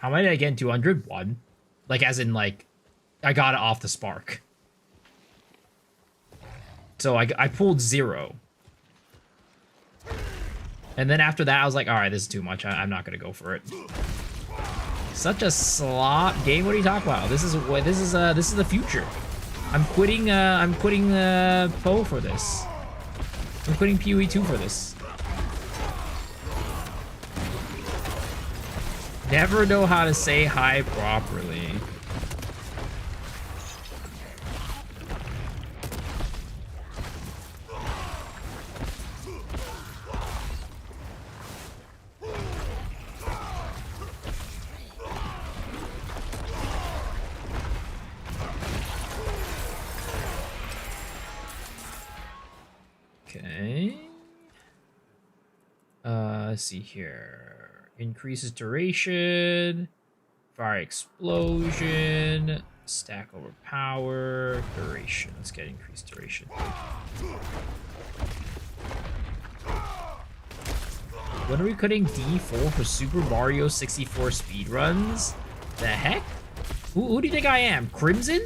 How many did I get in 201? Like, as in, like, I got it off the spark. So I pulled 0. And then after that, I was like, all right, this is too much. I'm not going to go for it. Such a slop game. What are you talking about? This is the future. I'm quitting PoE for this. I'm quitting PoE 2 for this. Never know how to say hi properly. Okay. Let's see here. Increases duration. Fire explosion. Stack overpower. Duration. Let's get increased duration. When are we cutting D4 for Super Mario 64 speedruns? The heck? Who do you think I am? Crimson?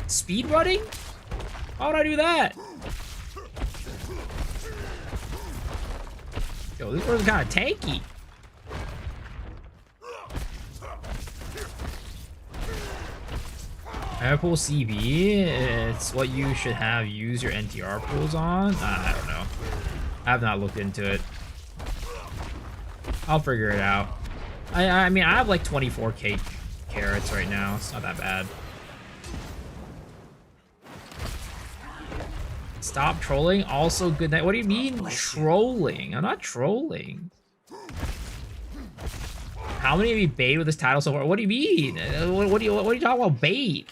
Speedrunning? How would I do that? Yo, this one's kind of tanky. I pull CB. It's what you should have used your NTR pulls on. I don't know. I have not looked into it. I'll figure it out. I mean, I have like 24k carrots right now. It's not that bad. Stop trolling. Also, good night. What do you mean trolling? I'm not trolling. How many of you bait with this title so far? What do you mean? What are you talking about bait?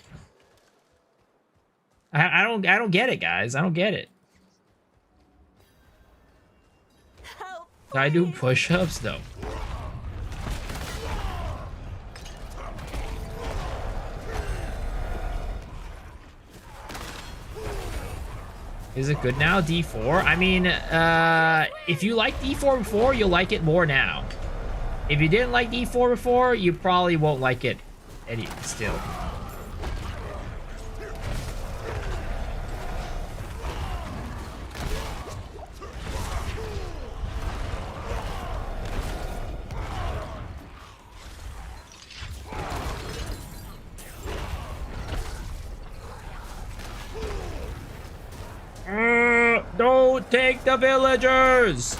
I don't get it, guys. I don't get it. Do I do push-ups? No. Is it good now? D4? I mean, if you liked D4 before, you'll like it more now. If you didn't like D4 before, you probably won't like it still. Don't take the villagers!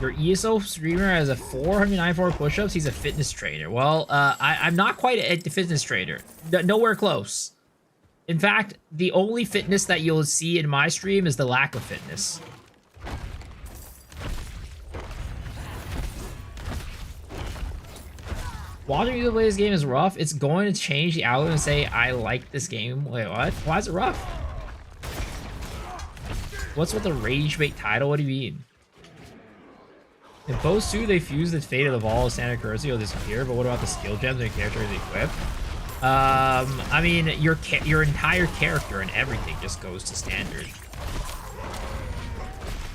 Your ESO streamer has a 494 push-ups. He's a fitness trainer. Well, I'm not quite a fitness trainer. Nowhere close. In fact, the only fitness that you'll see in my stream is the lack of fitness. Watching you play this game is rough. It's going to change the algorithm and say, I like this game. Wait, what? Why is it rough? What's with the rage bait title? What do you mean? In PoE 2, they fuse the fate of the Vol as standard currency will disappear, but what about the skill gems and characters equipped? I mean, your entire character and everything just goes to standard.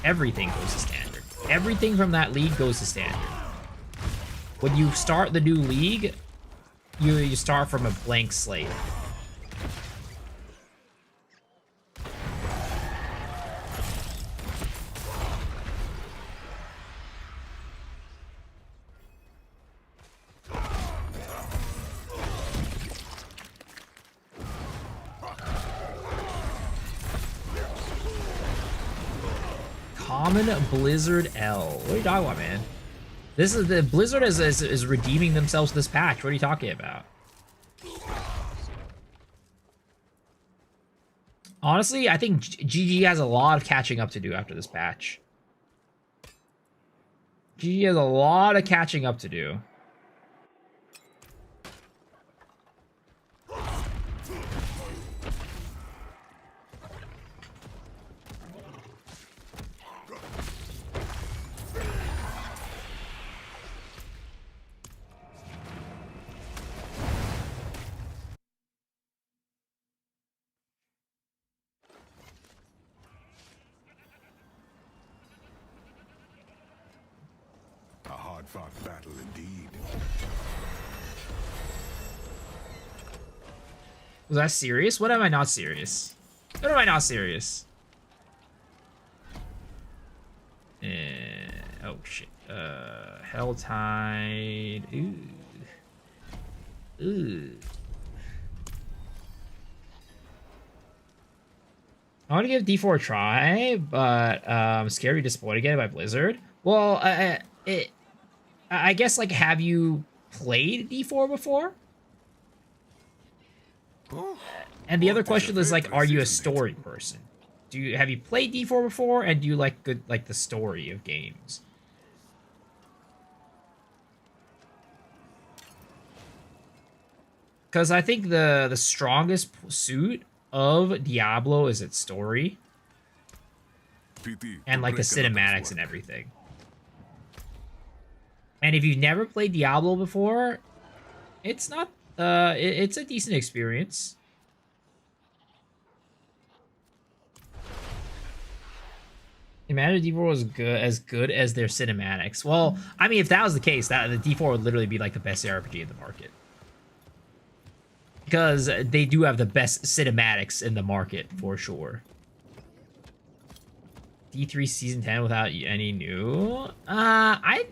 Everything goes to standard. Everything from that league goes to standard. When you start the new league, you start from a blank slate. Common Blizzard L. What are you talking about, man? This is the Blizzard is redeeming themselves this patch. What are you talking about? Honestly, I think GG has a lot of catching up to do after this patch. GG has a lot of catching up to do. Hard-fought battle indeed. Was that serious? What am I not serious? What am I not serious? Oh shit. Helltide. Ooh. I want to give D4 a try, but I'm scared to be disappointed again by Blizzard. Well, I guess, like, have you played D4 before? And the other question is, like, are you a story person? Have you played D4 before, and do you like the story of games? Because I think the strongest suit of Diablo is its story. And, like, the cinematics and everything. And if you've never played Diablo before, it's not, it's a decent experience. Imagine D4 was as good as their cinematics. Well, I mean, if that was the case, the D4 would literally be like the best ARPG in the market. Because they do have the best cinematics in the market, for sure. D3 Season 10 without any new? I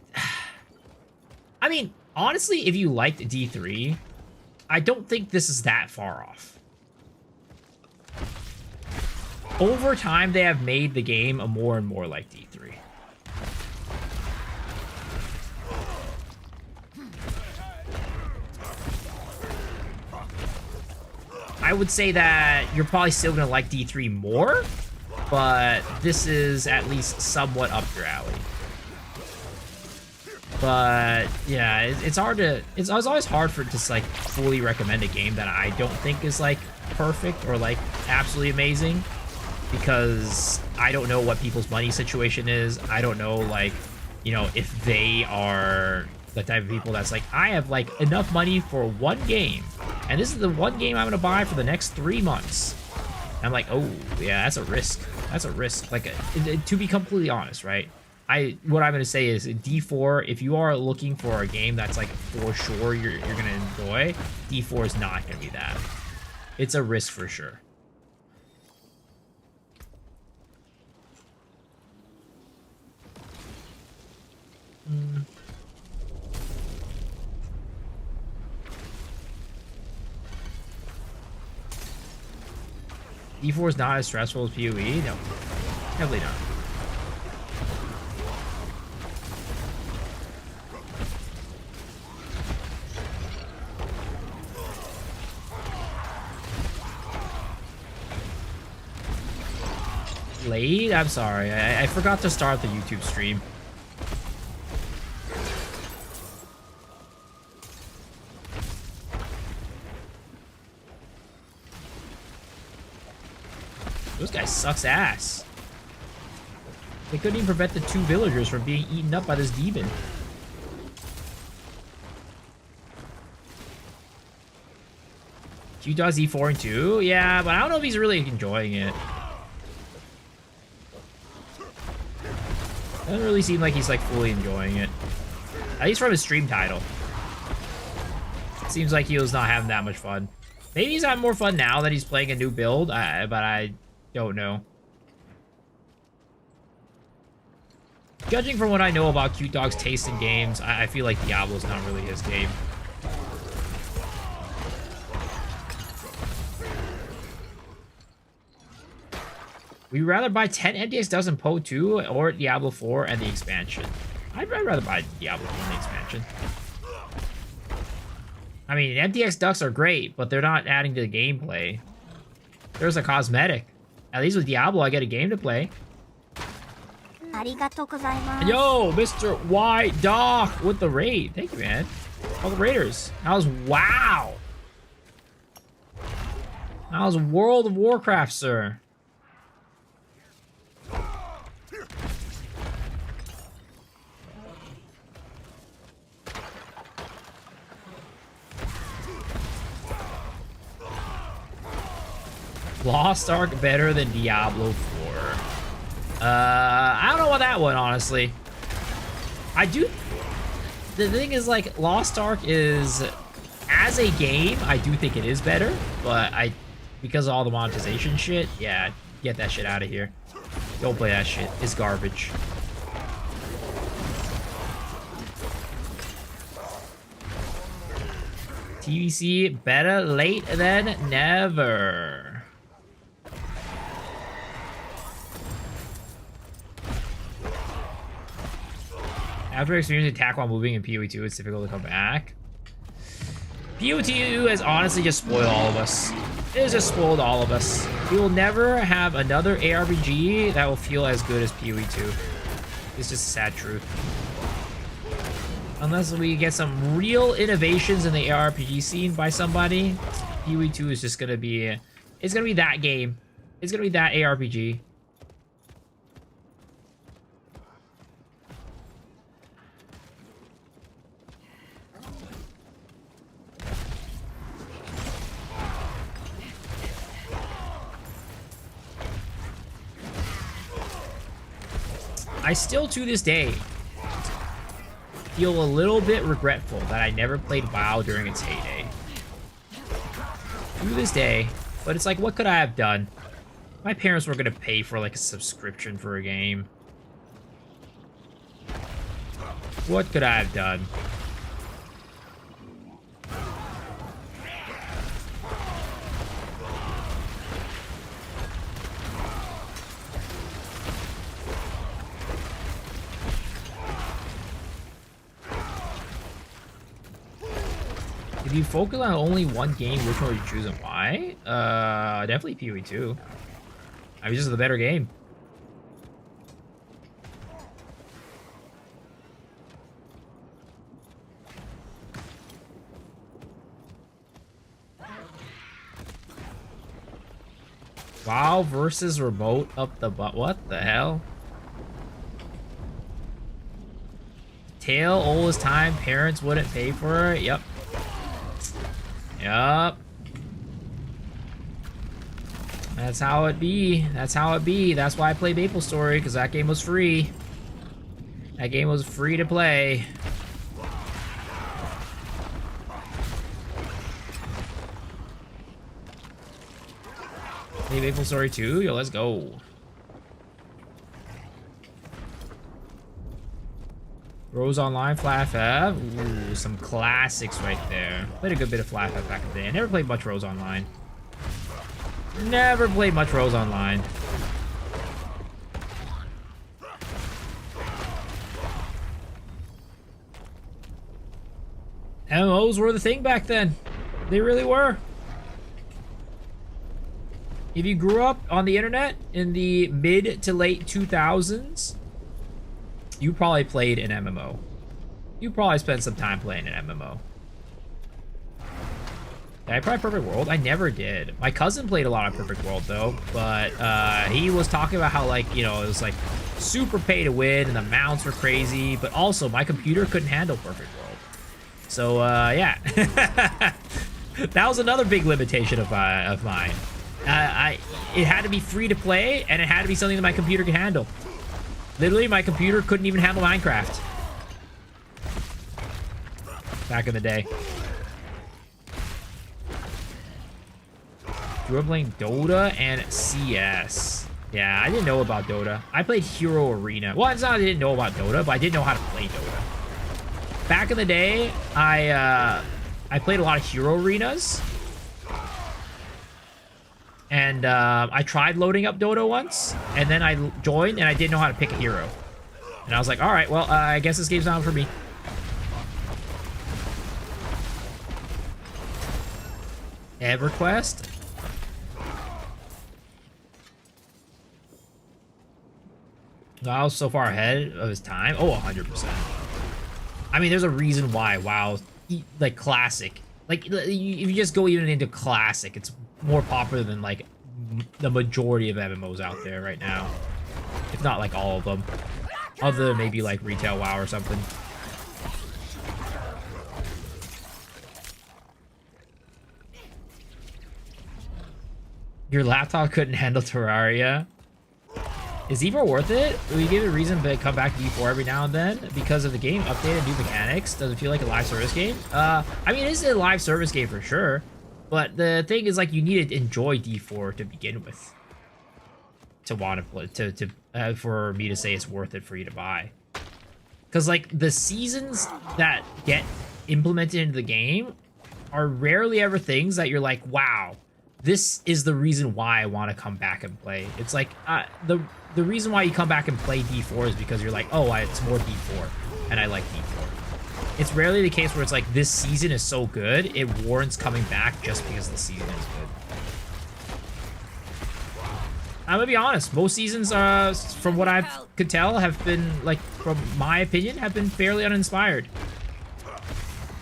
mean, honestly, if you liked D3, I don't think this is that far off. Over time, they have made the game more and more like D3. I would say that you're probably still going to like D3 more, but this is at least somewhat up your alley. But yeah, it's hard to. It's always hard for just like fully recommend a game that I don't think is like perfect or like absolutely amazing, because I don't know what people's money situation is. I don't know, like, you know, if they are the type of people that's like, I have like enough money for one game, and this is the one game I'm gonna buy for the next 3 months. And I'm like, oh yeah, that's a risk. That's a risk. Like, to be completely honest, right? What I'm gonna say is D4, if you are looking for a game that's like for sure you're gonna enjoy, D4 is not gonna be that. It's a risk for sure. D4 is not as stressful as PoE? No, definitely not. Late? I'm sorry. I forgot to start the YouTube stream. Those guys sucks ass. They couldn't even prevent the 2 villagers from being eaten up by this demon. Q does E4 and 2? Yeah, but I don't know if he's really enjoying it. Doesn't really seem like he's like fully enjoying it. At least from his stream title. It seems like he was not having that much fun. Maybe he's having more fun now that he's playing a new build, but I don't know. Judging from what I know about Cute Dog's taste in games, I feel like Diablo's not really his game. Would you rather buy 10 MTX Ducks in PoE 2 or Diablo 4 and the expansion? I'd rather buy Diablo 4 and the expansion. I mean, MTX Ducks are great, but they're not adding to the gameplay. There's a cosmetic. At least with Diablo, I get a game to play. Yo, Mr. Y Doc with the raid. Thank you, man. All the raiders. That was wow. That was World of Warcraft, sir. Lost Ark better than Diablo 4. I don't know about that one, honestly. I do the thing is, like, Lost Ark is, as a game, I do think it is better, but because of all the monetization shit, yeah, get that shit out of here. Don't play that shit. It's garbage. TVC, better late than never. After experiencing attack while moving in PoE 2, it's difficult to come back. PoE 2 has honestly just spoiled all of us. It has just spoiled all of us. We will never have another ARPG that will feel as good as PoE 2. It's just a sad truth. Unless we get some real innovations in the ARPG scene by somebody, PoE 2 is just gonna be... It's gonna be that game. It's gonna be that ARPG. I still, to this day, feel a little bit regretful that I never played WoW during its heyday. To this day, but it's like, what could I have done? My parents were gonna pay for like a subscription for a game. What could I have done? If you focus on only one game, which one would you choose and why? Definitely PoE 2. I mean, this is the better game. WoW versus remote up the butt. What the hell? Tale old as time, parents wouldn't pay for it. Yep. Yup. That's how it be. That's how it be. That's why I play MapleStory, because that game was free. That game was free to play. Hey, MapleStory 2? Yo, let's go. Rose Online, Flat FF. Ooh, some classics right there. Played a good bit of Flat FF back in the day. I never played much Rose Online. Never played much Rose Online. MMOs were the thing back then. They really were. If you grew up on the internet in the mid to late 2000s, you probably played an MMO. You probably spent some time playing an MMO. Did I play Perfect World? I never did. My cousin played a lot of Perfect World though, but he was talking about how, like, you know, it was like super pay to win and the mounts were crazy, but also my computer couldn't handle Perfect World. So yeah, that was another big limitation of mine. It had to be free to play, and it had to be something that my computer could handle. Literally, my computer couldn't even handle Minecraft. Back in the day. Grew up playing Dota and CS. Yeah, I didn't know about Dota. I played Hero Arena. Well, it's not that I didn't know about Dota, but I didn't know how to play Dota. Back in the day, I played a lot of Hero Arenas. And I tried loading up Dota once, and then I joined, and I didn't know how to pick a hero. And I was like, all right, well, I guess this game's not for me. EverQuest? WoW so far ahead of his time? Oh, 100%. I mean, there's a reason why WoW, like, classic. Like, if you just go even into classic, it's more popular than, like, the majority of MMOs out there right now. If not, like, all of them. Other than maybe, like, Retail WoW or something. Your laptop couldn't handle Terraria? Is D4 worth it? Will you give it a reason to come back to D4 every now and then because of the game updated new mechanics? Does it feel like a live service game? I mean, it is a live service game for sure, but the thing is, like, you need to enjoy D4 to begin with to want to play, for me to say it's worth it for you to buy. Because, like, the seasons that get implemented into the game are rarely ever things that you're like, wow, this is the reason why I want to come back and play. It's like, the reason why you come back and play D4 is because you're like, oh, it's more D4, and I like D4. It's rarely the case where it's like, this season is so good, it warrants coming back just because the season is good. I'm gonna be honest, most seasons, from what I could tell, have been, like, from my opinion, have been fairly uninspired.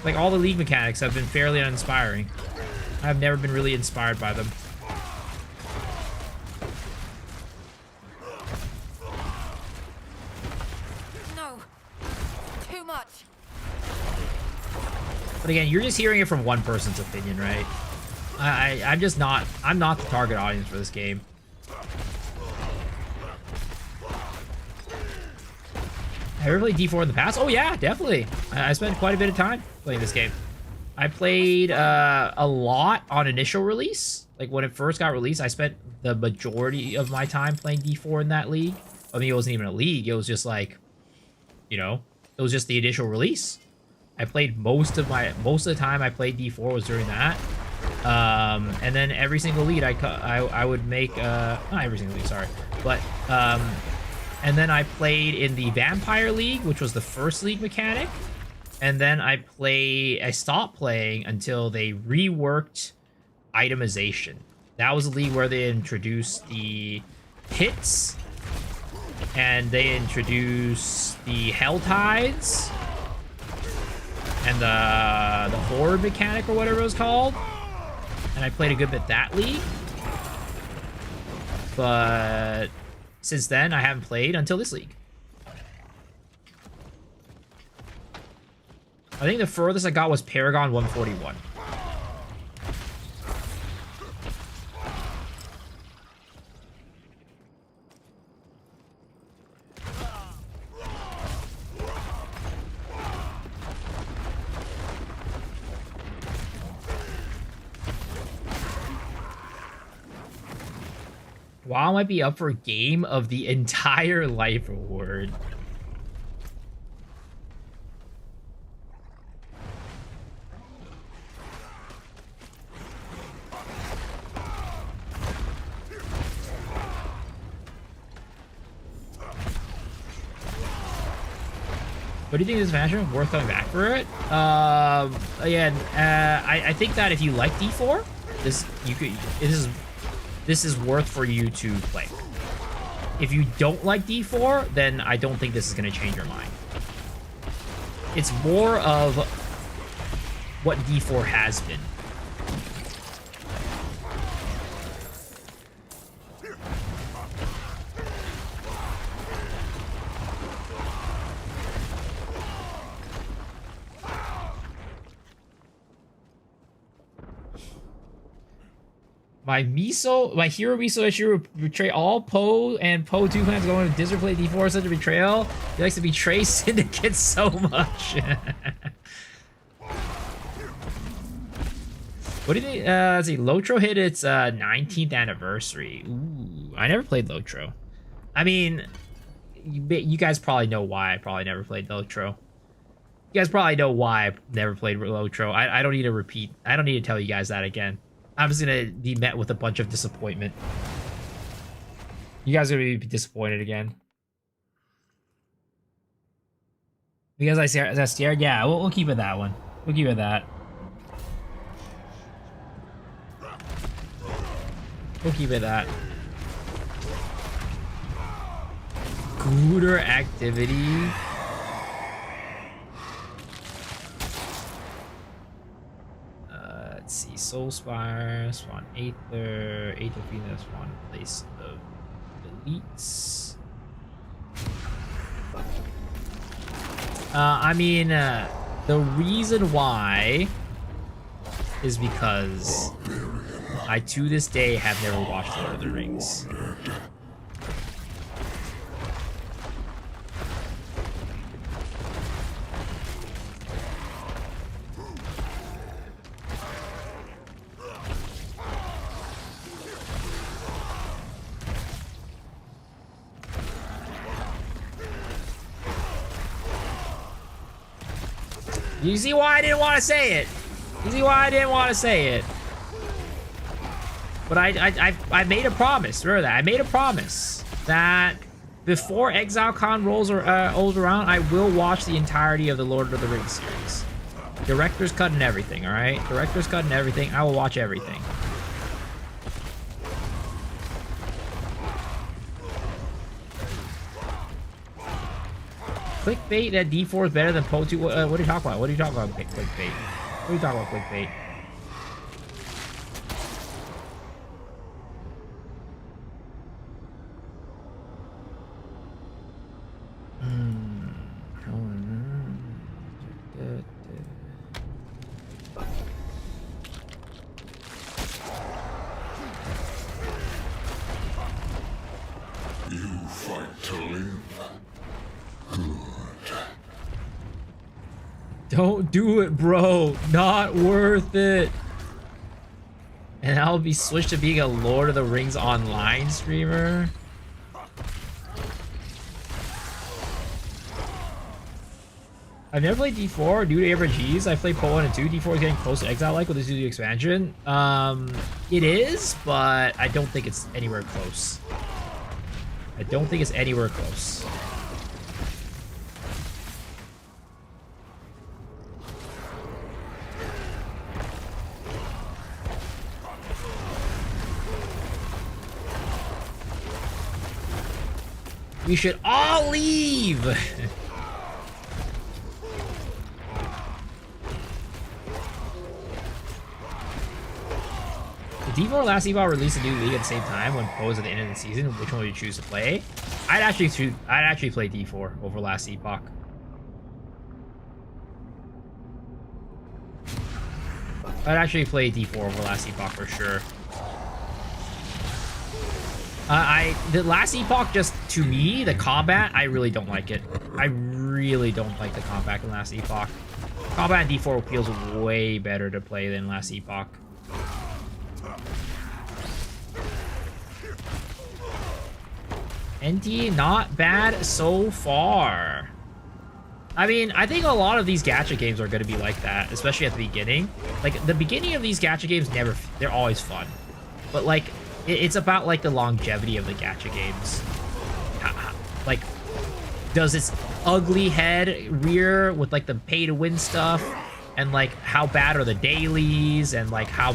Like, all the league mechanics have been fairly uninspiring. I've never been really inspired by them. No, too much. But again, you're just hearing it from one person's opinion, right? I'm just not, I'm not the target audience for this game. Have you ever played D4 in the past? Oh yeah, definitely. I spent quite a bit of time playing this game. I played a lot on initial release. Like when it first got released, I spent the majority of my time playing D4 in that league. I mean, it wasn't even a league. It was just like, you know, it was just the initial release. I played most of the time I played D4 was during that. And then every single lead I would make, not every single lead, sorry, but, and then I played in the Vampire League, which was the first league mechanic. And then I stopped playing until they reworked itemization. That was a league where they introduced the hits, and they introduced the Hell Tides, and the Horde mechanic, or whatever it was called. And I played a good bit that league. But since then, I haven't played until this league. I think the furthest I got was Paragon 141. WoW might be up for Game of the Entire Life award. What do you think of this fashion? Worth coming back for it? Again, I think that if you like D4, this is worth for you to play. If you don't like D4, then I don't think this is going to change your mind. It's more of what D4 has been. My hero miso issue will betray all PoE and PoE 2 plans going to Disney play D4 such a betrayal. He likes to betray Syndicate so much. What do you think? Let's see. Lotro hit its 19th anniversary. Ooh, I never played Lotro. I mean, you guys probably know why I probably never played Lotro. You guys probably know why I never played Lotro. I don't need to repeat. I don't need to tell you guys that again. I'm just gonna be met with a bunch of disappointment. You guys are gonna be disappointed again. Because I scared? Yeah, we'll keep it that one. We'll keep it that. We'll keep it that. Scooter activity. Let's see, Soulspire, Spawn Aether, Aether Phoenix, Spawn Place of Elites. I mean, the reason why is because I, to this day, have never watched Lord of the Rings. You see why I didn't want to say it? You see why I didn't want to say it? But I made a promise. Remember that? I made a promise that before ExileCon rolls around, I will watch the entirety of the Lord of the Rings series. Director's cut and everything, all right? Director's cut and everything. I will watch everything. Clickbait that D4 is better than PoE 2. What are you talking about? What are you talking about, clickbait? What are you talking about, clickbait? You fight to live. Good. Don't do it, bro. Not worth it. And I'll be switched to being a Lord of the Rings online streamer. I've never played D4 due to ARPGs. I played PoE 1 and 2. D4 is getting close to Exile-like with this new expansion. It is, but I don't think it's anywhere close. I don't think it's anywhere close. We should all leave! The D4 last eval released a new league at the same time when PoE was at the end of the season. Which one would you choose to play? I'd actually play D4 over last epoch. I'd actually play D4 over last epoch for sure. The last epoch, just to me, the combat, I really don't like it. I really don't like the combat in last epoch. Combat in D4 feels way better to play than last epoch. NT, not bad so far. I mean, I think a lot of these gacha games are going to be like that, especially at the beginning. Like, the beginning of these gacha games, they're always fun. But, like, it's about, like, the longevity of the gacha games. Like, does its ugly head rear with, like, the pay-to-win stuff? And, like, how bad are the dailies? And, like, how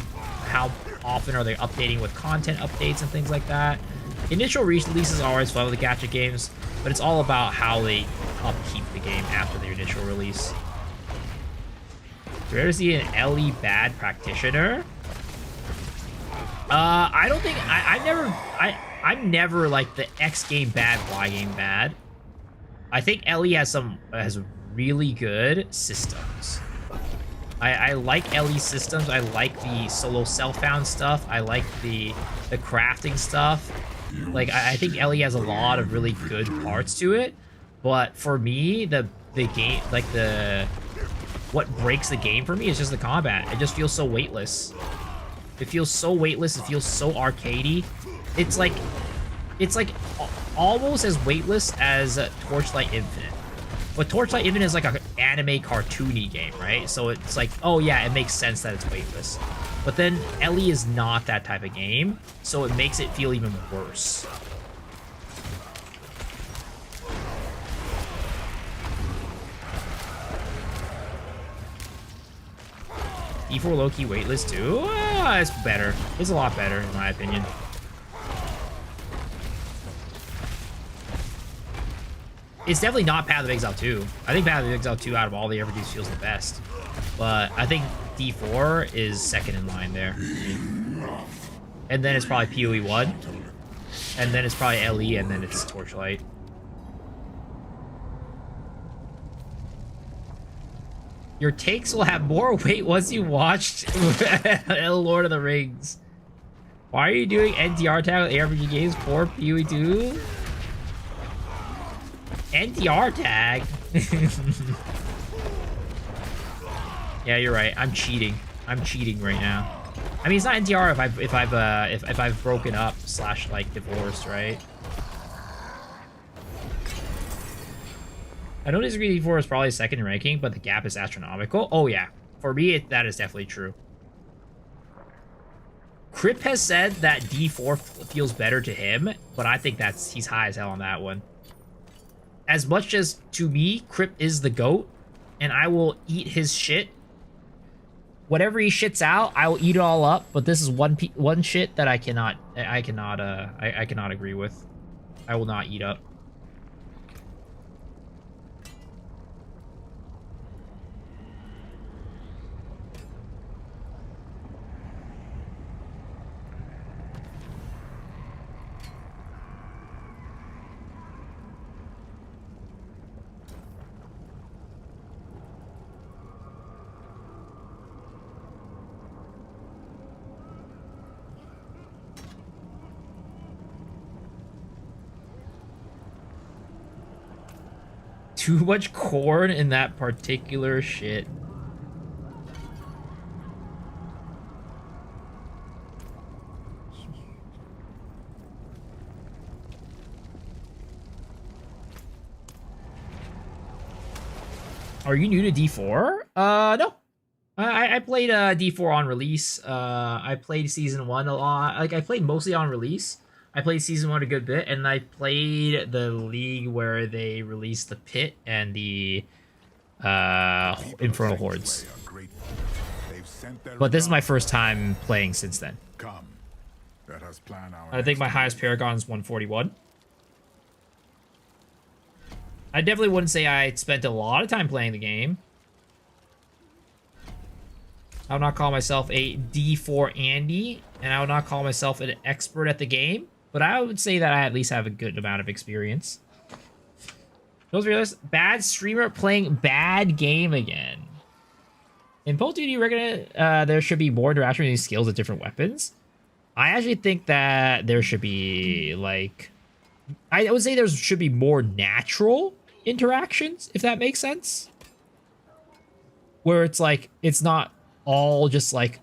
often are they updating with content updates and things like that? Initial releases are always fun with the gacha games, but it's all about how they upkeep the game after the initial release. Rare to see an LE bad practitioner. I don't think I'm never like the X game bad, Y game bad. I think LE has really good systems. I like LE systems. I like the solo self-found stuff. I like the crafting stuff. Like, I think LE has a lot of really good parts to it, but for me, the game, like what breaks the game for me is just the combat. It just feels so weightless. It feels so weightless. It feels so arcadey. It's like almost as weightless as Torchlight Infinite. But Torchlight Infinite is like an anime cartoony game, right? So it's like, oh yeah, it makes sense that it's weightless. But then LE is not that type of game, so it makes it feel even worse. E4 low-key weightless too? It's better. It's a lot better, in my opinion. It's definitely not Path of Exile 2. I think Path of Exile 2 out of all the RPGs feels the best. But I think D4 is second in line there. And then it's probably PoE 1. And then it's probably LE, and then it's Torchlight. Your takes will have more weight once you watched Lord of the Rings. Why are you doing NTR tag with ARPG games for PoE 2? NTR tag? Yeah, you're right. I'm cheating. I'm cheating right now. I mean, it's not NTR if I've broken up / like divorced, right? I don't disagree. D4 is probably second in ranking, but the gap is astronomical. Oh yeah, for me that is definitely true. Crip has said that D4 feels better to him, but I think he's high as hell on that one. As much as, to me, Crip is the GOAT, and I will eat his shit. Whatever he shits out, I will eat it all up, but this is one shit that I cannot agree with. I will not eat up. Too much corn in that particular shit. Are you new to D4? No. I played D4 on release. I played season 1 a lot. Like, I played mostly on release. I played season 1 a good bit, and I played the league where they released the pit and the Infernal Hordes. But this is my first time playing since then. I think my highest Paragon is 141. I definitely wouldn't say I spent a lot of time playing the game. I would not call myself a D4 Andy, and I would not call myself an expert at the game, but I would say that I at least have a good amount of experience. Those realize bad streamer playing bad game again. In PoE, do you reckon there should be more interaction with these skills with different weapons? I actually think that there should be, like, I would say there should be more natural interactions, if that makes sense. Where it's like, it's not all just like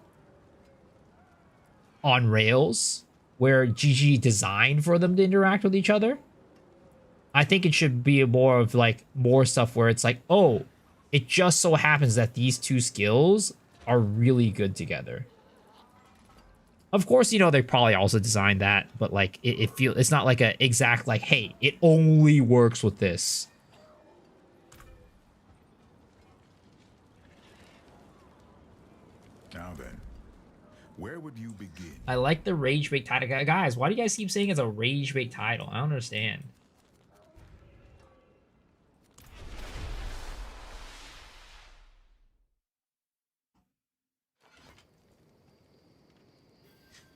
on rails, where GG designed for them to interact with each other. I think it should be more of like more stuff where it's like, oh, it just so happens that these two skills are really good together. Of course, you know, they probably also designed that, but like it's not like a exact like, hey, it only works with this. Now then, where would you begin? I like the rage bait title. Guys, why do you guys keep saying it's a rage bait title? I don't understand.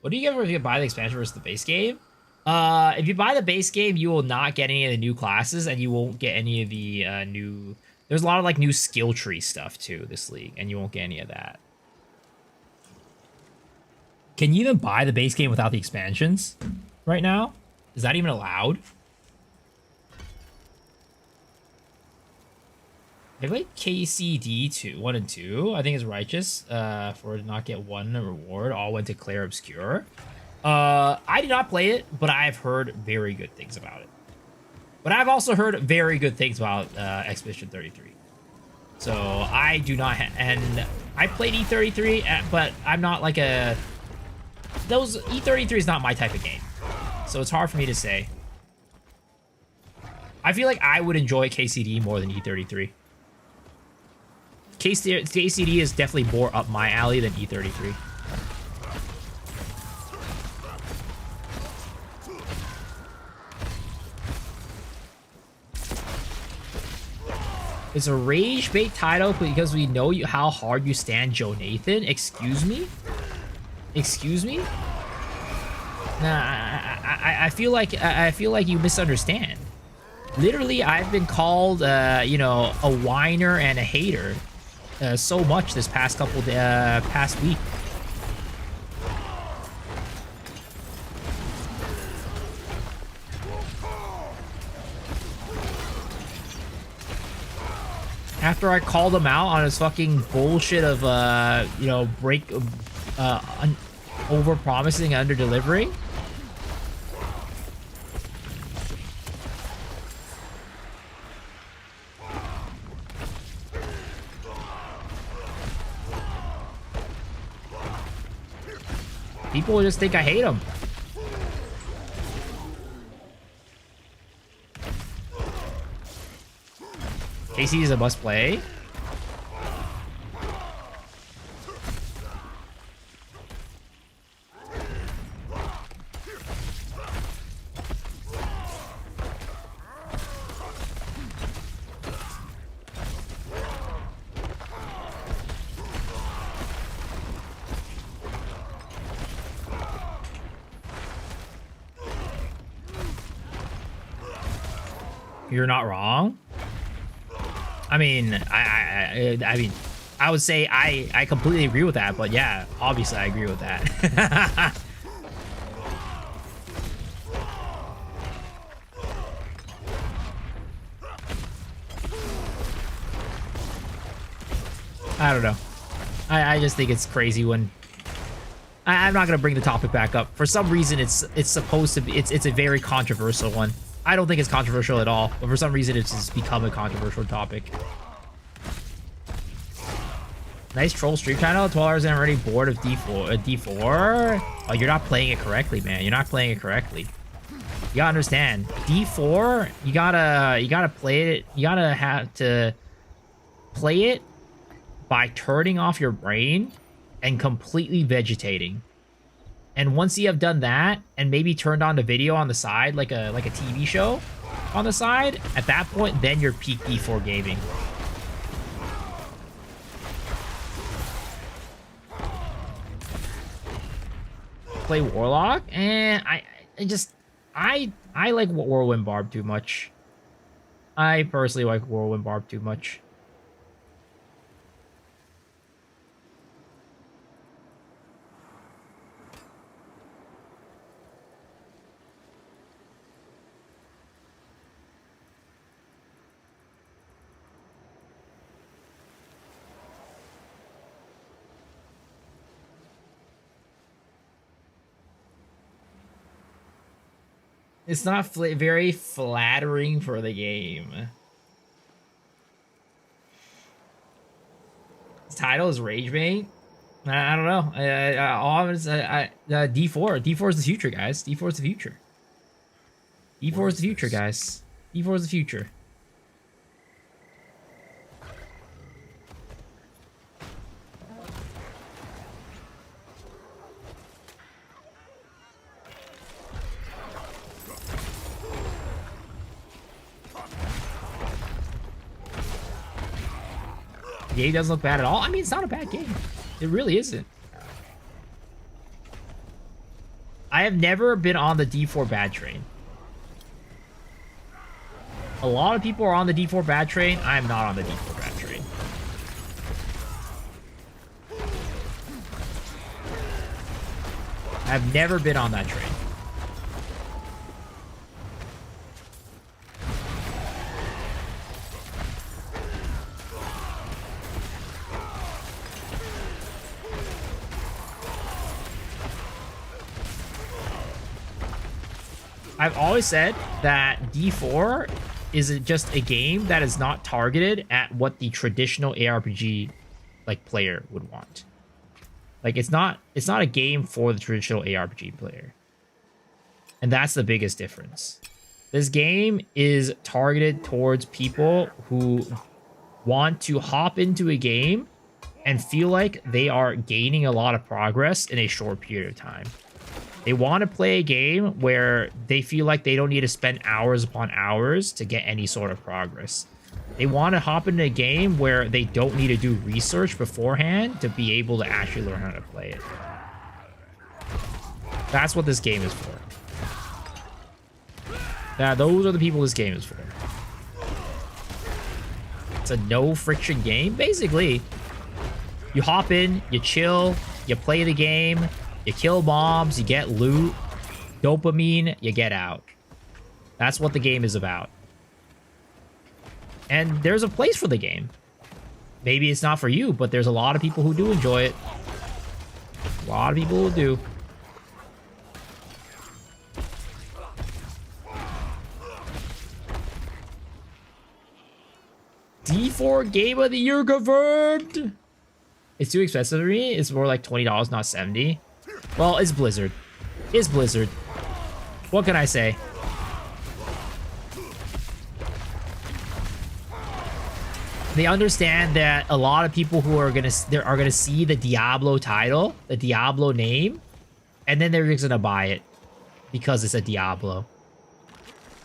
What do you get if you buy the expansion versus the base game? If you buy the base game, you will not get any of the new classes, and you won't get any of the new... There's a lot of like new skill tree stuff too, this league, and you won't get any of that. Can you even buy the base game without the expansions right now? Is that even allowed? I played KCD 1 and 2. I think it's righteous for it to not get one reward. All went to Claire Obscure. I did not play it, but I've heard very good things about it. But I've also heard very good things about Expedition 33. So I do not... and I played E33, but I'm not like a... E33 is not my type of game. So it's hard for me to say. I feel like I would enjoy KCD more than E33. KCD is definitely more up my alley than E33. It's a rage bait title because we know how hard you stand Joe Nathan. Excuse me? Excuse me? Nah, I feel like you misunderstand. Literally, I've been called, you know, a whiner and a hater so much this past past week. After I called him out on his fucking bullshit of, you know, over-promising and under-delivering. People just think I hate them. KC is a must play. You're not wrong. I mean, I mean, I would say I completely agree with that, but yeah, obviously I agree with that. I don't know. I just think it's crazy when I'm not gonna bring the topic back up. For some reason, it's supposed to be it's a very controversial one. I don't think it's controversial at all, but for some reason it's just become a controversial topic. Nice troll stream channel. 12 hours and I'm already bored of D4. Oh, you're not playing it correctly, man. You're not playing it correctly. You gotta understand. D4, you gotta play it. You gotta have to play it by turning off your brain and completely vegetating. And once you have done that, and maybe turned on the video on the side, like a TV show on the side, at that point, then you're peak D4 gaming. Play Warlock, and I like Whirlwind Barb too much. I personally like Whirlwind Barb too much. It's not very flattering for the game. His title is Rage Mate. I don't know. D4. D4 is the future, guys. D4 is the future. D4 is the future, guys. D4 is the future. The game doesn't look bad at all. I mean, it's not a bad game. It really isn't. I have never been on the D4 bad train. A lot of people are on the D4 bad train. I am not on the D4 bad train. I've never been on that train. I've always said that D4 is just a game that is not targeted at what the traditional ARPG like player would want. Like it's not a game for the traditional ARPG player. And that's the biggest difference. This game is targeted towards people who want to hop into a game and feel like they are gaining a lot of progress in a short period of time. They want to play a game where they feel like they don't need to spend hours upon hours to get any sort of progress. They want to hop into a game where they don't need to do research beforehand to be able to actually learn how to play it. That's what this game is for. Those are the people this game is for. It's a no friction game. Basically, you hop in, you chill, you play the game, you kill mobs, you get loot, dopamine, you get out. That's what the game is about. And there's a place for the game. Maybe it's not for you, but there's a lot of people who do enjoy it. A lot of people who do. D4 Game of the Year confirmed! It's too expensive for me. It's more like $20, not $70. Well, it's Blizzard. It's Blizzard. What can I say? They understand that a lot of people who are gonna see the Diablo title, the Diablo name, and then they're just gonna buy it because it's a Diablo.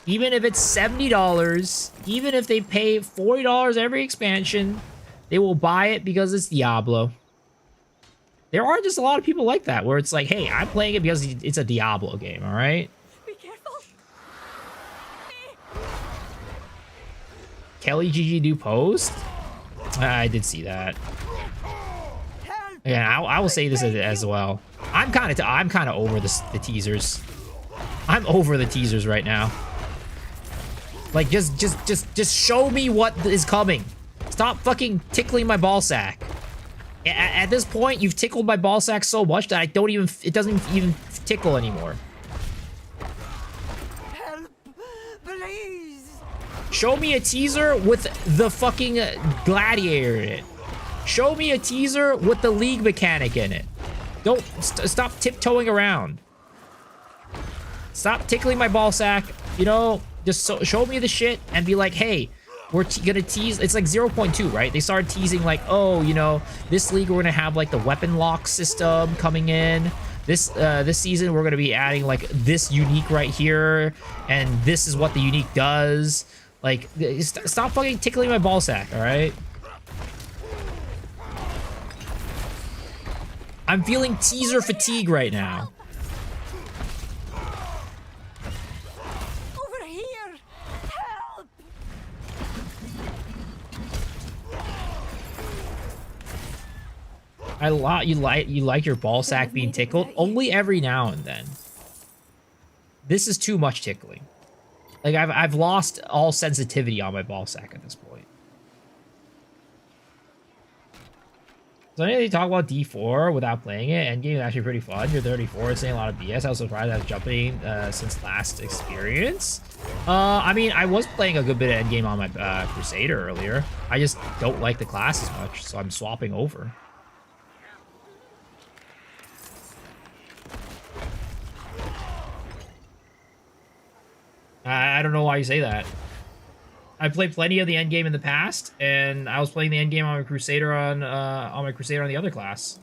Even if it's $70, even if they pay $40 every expansion, they will buy it because it's Diablo. There are just a lot of people like that, where it's like, hey, I'm playing it because it's a Diablo game, all right? Be careful. Kelly GG do post? I did see that. Yeah, I will say this as well. I'm kind of over the teasers. I'm over the teasers right now. Like, just show me what is coming. Stop fucking tickling my ball sack. At this point, you've tickled my ball sack so much that it doesn't even tickle anymore. Help, please. Show me a teaser with the fucking gladiator in it. Show me a teaser with the league mechanic in it. Don't stop tiptoeing around. Stop tickling my ball sack. You know, just show me the shit and be like, hey, we're gonna tease. It's like 0.2, right? They started teasing like, oh, you know, this league we're gonna have like the weapon lock system coming in. This season we're gonna be adding like this unique right here, and this is what the unique does. Like, stop fucking tickling my ball sack, all right? I'm feeling teaser fatigue right now. Over here. Help. You like your ball sack being tickled only every now and then. This is too much tickling. Like, I've lost all sensitivity on my ball sack at this point. So anything talk about D4 without playing it? Endgame is actually pretty fun. You're 34, it's saying a lot of BS. I was surprised I was jumping since last experience. I mean, I was playing a good bit of Endgame on my Crusader earlier. I just don't like the class as much, so I'm swapping over. I don't know why you say that. I played plenty of the Endgame in the past, and I was playing the Endgame on my Crusader on the other class.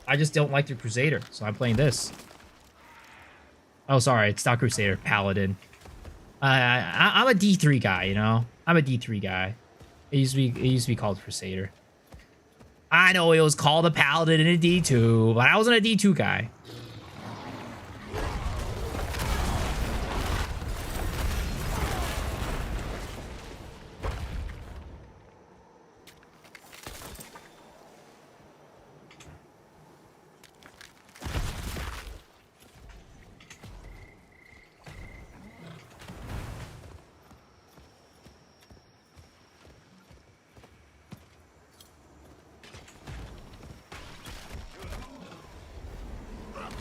I just don't like the Crusader, so I'm playing this. Oh, sorry, it's not Crusader, Paladin. I'm a D3 guy, you know. I'm a D3 guy. It used to be called Crusader. I know it was called a Paladin in a D2, but I wasn't a D2 guy.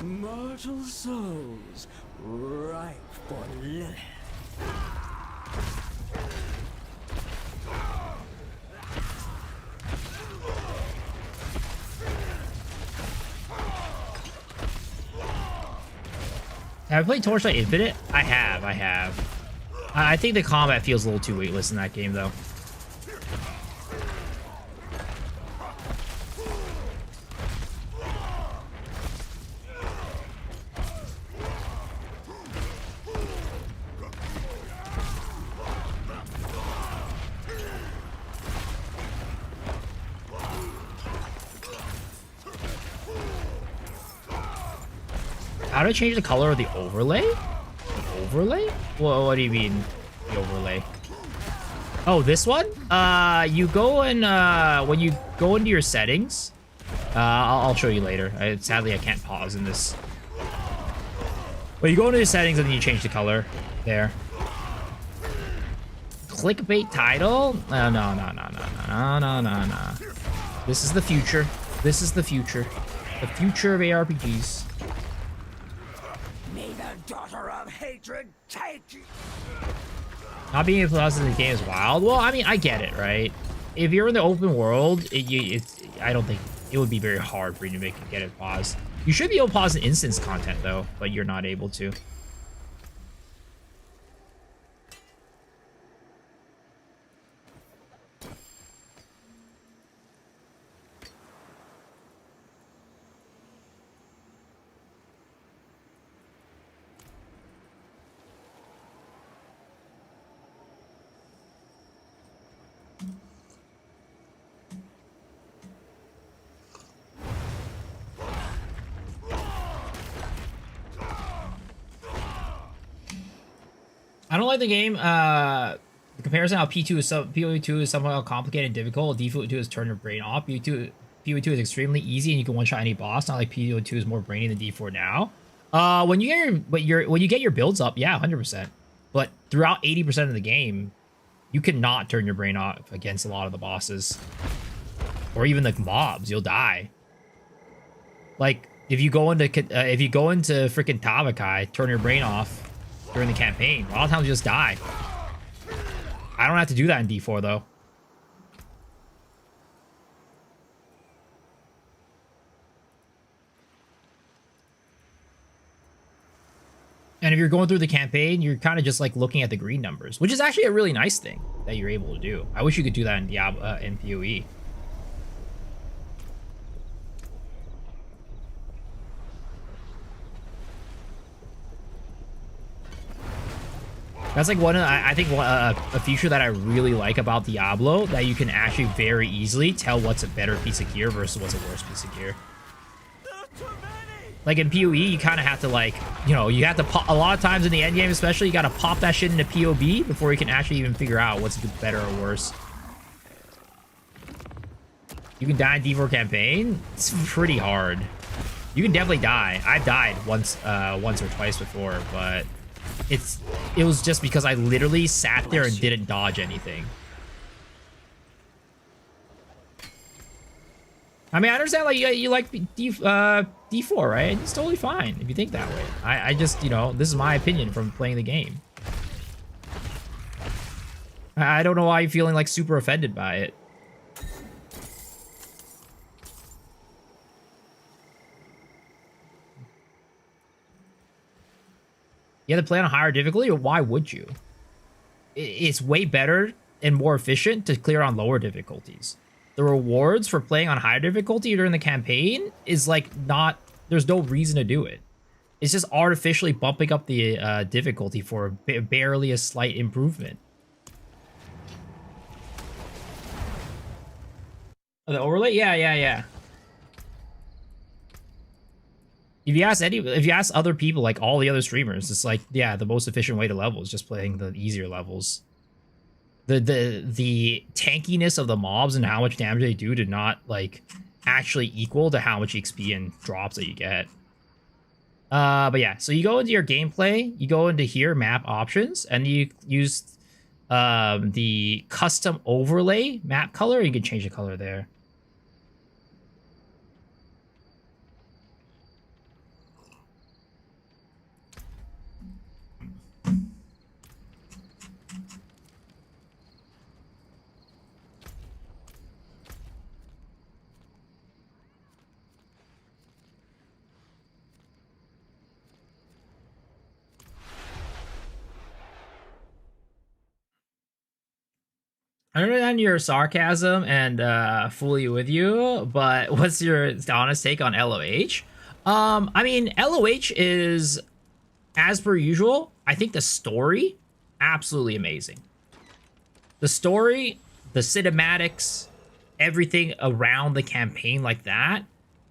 Mortal souls, ripe for Lilith. Have I played Torchlight Infinite? I have. I think the combat feels a little too weightless in that game, though. How do I change the color of the overlay? The overlay? Well, what do you mean, the overlay? Oh, this one? You go in, when you go into your settings, I'll show you later. Sadly, I can't pause in this. But you go into your settings and then you change the color. There. Clickbait title? No. This is the future. This is the future. The future of ARPGs. May the daughter of hatred take you. Not being able to pause in the game is wild. Well, I mean, I get it, right? If you're in the open world, I don't think it would be very hard for you to get it paused. You should be able to pause an instance content though, but you're not able to. I don't like the game. The comparison how P2 is PoE2 is somehow complicated and difficult. D2 is turn your brain off. PoE2 is extremely easy and you can one shot any boss. Not like PoE2 is more brainy than D4 now. When you get your builds up, yeah, 100%. But throughout 80% of the game, you cannot turn your brain off against a lot of the bosses, or even the mobs. You'll die. Like if you go into freaking Tavakai, turn your brain off during the campaign, a lot of times you just die. I don't have to do that in D4 though. And if you're going through the campaign, you're kind of just like looking at the green numbers, which is actually a really nice thing that you're able to do. I wish you could do that in Diablo, in PoE. That's like I think a feature that I really like about Diablo, that you can actually very easily tell what's a better piece of gear versus what's a worse piece of gear. Like in PoE, you kind of have to like, you know, you have to pop, a lot of times in the end game especially, you got to pop that shit into PoB before you can actually even figure out what's better or worse. You can die in D4 campaign. It's pretty hard. You can definitely die. I've died once or twice before, but it was just because I literally sat there and didn't dodge anything. I mean, I understand like you like D4, right? It's totally fine if you think that way. I just, you know, this is my opinion from playing the game. I don't know why you're feeling like super offended by it. You have to play on a higher difficulty, or why would you? It's way better and more efficient to clear on lower difficulties. The rewards for playing on higher difficulty during the campaign is like not, there's no reason to do it. It's just artificially bumping up the difficulty for barely a slight improvement. Oh, the overlay? Yeah. If you ask other people, like all the other streamers, it's like, yeah, the most efficient way to level is just playing the easier levels. The tankiness of the mobs and how much damage they do not like actually equal to how much XP and drops that you get. But yeah, so you go into your gameplay, you go into here, map options, and you use the custom overlay map color. You can change the color there. I understand your sarcasm and fully with you, but what's your honest take on LOH? I mean, LOH is, as per usual, I think the story, absolutely amazing. The story, the cinematics, everything around the campaign like that,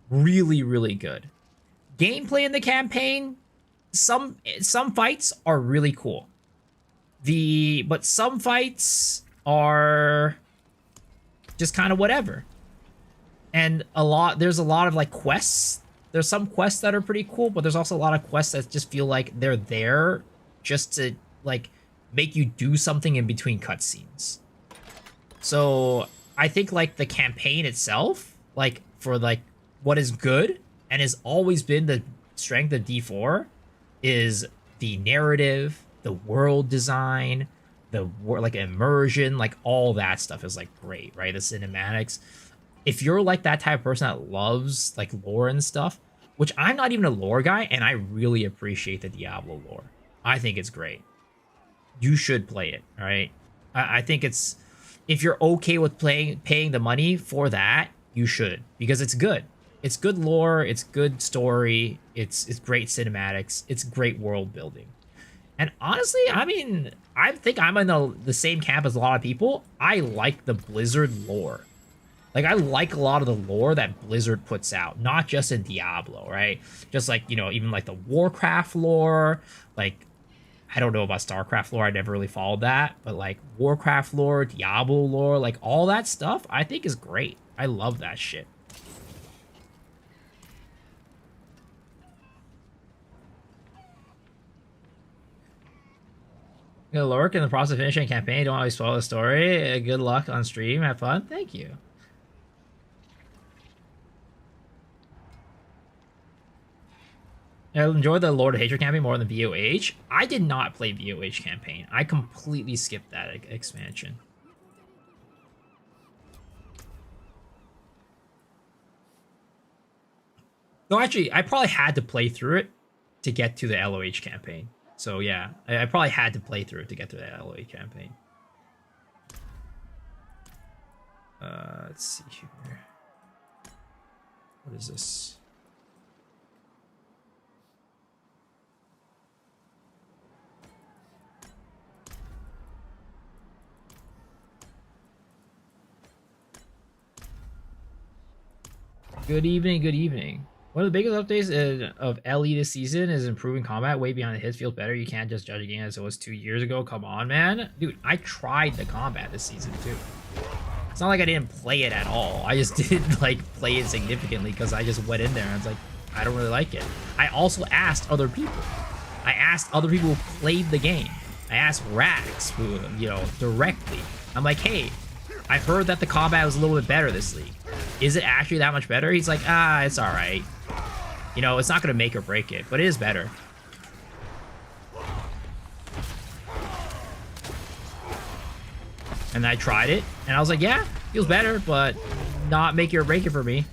really, really good. Gameplay in the campaign, some fights are really cool. But some fights are just kind of whatever. And there's a lot of like quests. There's some quests that are pretty cool, but there's also a lot of quests that just feel like they're there just to like make you do something in between cutscenes. So I think like the campaign itself, like for like what is good and has always been the strength of D4, is the narrative, the world design, like immersion, like all that stuff is like great, right? The cinematics. If you're like that type of person that loves like lore and stuff, which I'm not even a lore guy, and I really appreciate the Diablo lore. I think it's great. You should play it, all right? I think it's, if you're okay with paying the money for that, you should, because it's good. It's good lore, it's good story, it's great cinematics, it's great world building. And honestly, I mean, I think I'm in the same camp as a lot of people. I like the Blizzard lore. Like, I like a lot of the lore that Blizzard puts out, not just in Diablo, right? Just like, you know, even like the Warcraft lore, like, I don't know about StarCraft lore, I never really followed that, but like Warcraft lore, Diablo lore, like all that stuff, I think is great. I love that shit. Good work in the process of finishing a campaign. Don't always spoil the story. Good luck on stream. Have fun. Thank you. I enjoyed the Lord of Hatred campaign more than VOH. I did not play VOH campaign. I completely skipped that expansion. No, actually, I probably had to play through it to get to the LOH campaign. So yeah, I probably had to play through it to get to the LOH campaign. Let's see here. What is this? Good evening, good evening. One of the biggest updates of LE this season is improving combat way beyond the hits. Feels better. You can't just judge a game as it was 2 years ago. Come on, man. Dude, I tried the combat this season too. It's not like I didn't play it at all. I just didn't like play it significantly because I just went in there and I was like, I don't really like it. I also asked other people. I asked other people who played the game. I asked Rax, who, you know, directly. I'm like, hey, I heard that the combat was a little bit better this league. Is it actually that much better? He's like, it's all right. You know, it's not going to make or break it, but it is better. And I tried it, and I was like, yeah, feels better, but not make it or break it for me.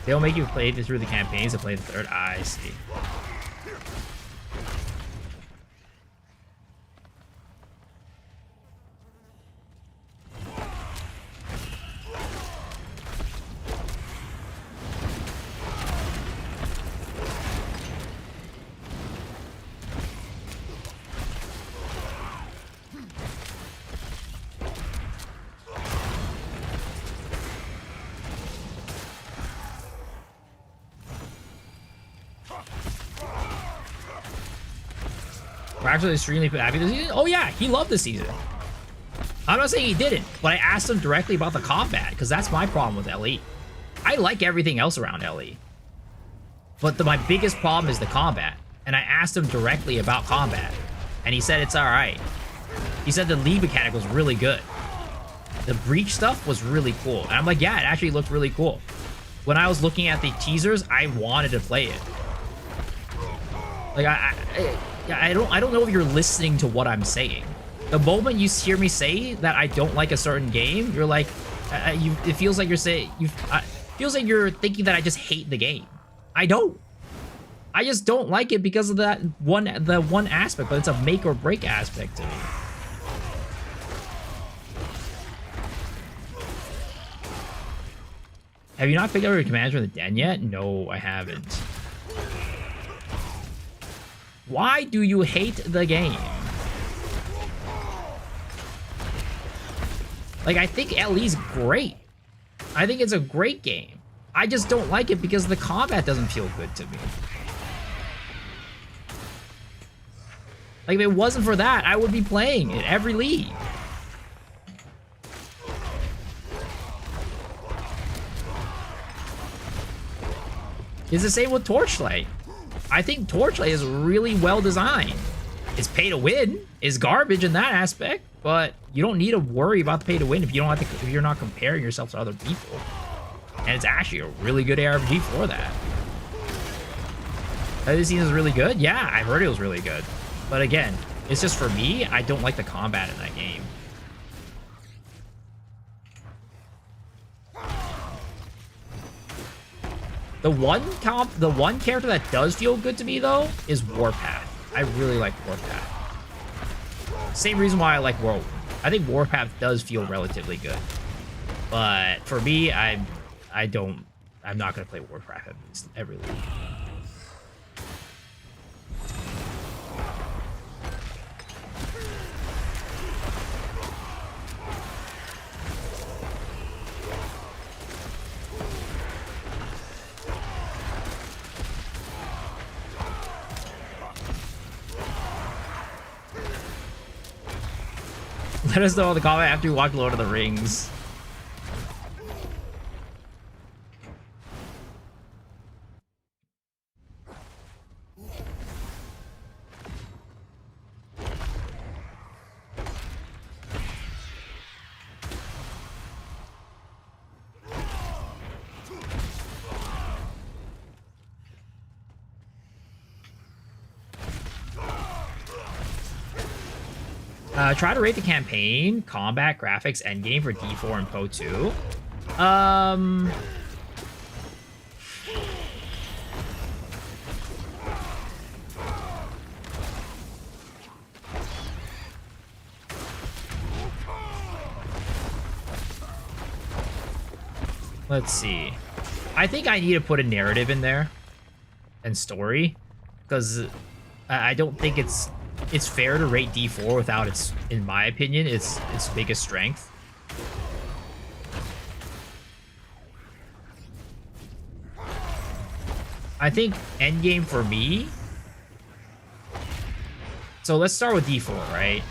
They'll make you play through the campaigns to play the third. I see. We're actually extremely happy this season. Oh yeah, he loved the season. I'm not saying he didn't, but I asked him directly about the combat because that's my problem with LE. I like everything else around LE, but my biggest problem is the combat. And I asked him directly about combat, and he said it's all right. He said the league mechanic was really good. The breach stuff was really cool, and I'm like, yeah, it actually looked really cool. When I was looking at the teasers, I wanted to play it. Like I don't know if you're listening to what I'm saying. The moment you hear me say that I don't like a certain game, you're like, it feels like you're saying, feels like you're thinking that I just hate the game. I don't. I just don't like it because of the one aspect, but it's a make or break aspect to me. Have you not picked up your commands from the den yet? No, I haven't. Why do you hate the game? Like, I think LE's great. I think it's a great game. I just don't like it because the combat doesn't feel good to me. Like, if it wasn't for that, I would be playing it every league. It's the same with Torchlight. I think Torchlight is really well designed. It's pay to win. It's garbage in that aspect, but you don't need to worry about the pay to win if you don't have to, if you're not comparing yourself to other people. And it's actually a really good ARPG for that. This season is really good? Yeah, I heard it was really good. But again, it's just for me, I don't like the combat in that game. The one character that does feel good to me though is Warpath. I really like Warpath. Same reason why I like Whirlwind. I think Warpath does feel relatively good. But for me, I'm not gonna play Warpath every league. Let us know in the comment after you watch Lord of the Rings. Try to rate the campaign, combat, graphics, endgame for D4 and PoE 2. Let's see. I think I need to put a narrative in there and story, because I don't think it's fair to rate D4 without its, in my opinion, its biggest strength. I think endgame for me. So let's start with D4, right?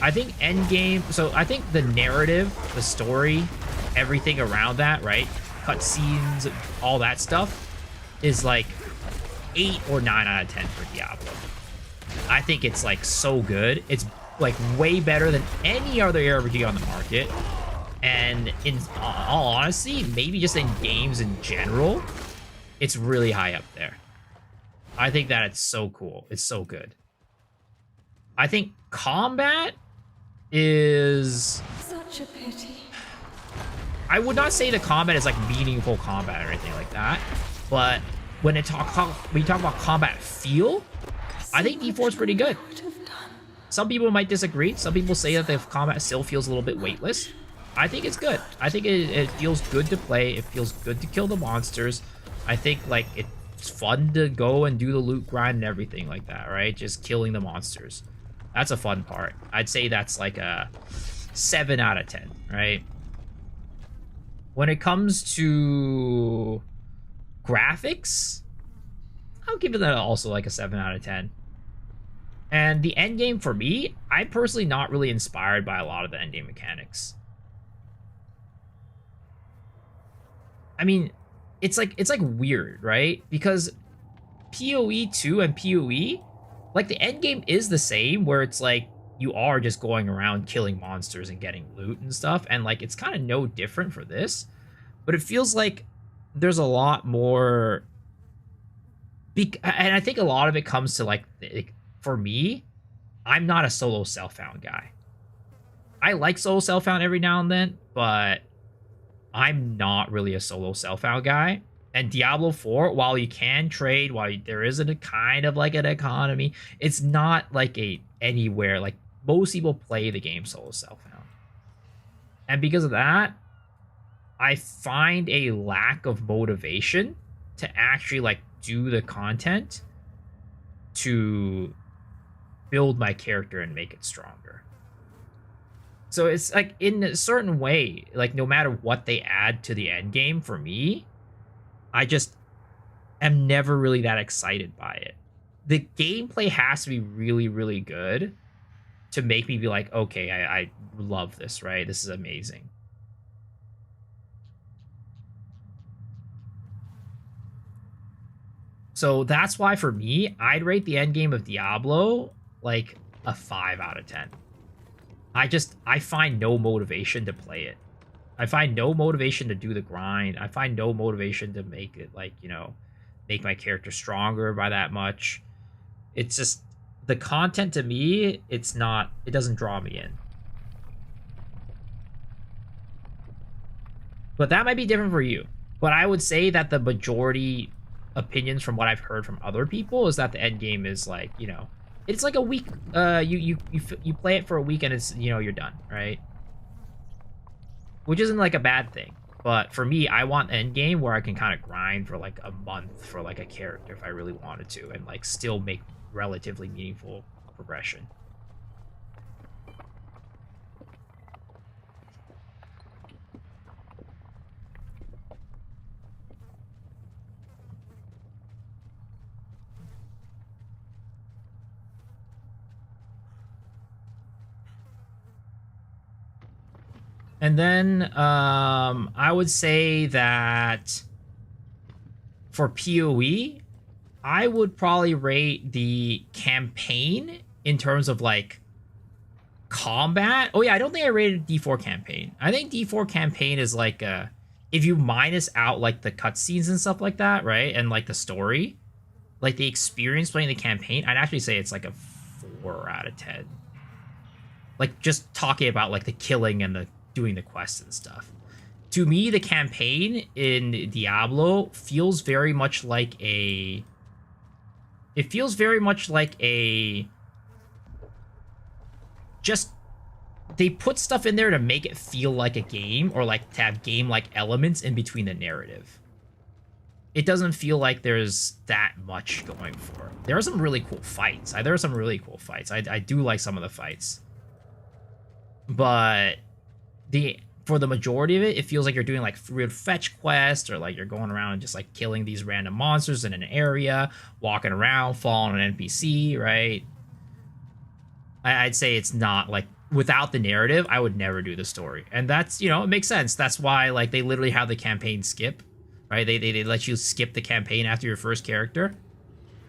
I think endgame. So I think the narrative, the story, everything around that, right? Cutscenes, all that stuff is like 8 or 9 out of 10 for Diablo. I think it's like so good. It's like way better than any other ARPG on the market. And in all honesty, maybe just in games in general, it's really high up there. I think that it's so cool. It's so good. I think combat is Such a pity. I would not say the combat is like meaningful combat or anything like that. But when we talk about combat feel, I think D4 is pretty good. Some people might disagree. Some people say that the combat still feels a little bit weightless. I think it's good. I think it feels good to play. It feels good to kill the monsters. I think like it's fun to go and do the loot grind and everything like that, right? Just killing the monsters. That's a fun part. I'd say that's like a 7 out of 10, right? When it comes to graphics, I'll give it also like a 7 out of 10. And the endgame for me, I'm personally not really inspired by a lot of the endgame mechanics. I mean, it's like weird, right? Because PoE 2 and PoE, like the endgame is the same, where it's like you are just going around killing monsters and getting loot and stuff, and like it's kind of no different for this, but it feels like there's a lot more. And I think a lot of it comes to like for me, I'm not a solo self-found guy. I like solo self-found every now and then, but I'm not really a solo self-found guy. And Diablo 4, while you can trade, while there isn't a kind of like an economy, it's not like anywhere. Like most people play the game solo self-found. And because of that, I find a lack of motivation to actually like do the content to build my character and make it stronger. So it's like in a certain way, like no matter what they add to the end game for me, I just am never really that excited by it. The gameplay has to be really, really good to make me be like, okay, I love this, right? This is amazing. So that's why for me, I'd rate the end game of Diablo like a 5 out of 10. I find no motivation to play it. I find no motivation to do the grind. I find no motivation to make it, like, you know, make my character stronger by that much. It's just the content to me, it doesn't draw me in. But that might be different for you. But I would say that the majority opinions from what I've heard from other people is that the end game is like, you know, it's like a week. You play it for a week and it's, you know, you're done, right? Which isn't like a bad thing. But for me, I want end game where I can kind of grind for like a month for like a character if I really wanted to, and like still make relatively meaningful progression. And then I would say that for PoE, I would probably rate the campaign in terms of like combat. Oh yeah, I don't think I rated D4 campaign. I think D4 campaign is like if you minus out like the cutscenes and stuff like that, right? And like the story, like the experience playing the campaign, I'd actually say it's like a 4 out of 10. Like just talking about like the killing and the doing the quests and stuff. To me, the campaign in Diablo feels very much like a... It feels very much like a... Just... They put stuff in there to make it feel like a game, or like to have game-like elements in between the narrative. It doesn't feel like there's that much going for it. There are some really cool fights. I do like some of the fights. But... for the majority of it, it feels like you're doing like weird fetch quests, or like you're going around and just like killing these random monsters in an area, walking around, following an NPC, right? I'd say it's not like, without the narrative, I would never do the story. And that's, you know, it makes sense. That's why like they literally have the campaign skip, right? They let you skip the campaign after your first character,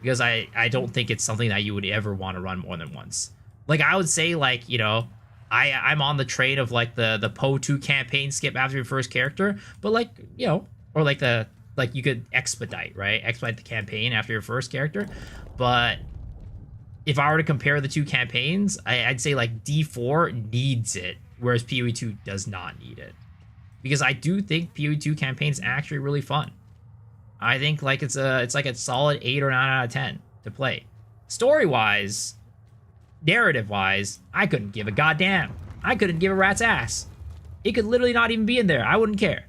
because I don't think it's something that you would ever want to run more than once. Like I would say, like, you know, I'm on the train of like the PoE 2 campaign skip after your first character, but like, you know, or like you could expedite, right? Expedite the campaign after your first character. But if I were to compare the two campaigns, I'd say like D4 needs it, whereas PoE 2 does not need it. Because I do think PoE 2 campaign is actually really fun. I think like it's like a solid 8 or 9 out of 10 to play. Story-wise, narrative-wise, I couldn't give a goddamn. I couldn't give a rat's ass. It could literally not even be in there. I wouldn't care.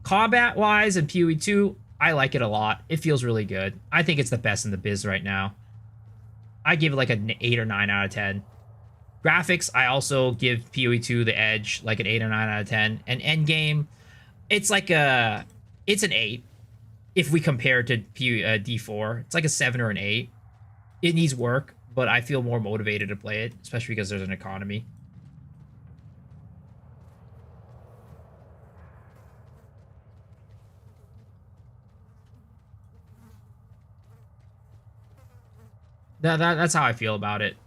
Combat-wise and PoE 2, I like it a lot. It feels really good. I think it's the best in the biz right now. I give it like an 8 or 9 out of 10. Graphics, I also give PoE 2 the edge, like an 8 or 9 out of 10. And Endgame, it's like it's an 8 if we compare it to D4. It's like a 7 or an 8. It needs work, but I feel more motivated to play it, especially because there's an economy. That's how I feel about it.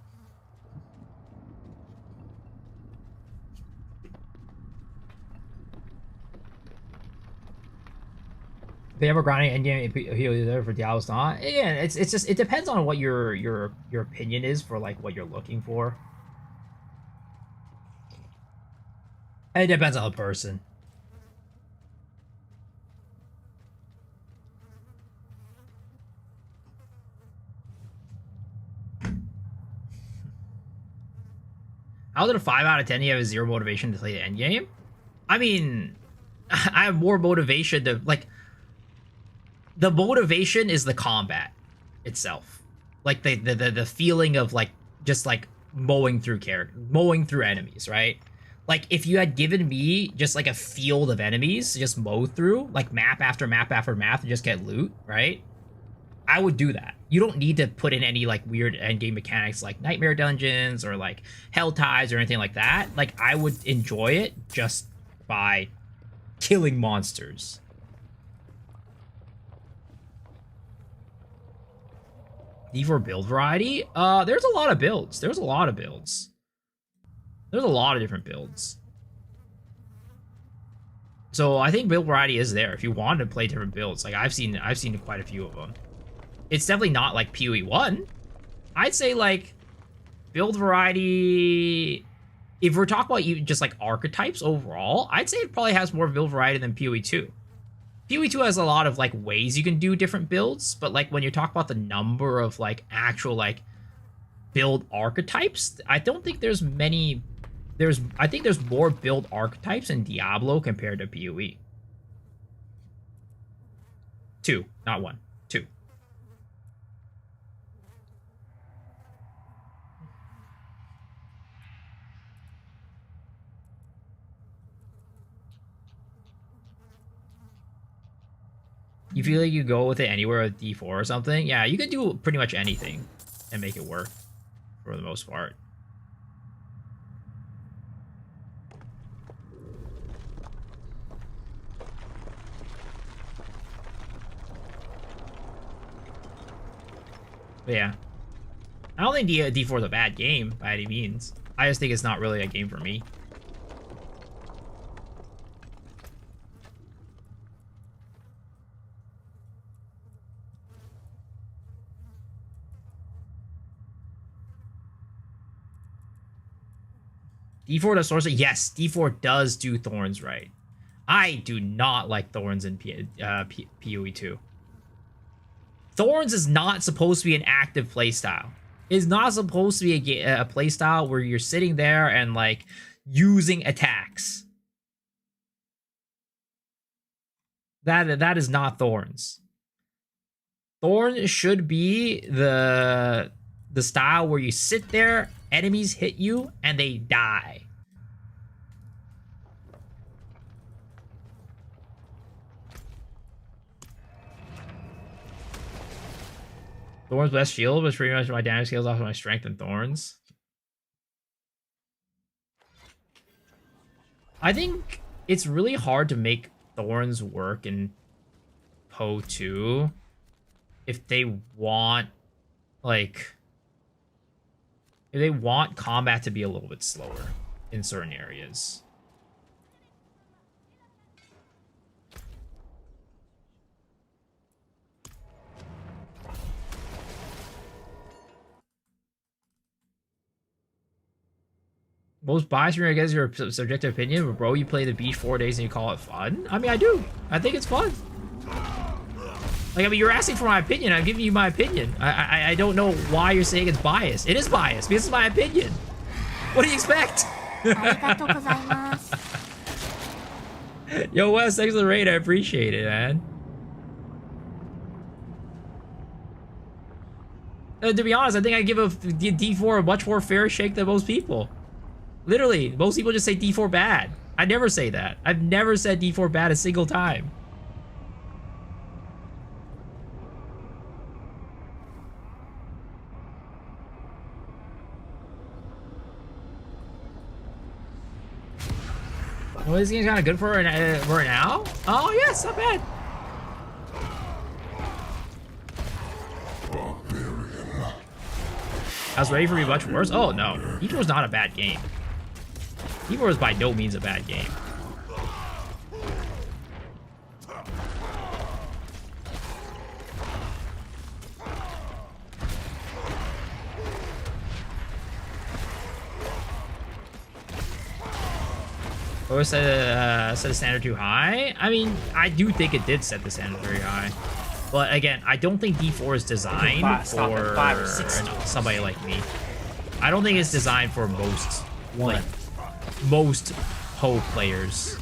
If they ever grinding endgame there for Diablo's not. Again, it's just, it depends on what your opinion is for like what you're looking for. It depends on the person. I was at a 5 out of 10. You have a 0 motivation to play the end game. I mean, I have more motivation to like. The motivation is the combat itself, like the feeling of like just like mowing through enemies, right? Like if you had given me just like a field of enemies to just mow through, like map after map after map, and just get loot, right? I would do that. You don't need to put in any like weird endgame mechanics like nightmare dungeons or like hell ties or anything like that. Like I would enjoy it just by killing monsters. D4 build variety? There's a lot of builds. There's a lot of different builds. So I think build variety is there if you want to play different builds. Like I've seen quite a few of them. It's definitely not like PoE 1. I'd say like build variety. If we're talking about even just like archetypes overall, I'd say it probably has more build variety than PoE 2. PoE 2 has a lot of like ways you can do different builds, but like when you talk about the number of like actual like build archetypes, I don't think there's many. I think there's more build archetypes in Diablo compared to PoE. 2, not 1. 2. You feel like you go with it anywhere with D4 or something? Yeah, you can do pretty much anything and make it work for the most part. But yeah, I don't think D4 is a bad game by any means. I just think it's not really a game for me. D4 does sorcery? Yes, D4 does do Thorns right. I do not like Thorns in PoE 2. Thorns is not supposed to be an active playstyle. It's not supposed to be a playstyle where you're sitting there and like using attacks. That is not Thorns. Thorns should be the style where you sit there, enemies hit you, and they die. Thorns best shield was pretty much my damage scales off of my strength and Thorns. I think it's really hard to make Thorns work in PoE 2 if they want, like, if they want combat to be a little bit slower in certain areas. Most biased, I guess, your subjective opinion, but bro, you play the beach 4 days and you call it fun? I mean, I do. I think it's fun. Like, I mean, you're asking for my opinion. I'm giving you my opinion. I don't know why you're saying it's biased. It is biased because it's my opinion. What do you expect? Yo, Wes, thanks for the raid. I appreciate it, man. To be honest, I think I give a D4 a much more fair shake than most people. Literally, most people just say D4 bad. I never say that. I've never said D4 bad a single time. Well, this game's kind of good for now. Oh, yes, not bad. Barbarian. I was ready for me much worse. Oh, no. D4 is not a bad game. D4 is by no means a bad game. Or set the standard too high? I mean, I do think it did set the standard very high. But again, I don't think D4 is designed for somebody like me. I don't think it's designed for most PoE players.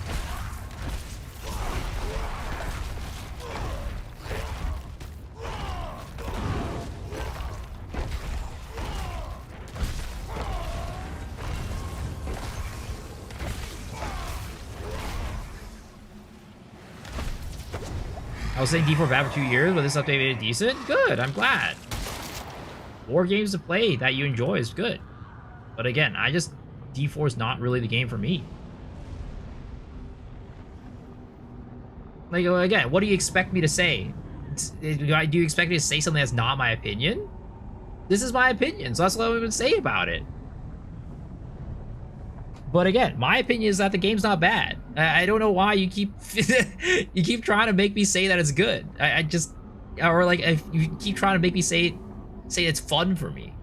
I was saying D4 bad for 2 years, but this update made it decent. Good, I'm glad. More games to play that you enjoy is good. But again, D4 is not really the game for me. Like, again, what do you expect me to say? Do you expect me to say something that's not my opinion? This is my opinion, so that's what I'm going to say about it. But again, my opinion is that the game's not bad. I don't know why you keep you keep trying to make me say that it's good. I just, or like if you keep trying to make me say it's fun for me.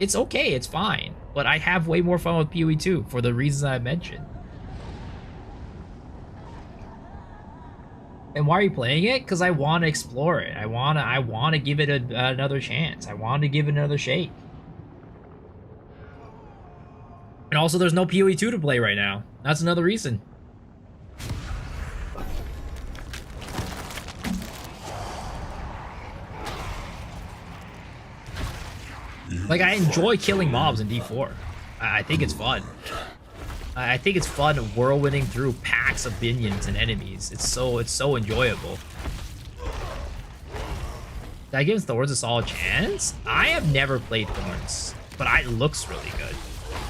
It's okay, it's fine. But I have way more fun with PoE 2 for the reasons I mentioned. And why are you playing it? Because I want to explore it. I want to give it another chance. I want to give it another shake. And also, there's no PoE 2 to play right now. That's another reason. Like, I enjoy killing mobs in D4. I think it's fun. I think it's fun whirlwinding through packs of minions and enemies. It's so enjoyable. Did I give Thorns a solid chance? I have never played Thorns, but it looks really good.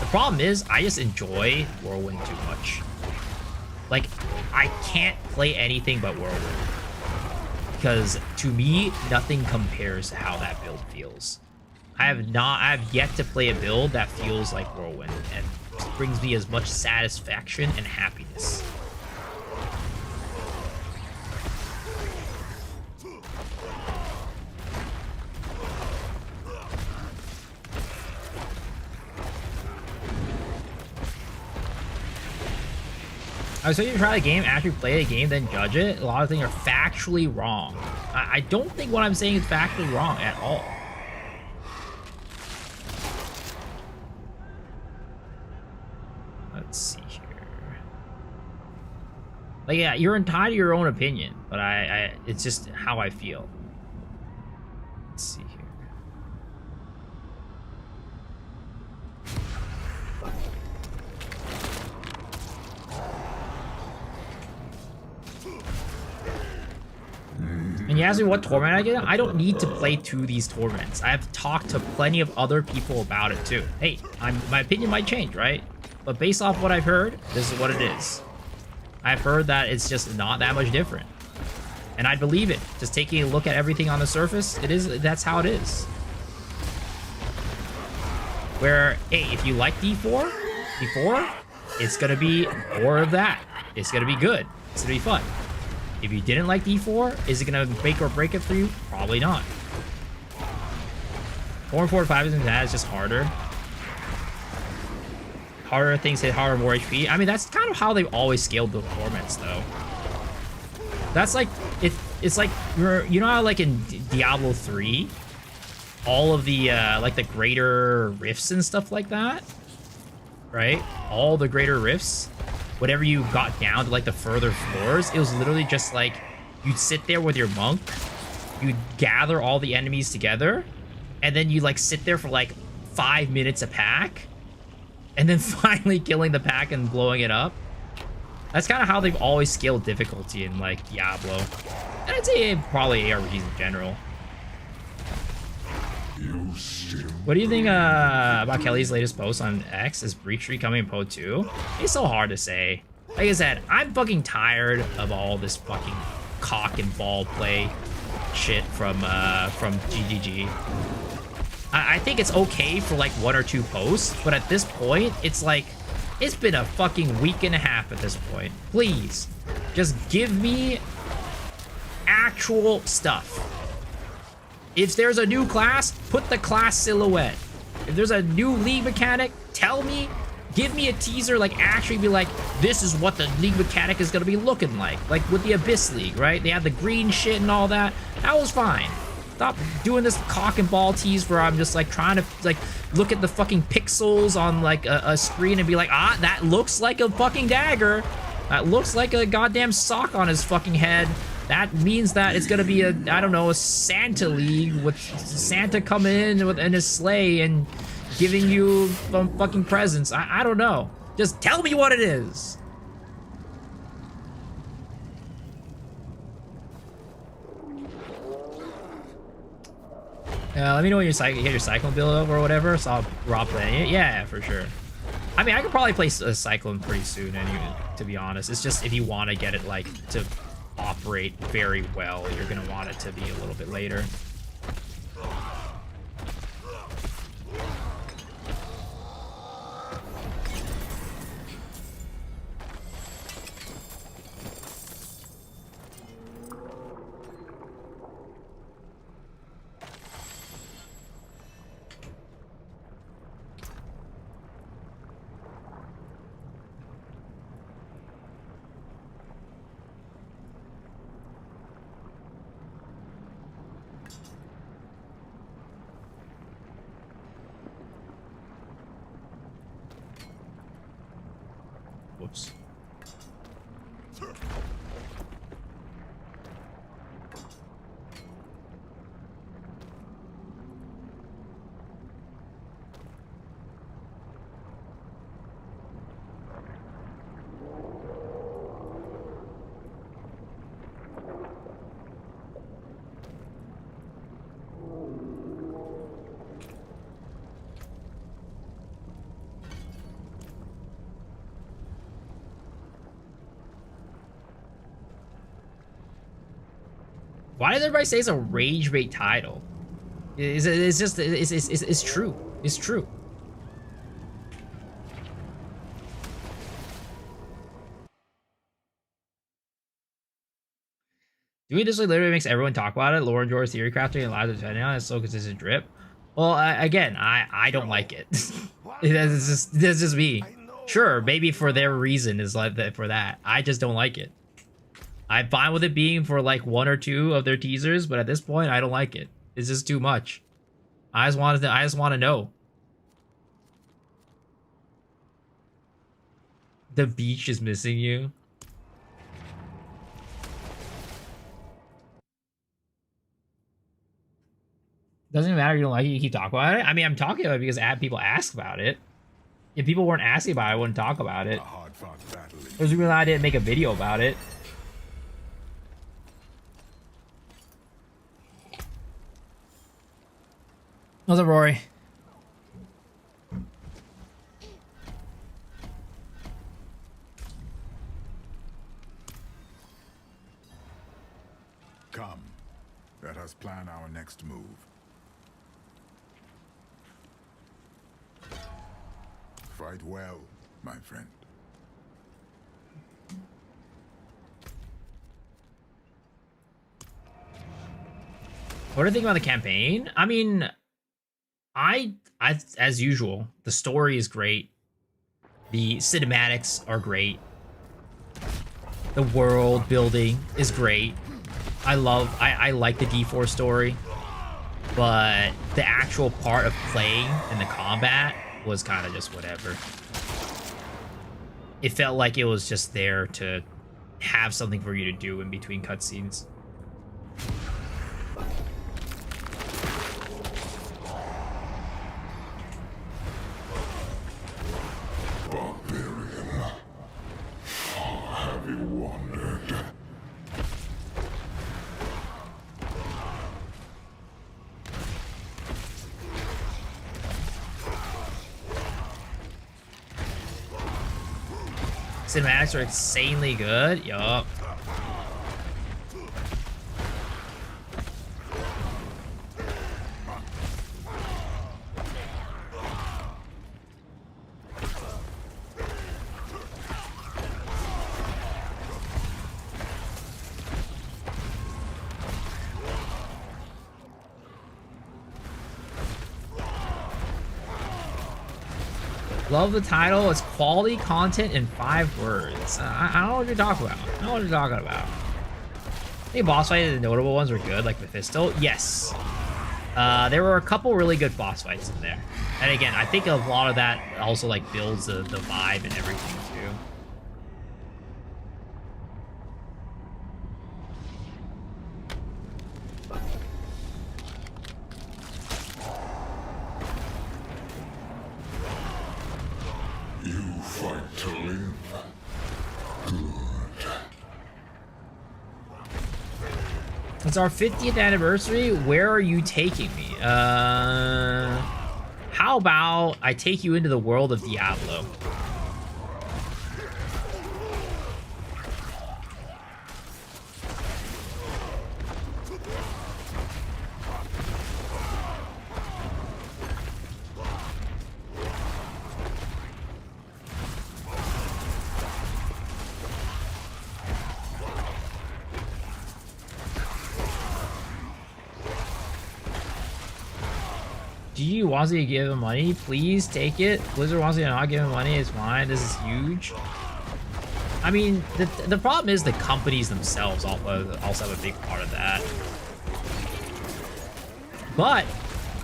The problem is, I just enjoy Whirlwind too much. Like, I can't play anything but Whirlwind. Because, to me, nothing compares to how that build feels. I have yet to play a build that feels like Whirlwind, and brings me as much satisfaction and happiness. I was saying you try the game, actually play the game, then judge it. A lot of things are factually wrong. I don't think what I'm saying is factually wrong at all. Let's see here. Like, yeah, you're entitled to your own opinion, but it's just how I feel. Let's see here. And you ask me what torment I get? I don't need to play to these torments. I've talked to plenty of other people about it too. Hey, my opinion might change, right? But based off what I've heard, this is what it is. I've heard that it's just not that much different. And I believe it. Just taking a look at everything on the surface, that's how it is. Where, hey, if you like D4, it's gonna be more of that. It's gonna be good. It's gonna be fun. If you didn't like D4, is it gonna make or break it for you? Probably not. 4 and 4 and 5 isn't that, it's just harder. Harder things hit harder, more HP. I mean, that's kind of how they've always scaled the torments, though. That's like, it's like, you know how like in Diablo 3, all of the, like the greater rifts and stuff like that, right? All the greater rifts, whenever you got down to like the further floors, it was literally just like, you'd sit there with your monk, you'd gather all the enemies together, and then you like sit there for like 5 minutes a pack, and then finally killing the pack and blowing it up. That's kind of how they've always scaled difficulty in like Diablo. And I'd say probably ARPGs in general. What do you think about Kelly's latest post on X? Is Breach 3 coming in PoE 2? It's so hard to say. Like I said, I'm fucking tired of all this fucking cock and ball play shit from GGG. I think it's okay for like 1 or 2 posts, but at this point, it's like, it's been a fucking week and a half at this point. Please, just give me actual stuff. If there's a new class, put the class silhouette. If there's a new league mechanic, tell me, give me a teaser, like actually be like, this is what the league mechanic is gonna be looking like. Like with the Abyss League, right? They had the green shit and all that. That was fine. Stop doing this cock and ball tease where I'm just like trying to like look at the fucking pixels on like a screen and be like, ah, that looks like a fucking dagger. That looks like a goddamn sock on his fucking head. That means that it's gonna be a, I don't know, a Santa League with Santa coming in his sleigh and giving you fucking presents. I don't know. Just tell me what it is. Let me know when you get your Cyclone build up or whatever, so I'll raw play it. Yeah, for sure. I mean, I could probably play a Cyclone pretty soon anyway, to be honest. It's just if you want to get it, like, to operate very well, you're going to want it to be a little bit later. Whoops. Why does everybody say it's a rage bait title? It's just it's true. It's true. Doing this literally makes everyone talk about it. Lauren George theory crafting and lives depending on it. It's so consistent drip. Well, again, I don't like it. That's just me. Sure, maybe for their reason is like that for that. I just don't like it. I'm fine with it being for like 1 or 2 of their teasers, but at this point, I don't like it. It's just too much. I just want to know. The beach is missing you. Doesn't matter. You don't like it. You keep talking about it. I mean, I'm talking about it because people ask about it. If people weren't asking about it, I wouldn't talk about it. There's a reason I didn't make a video about it. What's up, Rory? Come, let us plan our next move. Fight well, my friend. What do you think about the campaign? I mean, I as usual, the story is great. The cinematics are great. The world building is great. I like the D4 story, but the actual part of playing and the combat was kind of just whatever. It felt like it was just there to have something for you to do in between cutscenes. Barbarian, how have you wandered? Cinematics are insanely good. Yup. Love the title. It's quality content in 5 words. I don't know what you're talking about. I don't know what you're talking about. I think boss fights, the notable ones were good, like Mephisto. Yes. There were a couple really good boss fights in there. And again, I think a lot of that also like builds the vibe and everything too. You fight to live. Good. It's our 50th anniversary. Where are you taking me? How about I take you into the world of Diablo? G wants me to give him money. Please take it. Blizzard wants me to not give him money. It's fine. This is huge. I mean, the problem is the companies themselves also have a big part of that. But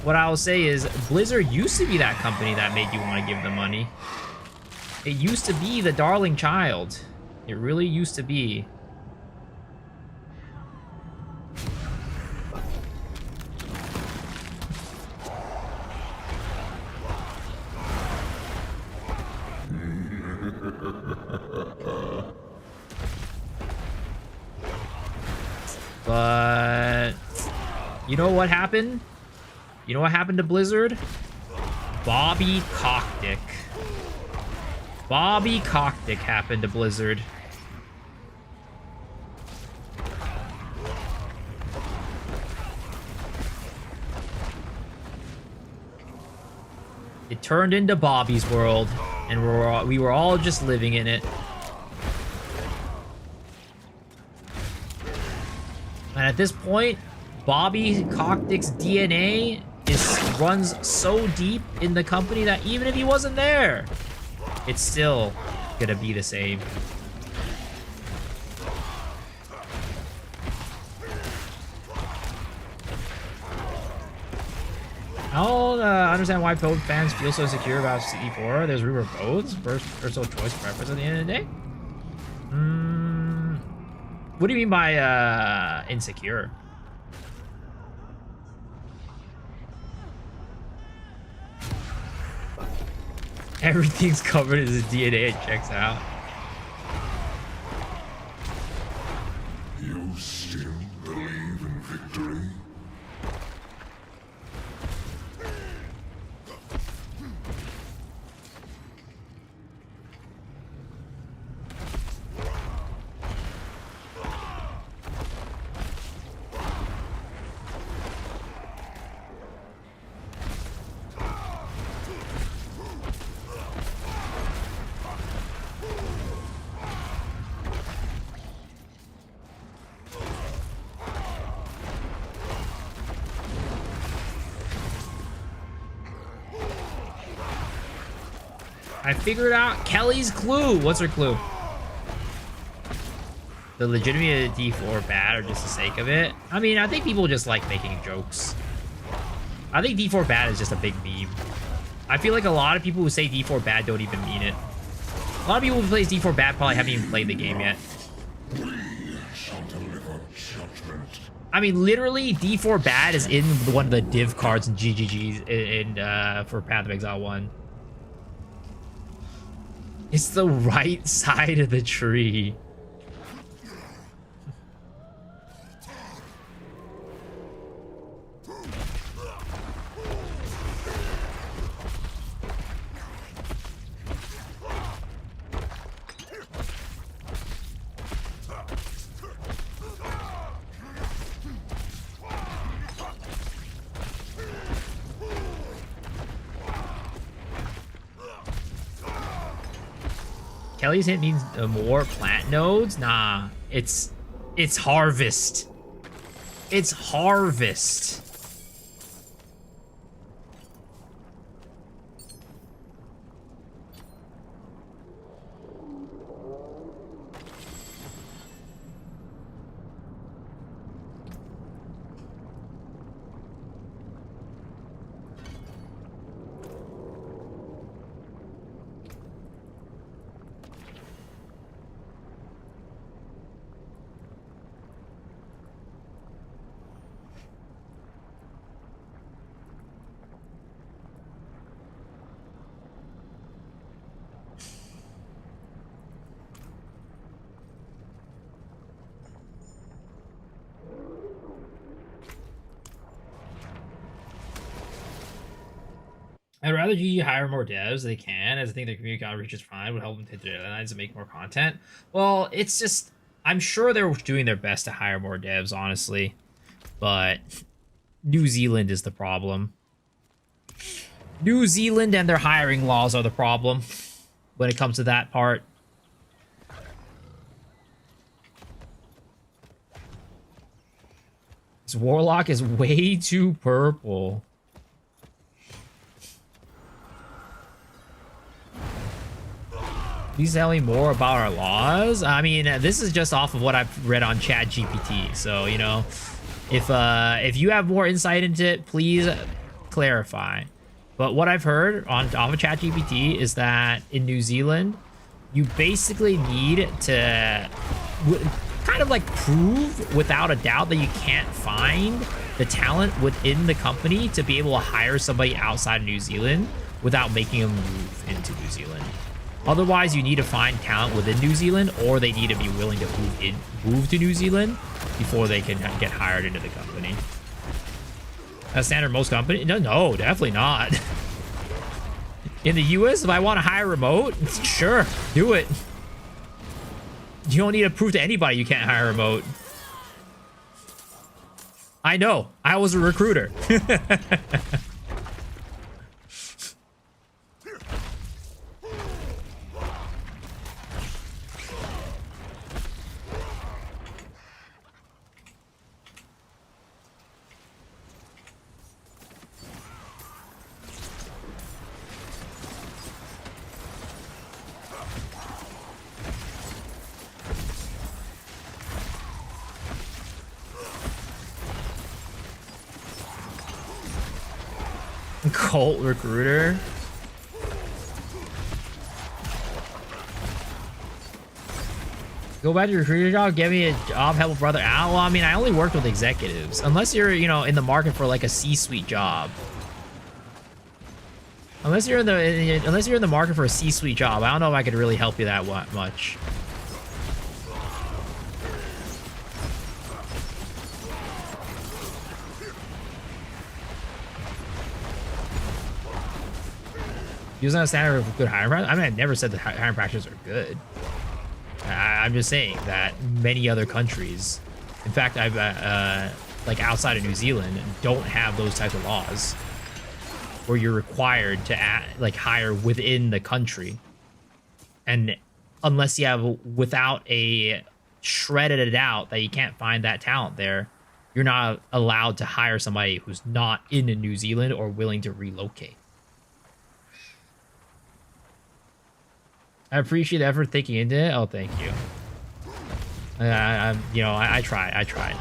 what I will say is Blizzard used to be that company that made you want to give them money. It used to be the darling child. It really used to be. But you know what happened? You know what happened to Blizzard? Bobby Cockdick. Bobby Cockdick happened to Blizzard. It turned into Bobby's world, and we were all just living in it. And at this point, Bobby Cockdick's DNA runs so deep in the company that even if he wasn't there, it's still gonna be the same. I don't understand why PoE fans feel so secure about CD4. There's rumor of both personal choice preference at the end of the day. What do you mean by insecure? Everything's covered as a DNA, it checks out. You still believe in victory? I figured out Kelly's clue. What's her clue? The legitimate D4 bad or just the sake of it? I mean, I think people just like making jokes. I think D4 bad is just a big meme. I feel like a lot of people who say D4 bad don't even mean it. A lot of people who play D4 bad probably haven't even played the game yet. We shall deliver judgment. I mean, literally, D4 bad is in one of the div cards in GGGs for Path of Exile 1. It's the right side of the tree. Kelly's hint means more plant nodes? Nah, it's harvest. It's harvest. I'd rather GG hire more devs if they can, as I think their community outreach is fine, would help them hit their deadlines and make more content. Well, it's just, I'm sure they're doing their best to hire more devs, honestly. But New Zealand is the problem. New Zealand and their hiring laws are the problem when it comes to that part. This Warlock is way too purple. Please tell me more about our laws. I mean, this is just off of what I've read on ChatGPT. So, you know, if you have more insight into it, please clarify. But what I've heard on off of ChatGPT is that in New Zealand, you basically need to kind of like prove without a doubt that you can't find the talent within the company to be able to hire somebody outside of New Zealand without making them move into New Zealand. Otherwise, you need to find talent within New Zealand, or they need to be willing to move to New Zealand before they can get hired into the company. That's standard most companies? No, definitely not. In the US, if I want to hire remote, sure, do it. You don't need to prove to anybody you can't hire remote. I know. I was a recruiter. Cult recruiter. Go back to your recruiter job, get me a job, help a brother out. Well, I mean, I only worked with executives. Unless you're, you know, in the market for like a C-suite job. Unless you're in the market for a C-suite job, I don't know if I could really help you that much. Using a standard of good hiring practice. I mean, I never said that hiring practices are good. I'm just saying that many other countries, in fact, I've like outside of New Zealand, don't have those types of laws where you're required to like hire within the country, and unless you have without a shredded it out that you can't find that talent there, you're not allowed to hire somebody who's not in New Zealand or willing to relocate. I appreciate the effort thinking into it. Oh, thank you. You know, I tried.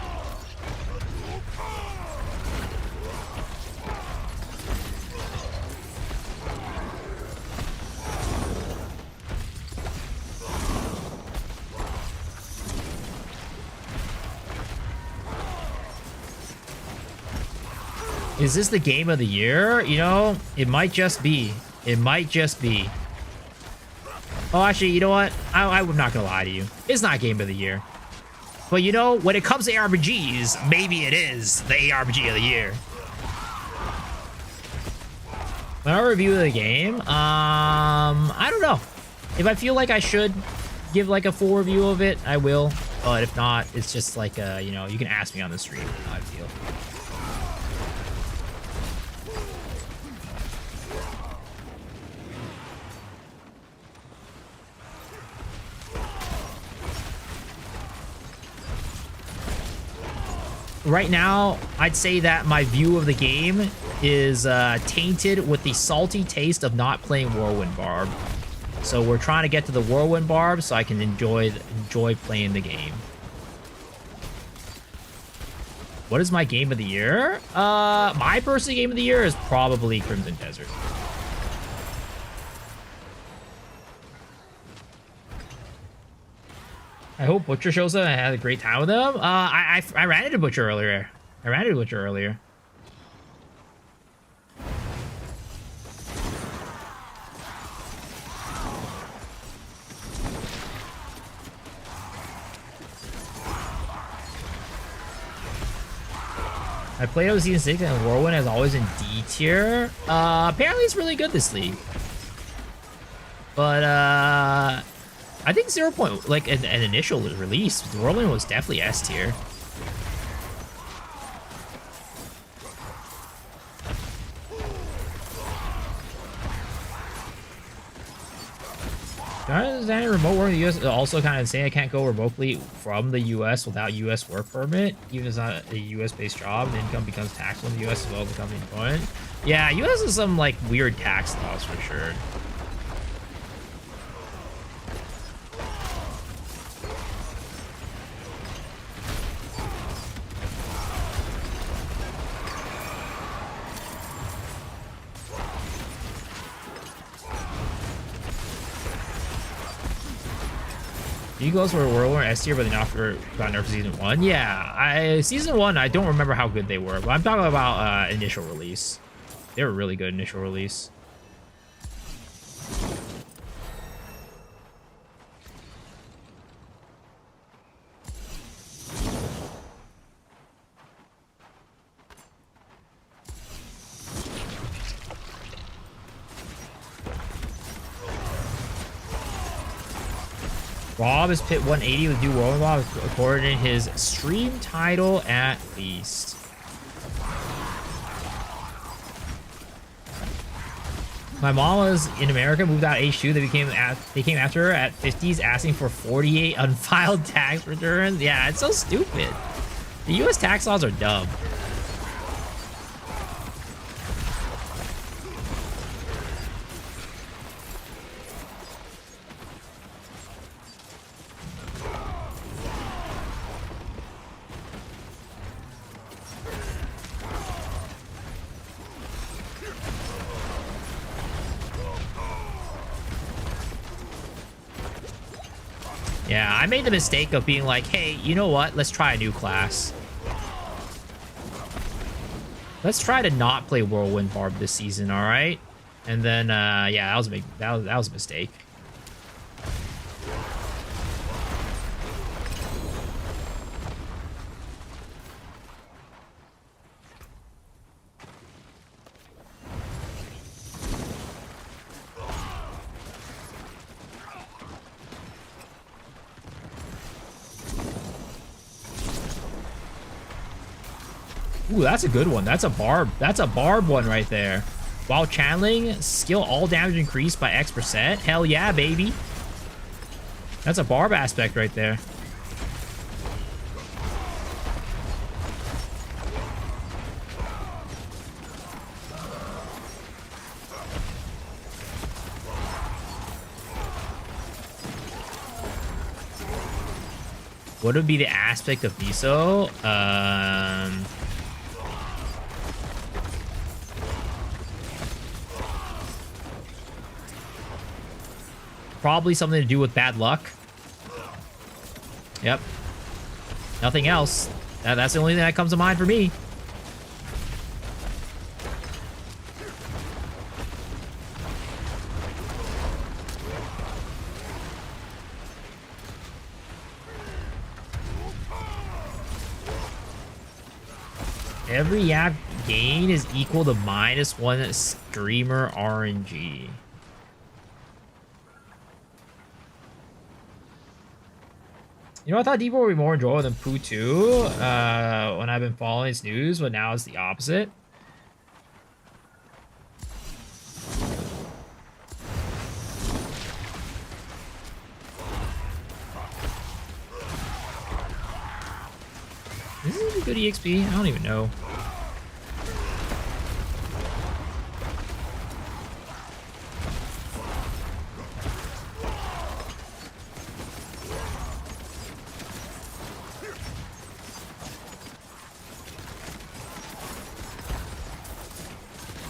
Is this the game of the year? You know, it might just be. It might just be. Oh, actually, you know what? I'm not gonna lie to you. It's not game of the year. But you know, when it comes to ARPGs, maybe it is the ARPG of the year. When I review the game, I don't know. If I feel like I should give like a full review of it, I will. But if not, it's just like, you know, you can ask me on the stream how I feel. Right now, I'd say that my view of the game is tainted with the salty taste of not playing Whirlwind Barb. So we're trying to get to the Whirlwind Barb so I can enjoy playing the game. What is my game of the year? My personal game of the year is probably Crimson Desert. I hope Butcher shows up and I had a great time with him. I ran into Butcher earlier. I played over Season 6 and Whirlwind is always in D tier. Apparently it's really good this league. But, I think 0. Like an initial release, Whirlwind was definitely S tier. Understanding remote work in the US is also kind of insane. I can't go remotely from the US without US work permit, even if it's not a US based job. The income becomes taxable in the US as well as the company employment. Yeah, US has some like weird tax laws for sure. You goes for Whirlwind S tier, but then after got nerfed season 1. Yeah, season 1, I don't remember how good they were, but I'm talking about initial release. They were really good initial release. Rob is pit 180 with New World Bob according to his stream title at least. My mom was in America, moved out H2. They came after her at 50s, asking for 48 unfiled tax returns. Yeah, it's so stupid. The U.S. tax laws are dumb. Yeah, I made the mistake of being like, hey, you know what? Let's try a new class. Let's try to not play Whirlwind Barb this season, all right? And then, yeah, that was a mistake. Ooh, that's a good one. That's a barb. That's a barb one right there. While channeling, skill all damage increased by X%. Hell yeah, baby. That's a barb aspect right there. What would be the aspect of Miso? Probably something to do with bad luck. Yep. Nothing else. That's the only thing that comes to mind for me. Every Yap gain is equal to -1 Screamer RNG. You know, I thought Deepo would be more enjoyable than Poo 2 when I've been following its news, but now it's the opposite. Is this a good EXP? I don't even know.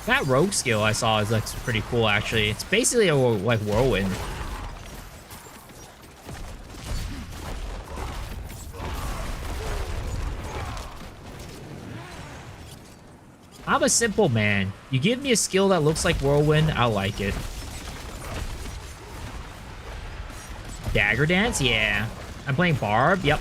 That rogue skill I saw is like pretty cool actually. It's basically a like whirlwind. I'm a simple man. You give me a skill that looks like whirlwind, I'll like it. Dagger dance? Yeah. I'm playing Barb? Yep.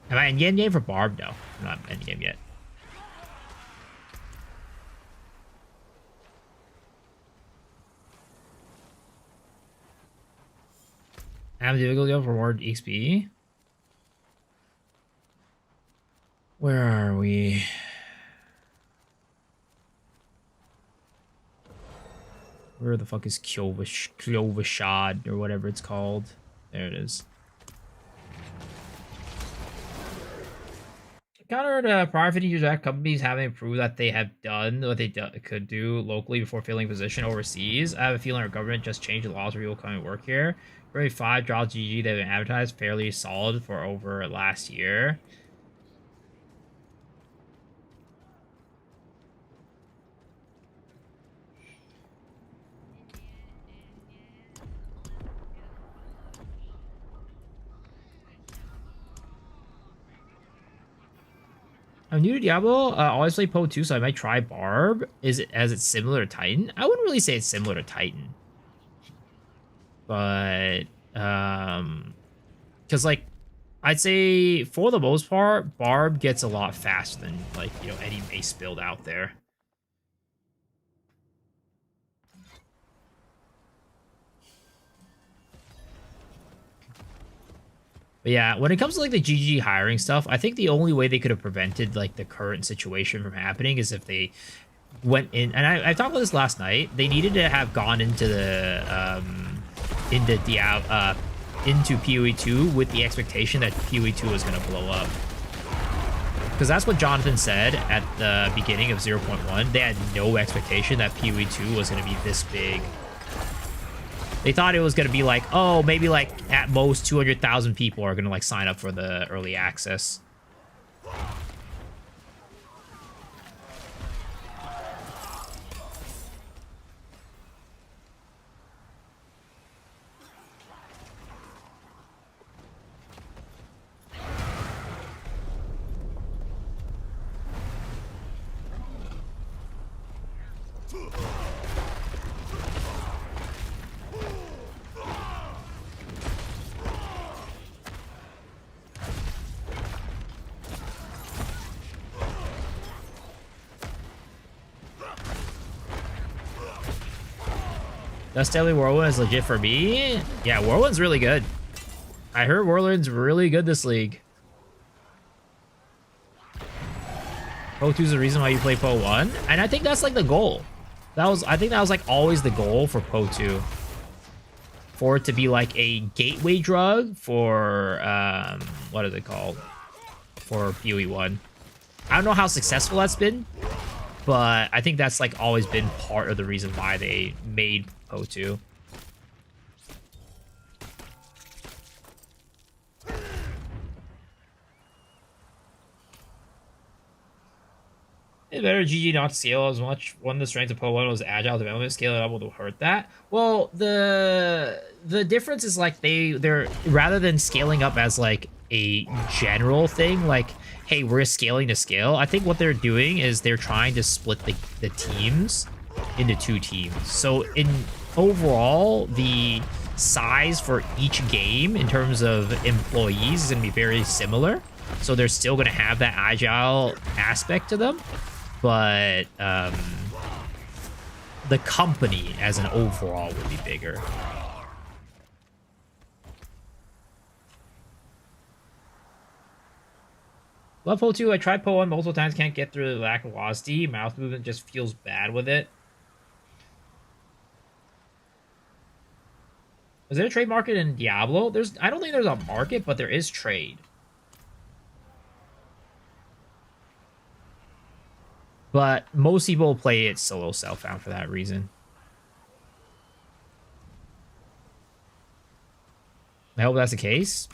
Am I in game for Barb? No, I'm not in game yet. Have difficulty for more XP. Where are we? Where the fuck is Klovashad or whatever it's called? There it is. prior 50 years back, companies haven't proved that they have done what they could do locally before filling position overseas. I have a feeling our government just changed the laws for people coming to work here. Really, 5 jobs GG that have been advertised fairly solid for over last year. I'm new to Diablo. Always play PoE 2, so I might try Barb. Is it as it's similar to Titan? I wouldn't really say it's similar to Titan, but because like I'd say for the most part, Barb gets a lot faster than like any base build out there. But yeah, when it comes to like the GG hiring stuff, I think the only way they could have prevented like the current situation from happening is if they went in. And I talked about this last night. They needed to have gone into the into PoE 2 with the expectation that PoE 2 was going to blow up. Because that's what Jonathan said at the beginning of 0.1. They had no expectation that PoE 2 was going to be this big. They thought it was going to be like, oh, maybe like at most 200,000 people are going to like sign up for the early access. Dust Devil Whirlwind is legit for me. Yeah, Whirlwind's really good. I heard Whirlwind's really good this league. PoE 2 is the reason why you play PoE 1, and I think that's like the goal. I think that was like always the goal for PoE 2. For it to be like a gateway drug for what is it called? For PoE 1. I don't know how successful that's been, but I think that's like always been part of the reason why they made PoE 2. It's better GG not to scale as much. One of the strengths of PoE 1 was agile development. Scale it up will hurt that. Well, the difference is like they're rather than scaling up as like a general thing, like, hey, we're scaling to scale. I think what they're doing is they're trying to split the teams into 2 teams. So in overall, the size for each game in terms of employees is going to be very similar. So they're still going to have that agile aspect to them. But the company as an overall would be bigger. Love PoE 2. I tried PoE 1 multiple times. Can't get through the lack of velocity. Mouse movement just feels bad with it. Is there a trade market in Diablo? I don't think there's a market, but there is trade. But most people play it solo self-found for that reason. I hope that's the case.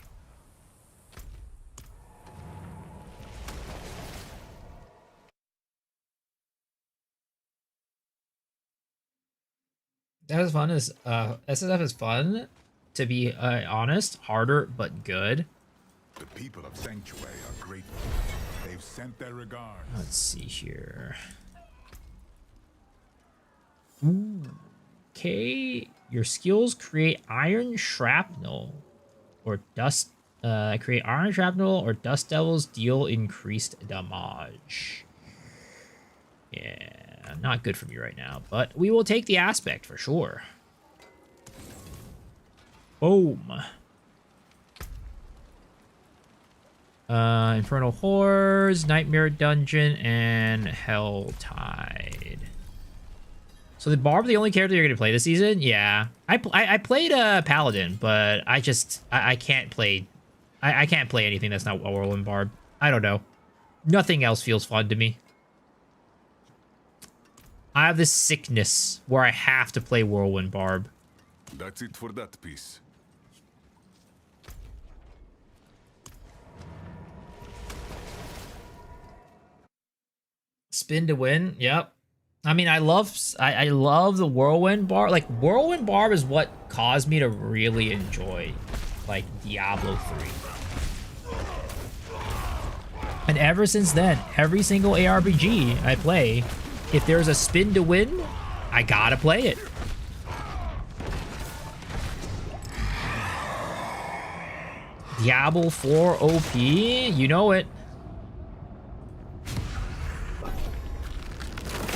That is fun. SSF is fun, to be honest. Harder, but good. The people of Sanctuary are grateful. They've sent their regards. Let's see here. Ooh. Okay. Your skills create iron shrapnel or dust. Create iron shrapnel or dust devils deal increased damage. Yeah, not good for me right now, but we will take the aspect for sure. Boom. Infernal Horrors, Nightmare Dungeon, and Helltide. So the Barb, the only character you're gonna play this season? Yeah, I played Paladin, but I can't play. I can't play anything that's not Whirlwind Barb. I don't know. Nothing else feels fun to me. I have this sickness where I have to play Whirlwind Barb. That's it for that piece. Spin to win. Yep. I mean, I love the Whirlwind Barb. Like, Whirlwind Barb is what caused me to really enjoy, like, Diablo 3. And ever since then, every single ARPG I play, if there's a spin to win, I gotta play it. Diablo 4 OP, you know it.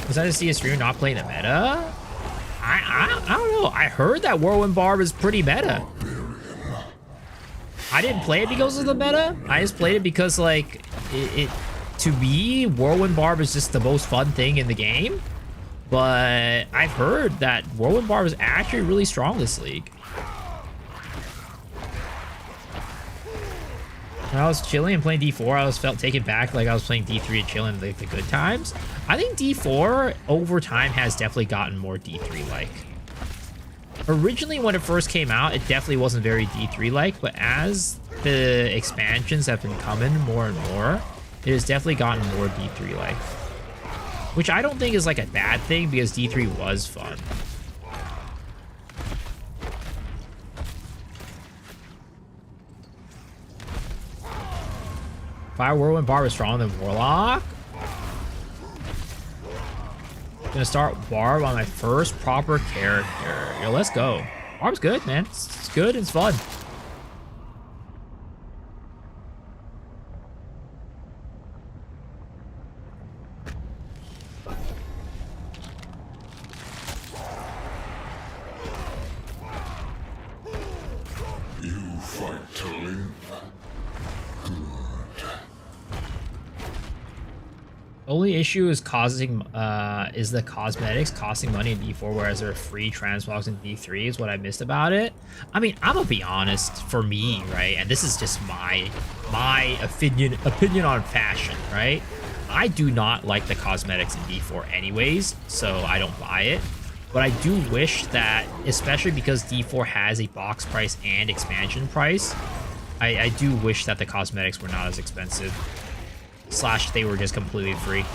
Was I to see a streamer not playing the meta? I don't know. I heard that Whirlwind Barb is pretty meta. I didn't play it because of the meta. I just played it because, like, it to me, Whirlwind Barb is just the most fun thing in the game. But I've heard that Whirlwind Barb is actually really strong this league. When I was chilling and playing D4, I felt taken back like I was playing D3 and chilling like the good times. I think D4 over time has definitely gotten more D3-like. Originally, when it first came out, it definitely wasn't very D3-like, but as the expansions have been coming more and more, it has definitely gotten more D3-like. Which I don't think is like a bad thing, because D3 was fun. Fire Whirlwind Barb is stronger than Warlock. Gonna start Barb on my first proper character. Yo, let's go. Barb's good, man. It's good. It's fun. You fight to live. Only issue is is the cosmetics costing money in D4, whereas they're free transmogs in D3 is what I missed about it. I mean, I'm gonna be honest, for me, right, and this is just my opinion on fashion, right? I do not like the cosmetics in D4 anyways, so I don't buy it. But I do wish that, especially because D4 has a box price and expansion price, I do wish that the cosmetics were not as expensive. / they were just completely free.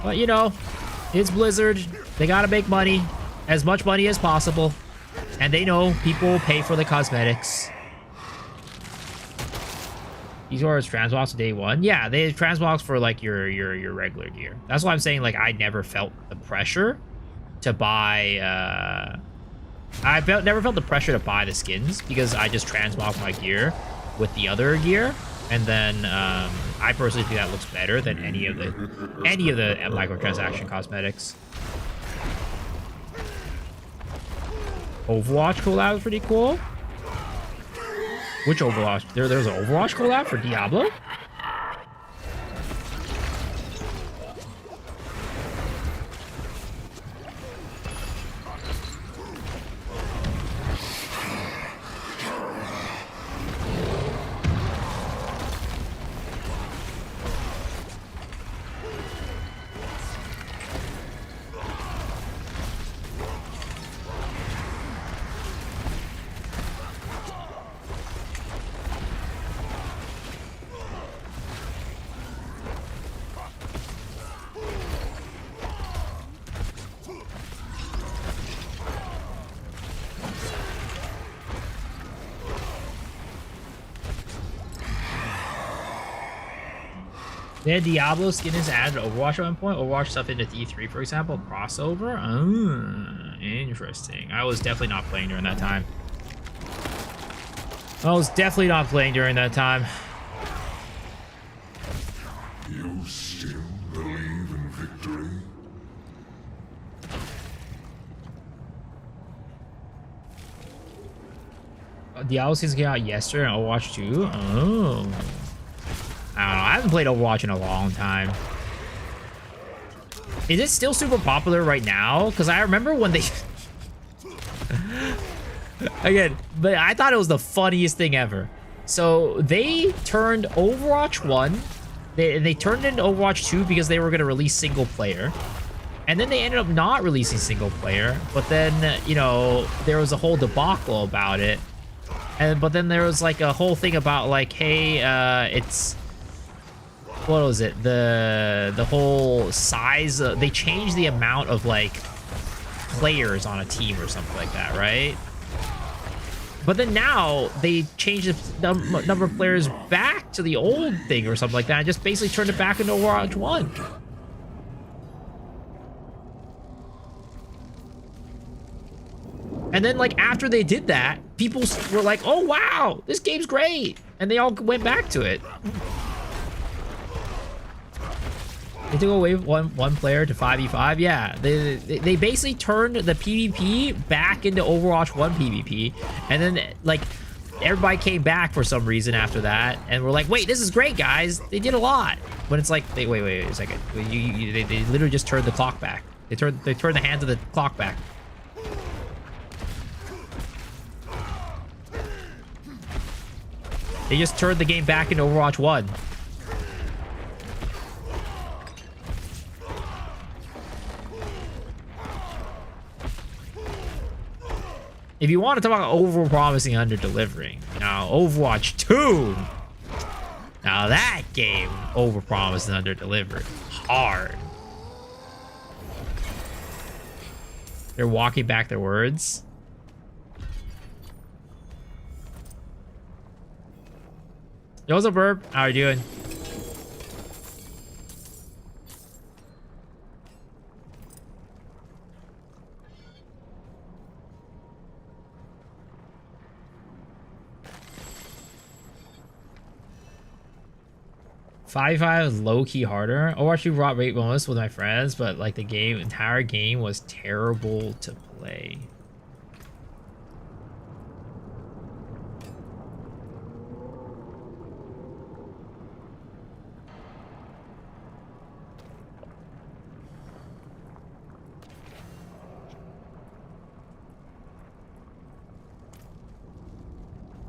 But you know, it's Blizzard. They gotta make money, as much money as possible, and they know people will pay for the cosmetics. These are transmogs day one. Yeah, they transmogs for like your regular gear. That's why I'm saying, like, I never felt the pressure to buy. Never felt the pressure to buy the skins, because I just transmog my gear with the other gear, and then I personally think that looks better than any of the microtransaction cosmetics. Overwatch collab is pretty cool. Which Overwatch? There's an Overwatch collab for Diablo? The Diablo skin is added to Overwatch at one point. Overwatch stuff into D3, for example. Crossover? Interesting. I was definitely not playing during that time. You still believe in victory? Diablo season came out yesterday and Overwatch 2? Oh. I don't know. I haven't played Overwatch in a long time. Is it still super popular right now? Because I remember when they... Again, but I thought it was the funniest thing ever. So they turned Overwatch 1, they turned it into Overwatch 2 because they were going to release single player. And then they ended up not releasing single player. But then, you know, there was a whole debacle about it. But then there was like a whole thing about like, hey, it's... What was it? The whole size... they changed the amount of like players on a team or something like that, right? But then now they changed the number of players back to the old thing or something like that and just basically turned it back into Overwatch 1. And then like after they did that, people were like, oh wow, this game's great. And they all went back to it. They took away one player to 5v5. Yeah, they basically turned the PvP back into Overwatch 1 PvP, and then like everybody came back for some reason after that, and we're like, wait, this is great, guys. They did a lot. When it's like, wait a second, they literally just turned the clock back. They turned the hands of the clock back. They just turned the game back into Overwatch 1. If you want to talk about over-promising, under-delivering, now Overwatch 2, now that game over-promised and under-delivered hard. They're walking back their words. Yo, what's up, Burb? How are you doing? Five was low-key harder. Overwatch 2 brought rate bonus with my friends, but like the entire game was terrible to play.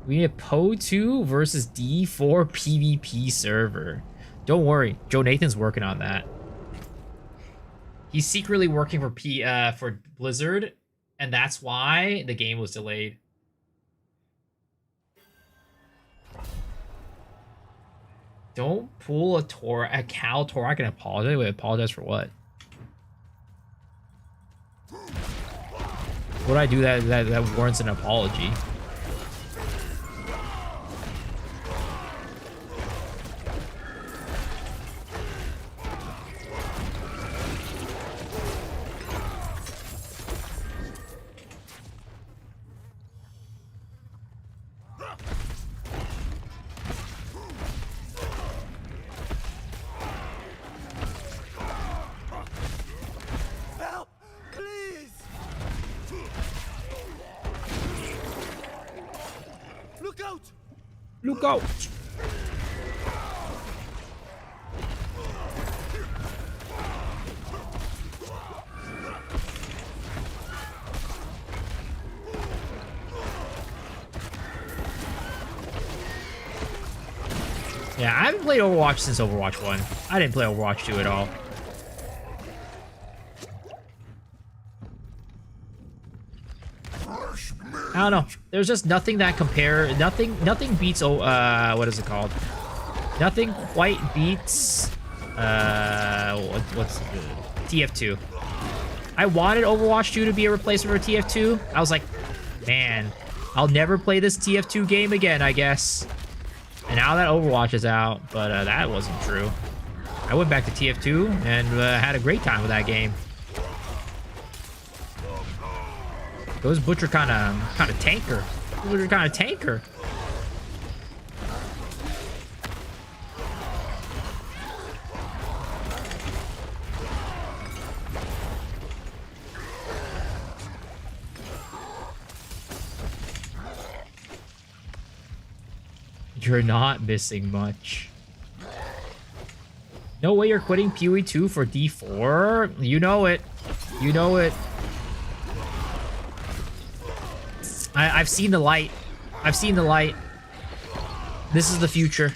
We need a PoE 2 versus D4 PvP server. Don't worry, Joe Nathan's working on that. He's secretly working for Blizzard, and that's why the game was delayed. Don't pull a Cal Torak and apologize. Wait, apologize for what? Would I do that warrants an apology? Look out! Yeah, I haven't played Overwatch since Overwatch 1. I didn't play Overwatch 2 at all. I don't know. There's just nothing that nothing beats, what is it called? Nothing quite beats, what's TF2. I wanted Overwatch 2 to be a replacement for TF2. I was like, man, I'll never play this TF2 game again, I guess. And now that Overwatch is out, but that wasn't true. I went back to TF2 and had a great time with that game. Those Butcher kind of tanker. Butcher kind of tanker. You're not missing much. No way you're quitting PoE 2 for D4. You know it. You know it. I've seen the light. I've seen the light. This is the future.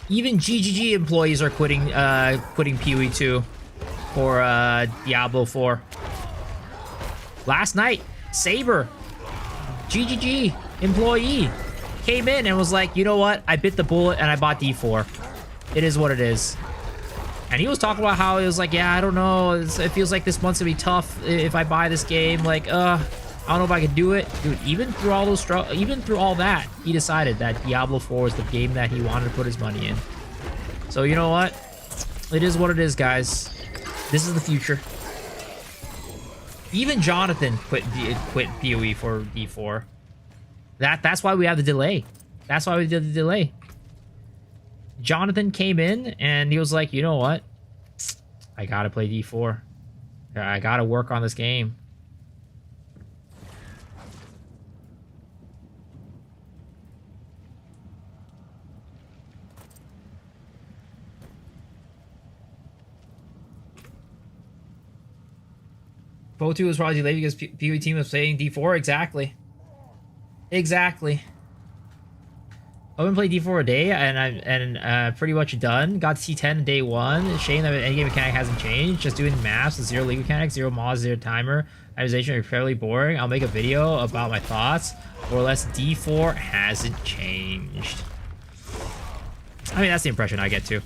Even GGG employees are quitting PoE 2 for Diablo 4. Last night, Saber, GGG employee, came in and was like, you know what? I bit the bullet and I bought D4. It is what it is. And he was talking about how he was like, yeah, I don't know. It feels like this month's gonna be tough if I buy this game. Like, I don't know if I could do it. Dude, even through all those even through all that, he decided that Diablo 4 was the game that he wanted to put his money in. So you know what? It is what it is, guys. This is the future. Even Jonathan quit PoE for D4. That's why we have the delay. That's why we did the delay. Jonathan came in and he was like, you know what? I gotta play D4. I gotta work on this game. PoE 2 was probably delayed because PoE team was playing D4. Exactly. Exactly. I've been playing D4 a day, and I'm pretty much done. Got C10 day 1. Shame that the endgame mechanic hasn't changed. Just doing maps with 0 league mechanics, 0 mods, 0 timer. Optimization are fairly boring. I'll make a video about my thoughts. More or less, D4 hasn't changed. I mean, that's the impression I get too.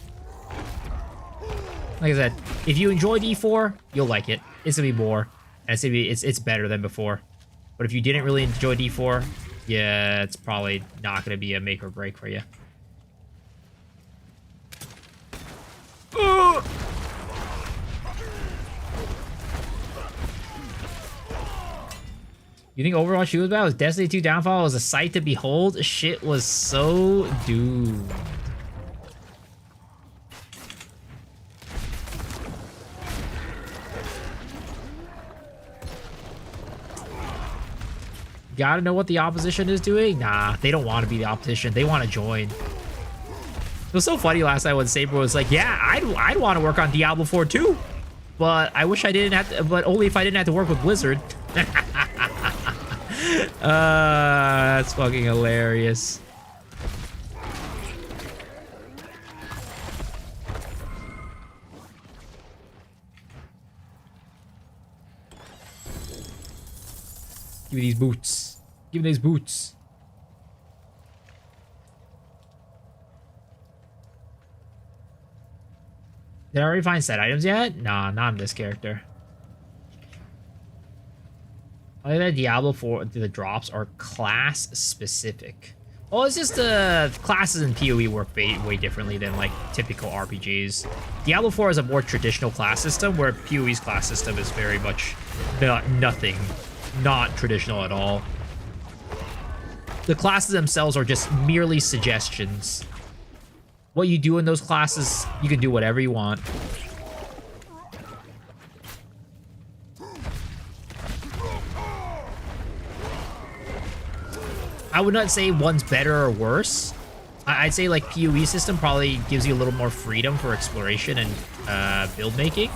Like I said, if you enjoy D4, you'll like it. It's gonna be more, and it's better than before. But if you didn't really enjoy D4, yeah, it's probably not gonna be a make or break for you. You think Overwatch 2 was bad? Was Destiny 2 downfall was a sight to behold? Shit was so doomed. Gotta know what the opposition is doing? Nah, they don't want to be the opposition. They want to join. It was so funny last night when Saber was like, yeah, I'd want to work on Diablo 4 too. But I wish I didn't have to, but only if I didn't have to work with Blizzard. That's fucking hilarious. Give me these boots. Give me these boots. Did I already find set items yet? Nah, not in this character. I think that Diablo 4, the drops are class specific. Well, it's just classes in PoE work way differently than like typical RPGs. Diablo 4 is a more traditional class system, where PoE's class system is very much nothing. Not traditional at all. The classes themselves are just merely suggestions. What you do in those classes, you can do whatever you want. I would not say one's better or worse. I'd say like PoE system probably gives you a little more freedom for exploration and build making.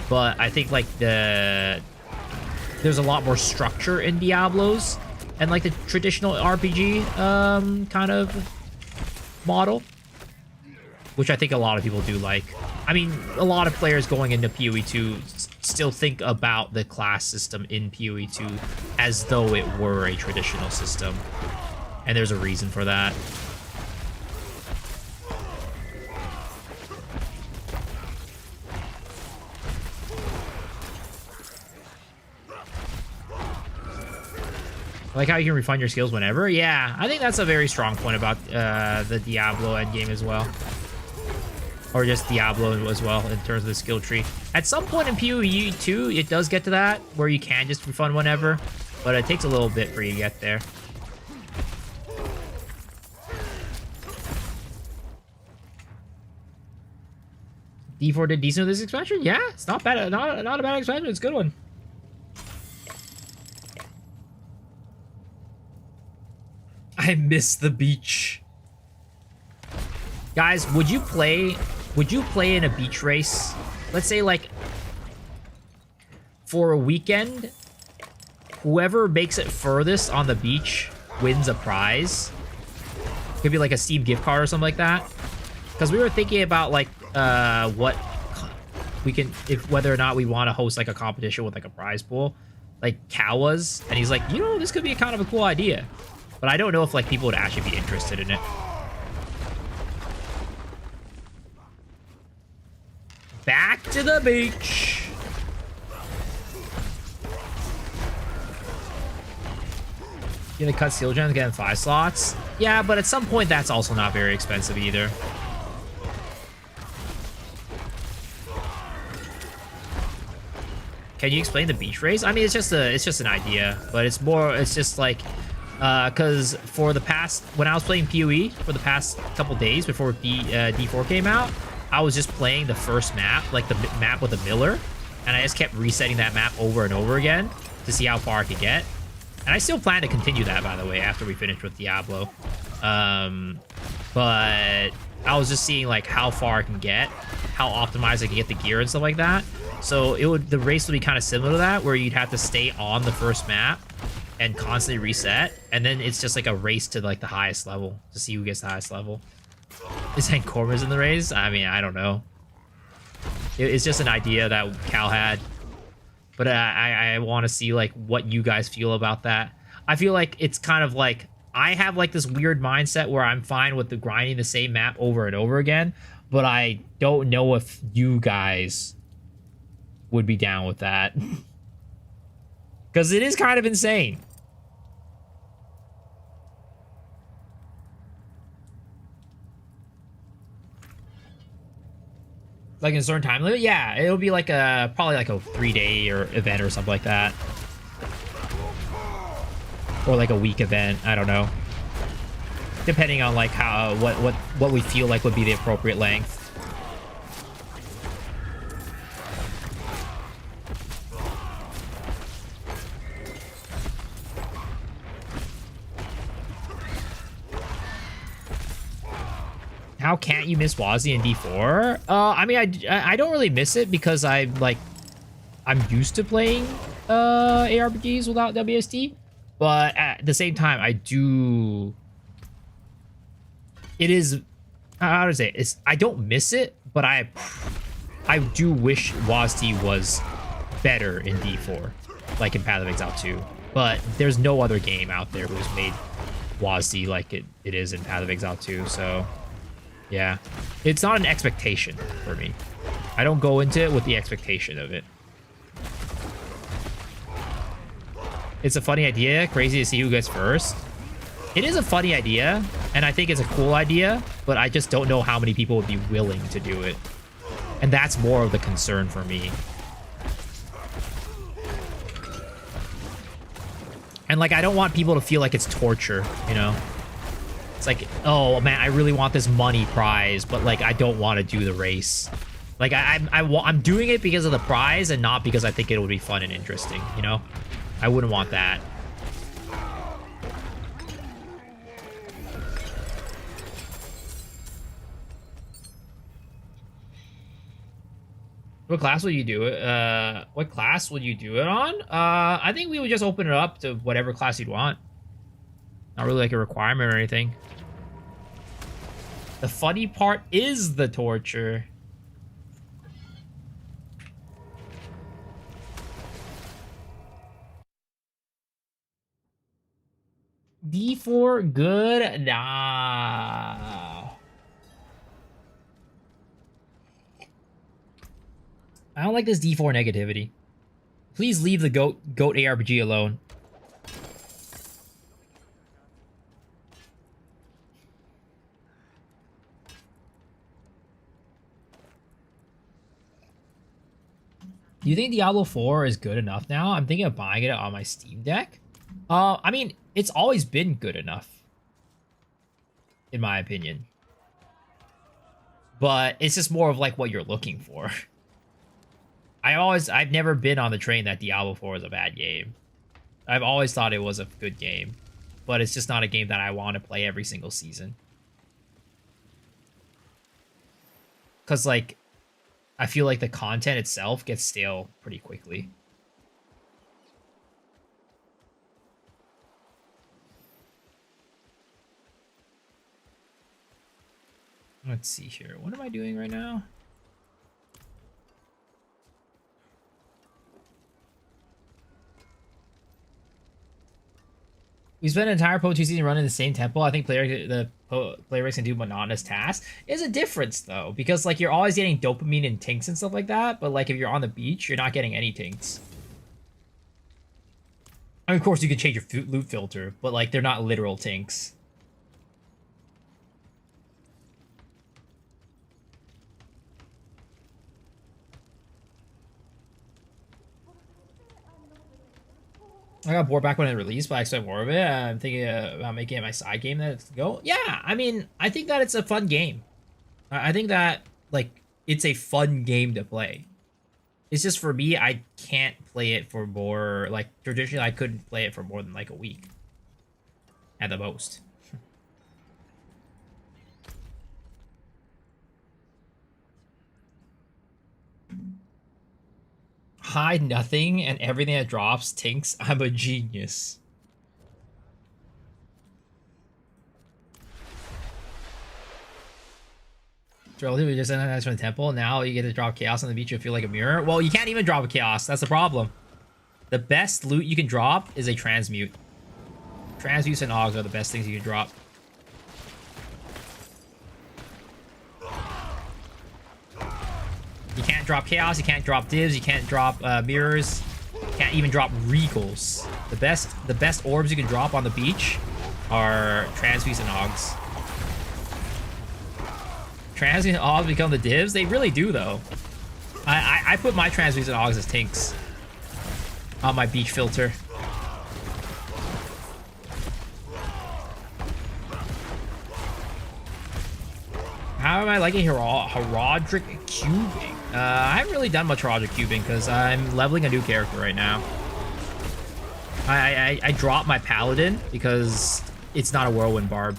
But I think like there's a lot more structure in Diablos and like the traditional RPG kind of model, which I think a lot of people do like. I mean, a lot of players going into PoE 2 still think about the class system in PoE 2 as though it were a traditional system, and there's a reason for that. Like how you can refine your skills whenever. Yeah, I think that's a very strong point about the Diablo endgame as well. Or just Diablo as well in terms of the skill tree. At some point in PoE 2, it does get to that where you can just refund whenever, but it takes a little bit for you to get there. D4 did decent with this expansion? Yeah, it's not bad. Not a bad expansion. It's a good one. I miss the beach. Guys, would you play in a beach race? Let's say like for a weekend, whoever makes it furthest on the beach wins a prize. Could be like a Steam gift card or something like that. Because we were thinking about like what we can, if whether or not we want to host like a competition with like a prize pool, like Cal was, and he's like, you know, this could be kind of a cool idea, but I don't know if like people would actually be interested in it. Back to the beach. You gonna cut steel gems, getting 5 slots? Yeah, but at some point that's also not very expensive either. Can you explain the beach race? I mean, it's just an idea, but it's just like, cause for the past, when I was playing PoE for the past couple days before D4 came out, I was just playing the first map, like the map with the miller, and I just kept resetting that map over and over again to see how far I could get. And I still plan to continue that, by the way, after we finish with Diablo. But I was just seeing like how far I can get, how optimized I can get the gear and stuff like that. So the race would be kind of similar to that, where you'd have to stay on the first map and constantly reset, and then it's just like a race to like the highest level to see who gets the highest level. Is Hank Cormers in the race? I mean, I don't know. It's just an idea that Cal had, but I want to see like what you guys feel about that. I feel like it's kind of like I have like this weird mindset where I'm fine with the grinding the same map over and over again, but I don't know if you guys would be down with that. Because it is kind of insane. Like in a certain time limit? Yeah, it'll be like probably like a 3-day or event or something like that. Or like a week event, I don't know. Depending on like how what we feel like would be the appropriate length. How can't you miss Wazzy in D4? I mean, I don't really miss it because I'm used to playing ARPGs without WSD, but at the same time, I do. It is, how to say it? I don't miss it, but I do wish WASD was better in D4, like in Path of Exile 2. But there's no other game out there who's made WASD like it is in Path of Exile 2, so. Yeah, it's not an expectation for me. I don't go into it with the expectation of it. It's a funny idea. Crazy to see who gets first. It is a funny idea, and I think it's a cool idea, but I just don't know how many people would be willing to do it. And that's more of the concern for me. And like, I don't want people to feel like it's torture, you know? It's like, oh man, I really want this money prize, but like I don't want to do the race. Like I'm doing it because of the prize and not because I think it would be fun and interesting, you know? I wouldn't want that. What class would you do it? What class would you do it on? I think we would just open it up to whatever class you'd want. Not really like a requirement or anything. The funny part is the torture. D4 good? Nah. I don't like this D4 negativity. Please leave the goat ARPG alone. Do you think Diablo 4 is good enough now? I'm thinking of buying it on my Steam Deck. I mean, it's always been good enough, in my opinion. But it's just more of like what you're looking for. I've never been on the train that Diablo 4 is a bad game. I've always thought it was a good game, but it's just not a game that I want to play every single season. Because, like, I feel like the content itself gets stale pretty quickly. Let's see here. What am I doing right now? We spent an entire PoE 2 season running the same tempo. I think player can do monotonous tasks. Is a difference though, because like you're always getting dopamine and tinks and stuff like that, but like if you're on the beach, you're not getting any tinks. I mean, of course you can change your loot filter, but like they're not literal tinks. I got bored back when it released, but I expect more of it. I'm thinking about making it my side game that it's go. Yeah, I mean, I think that it's a fun game. I think that, like, it's a fun game to play. It's just for me, I can't play it for more, like, traditionally I couldn't play it for more than, like, a week. At the most. Hide nothing and everything that drops tinks. I'm a genius. Relatively just nice from the temple. Now you get to drop chaos on the beach. You feel like a mirror. Well, you can't even drop a chaos. That's the problem. The best loot you can drop is a transmute. Transmutes and augs are the best things you can drop. You can't drop chaos, you can't drop divs, you can't drop mirrors, you can't even drop regals. The best orbs you can drop on the beach are transmutes and augs. Transmutes and augs become the divs? They really do though. I put my transmutes and augs as tinks on my beach filter. How am I liking Heraldric cubing? I haven't really done much Heraldric cubing because I'm leveling a new character right now. I dropped my Paladin because it's not a Whirlwind Barb.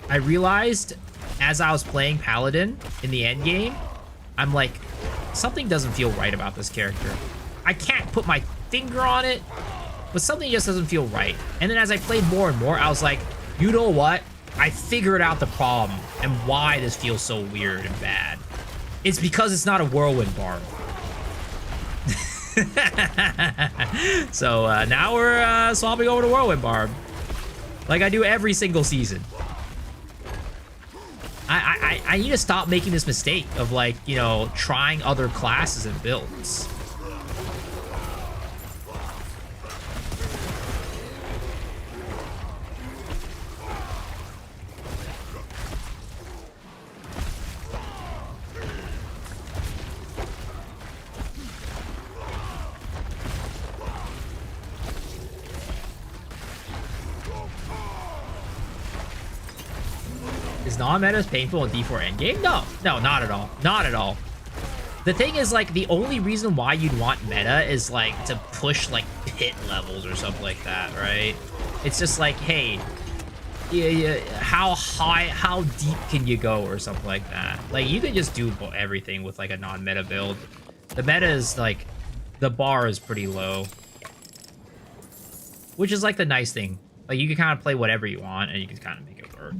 I realized as I was playing Paladin in the end game, I'm like, something doesn't feel right about this character. I can't put my finger on it, but something just doesn't feel right. And then as I played more and more, I was like, you know what? I figured out the problem and why this feels so weird and bad. It's because it's not a Whirlwind Barb. So now we're swapping over to Whirlwind Barb, like I do every single season. I need to stop making this mistake of, like, you know, trying other classes and builds. Is non-meta as painful in D4 endgame? No, not at all. Not at all. The thing is, like, the only reason why you'd want meta is, like, to push, like, pit levels or something like that, right? It's just like, hey, how high, how deep can you go or something like that? Like, you can just do everything with, like, a non-meta build. The meta is, like, the bar is pretty low. Which is, like, the nice thing. Like, you can kind of play whatever you want, and you can kind of make it work.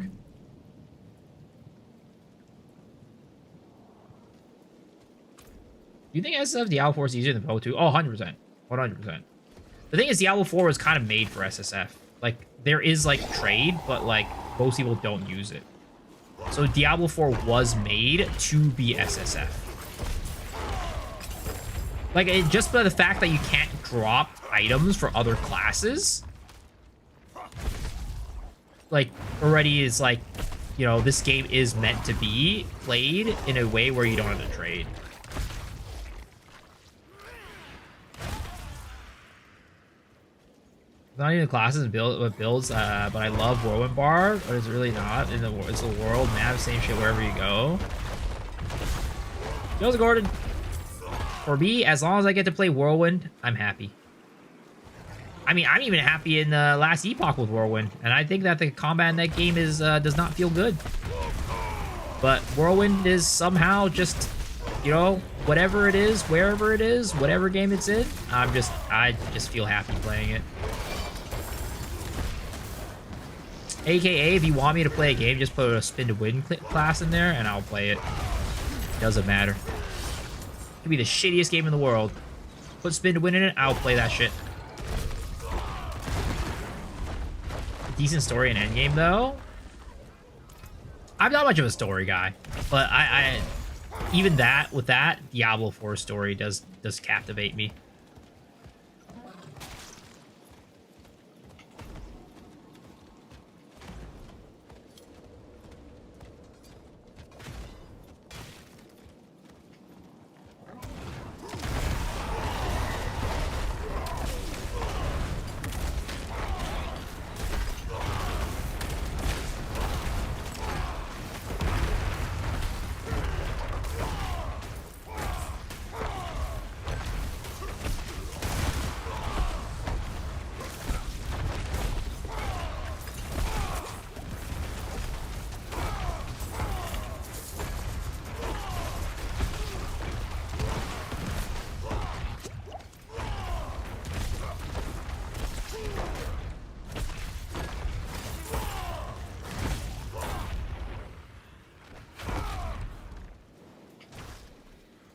Do you think SSF Diablo 4 is easier than PoE 2? Oh, 100%. 100%. The thing is, Diablo 4 was kind of made for SSF. Like, there is, like, trade, but, like, most people don't use it. So Diablo 4 was made to be SSF. Like, just by the fact that you can't drop items for other classes, like, already is, like, you know, this game is meant to be played in a way where you don't have to trade. Not even classes and builds, but I love Whirlwind Bar, but it's really not. It's a world map, same shit wherever you go. Joseph Gordon. For me, as long as I get to play Whirlwind, I'm happy. I mean, I'm even happy in Last Epoch with Whirlwind, and I think that the combat in that game is does not feel good. But Whirlwind is somehow just, you know, whatever it is, wherever it is, whatever game it's in, I just feel happy playing it. AKA, if you want me to play a game, just put a spin to win class in there, and I'll play it. Doesn't matter. It could be the shittiest game in the world. Put spin to win in it, I'll play that shit. Decent story in Endgame, though. I'm not much of a story guy, but I even that with that Diablo 4 story does captivate me.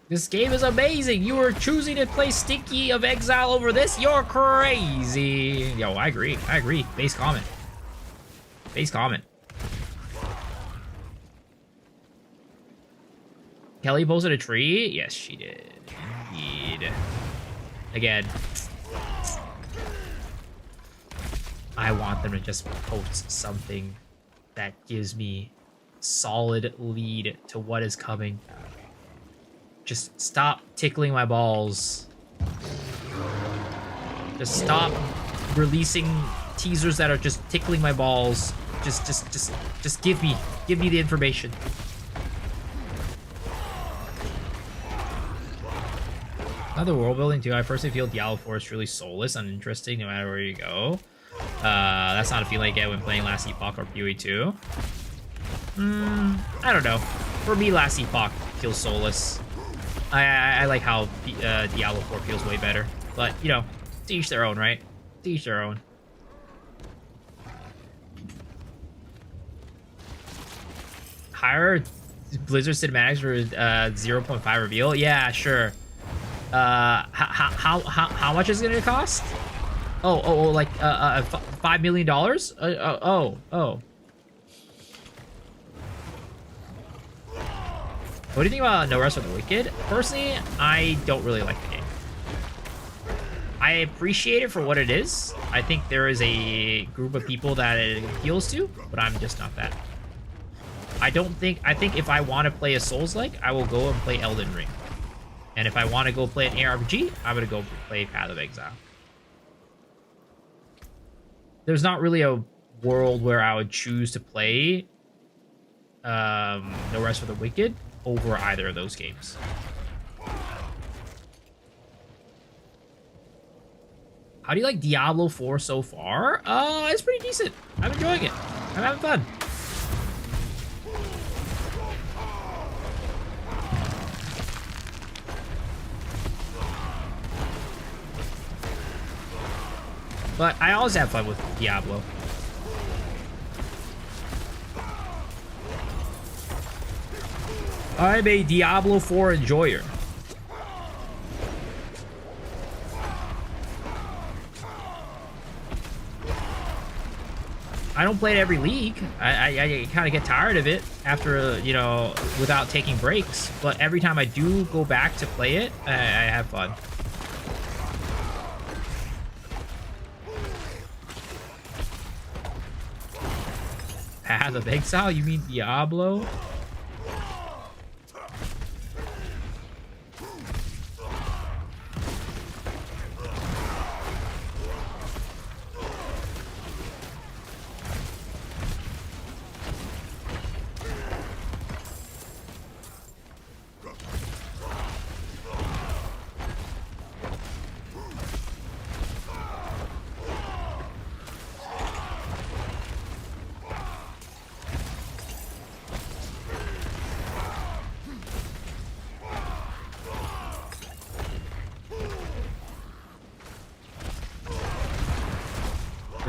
This game is amazing. You were choosing to play Stinky of Exile over this? You're crazy. Yo, I agree. I agree. Base comment. Base comment. Kelly posted a tree? Yes, she did. Indeed. Again. I want them to just post something that gives me solid lead to what is coming. Just stop tickling my balls. Just stop releasing teasers that are just tickling my balls. Just give me the information. Another world building too. I personally feel Diablo 4 is truly soulless and uninteresting no matter where you go. That's not a feeling I get when playing Last Epoch or PoE 2. I don't know. For me, Last Epoch feels soulless. I like how Diablo 4 feels way better. But, you know, to each their own, right? To each their own. Higher Blizzard cinematics for 0.5 reveal? Yeah, sure. How much is it gonna cost? Like $5 million? Oh. What do you think about No Rest for the Wicked? Personally, I don't really like the game. I appreciate it for what it is. I think there is a group of people that it appeals to, but I'm just not that. I think if I want to play a Souls-like, I will go and play Elden Ring. And if I want to go play an ARPG, I'm going to go play Path of Exile. There's not really a world where I would choose to play No Rest for the Wicked over either of those games. How do you like Diablo 4 so far? It's pretty decent. I'm enjoying it. I'm having fun. But I always have fun with Diablo. I'm a Diablo 4 enjoyer. I don't play it every league. I kind of get tired of it after, you know, without taking breaks. But every time I do go back to play it, I have fun. Path of Exile? You mean Diablo?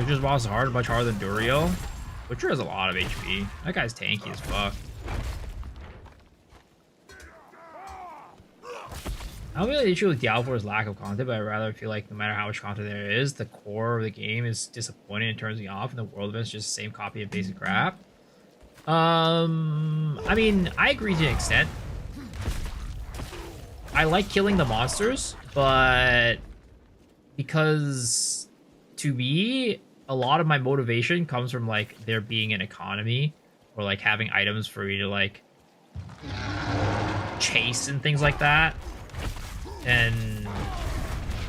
Witcher's boss is hard, much harder than Duriel. Witcher has a lot of HP. That guy's tanky as fuck. I don't really issue with Diablo 4's lack of content, but I rather feel like no matter how much content there is, the core of the game is disappointing and turns me off, and the world events just the same copy of basic crap. I mean, I agree to an extent. I like killing the monsters, but because to me, a lot of my motivation comes from like there being an economy or like having items for you to like chase and things like that. And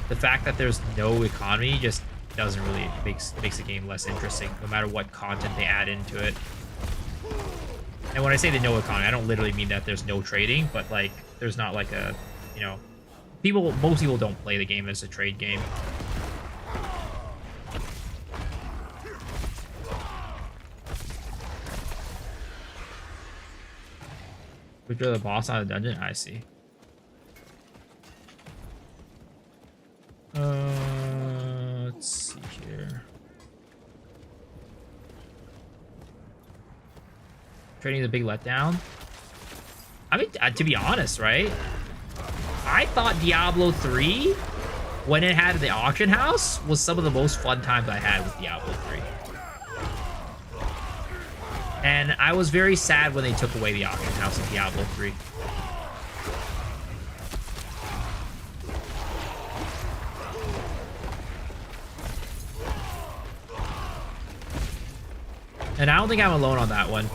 the fact that there's no economy just doesn't really makes the game less interesting, no matter what content they add into it. And when I say the no economy, I don't literally mean that there's no trading, but like there's not like a, you know, most people don't play the game as a trade game. Which are the boss on the dungeon? I see. Let's see here. Trading the big letdown. I mean, to be honest, right? I thought Diablo 3, when it had the auction house, was some of the most fun times I had with Diablo 3. And I was very sad when they took away the auction house in Diablo 3. And I don't think I'm alone on that one.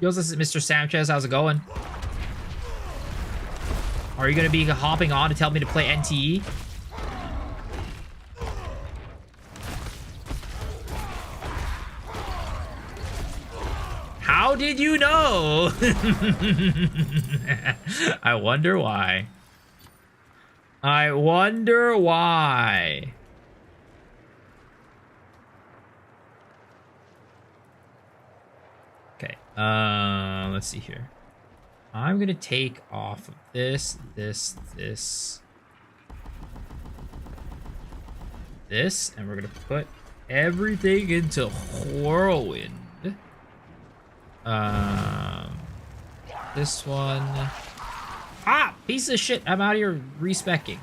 Yo, this is Mr. Sanchez. How's it going? Are you going to be hopping on to tell me to play NTE? How did you know? I wonder why. I wonder why. Okay, let's see here. I'm gonna take off of this, and we're gonna put everything into Whirlwind. This one. Ah, piece of shit! I'm out of here respecking.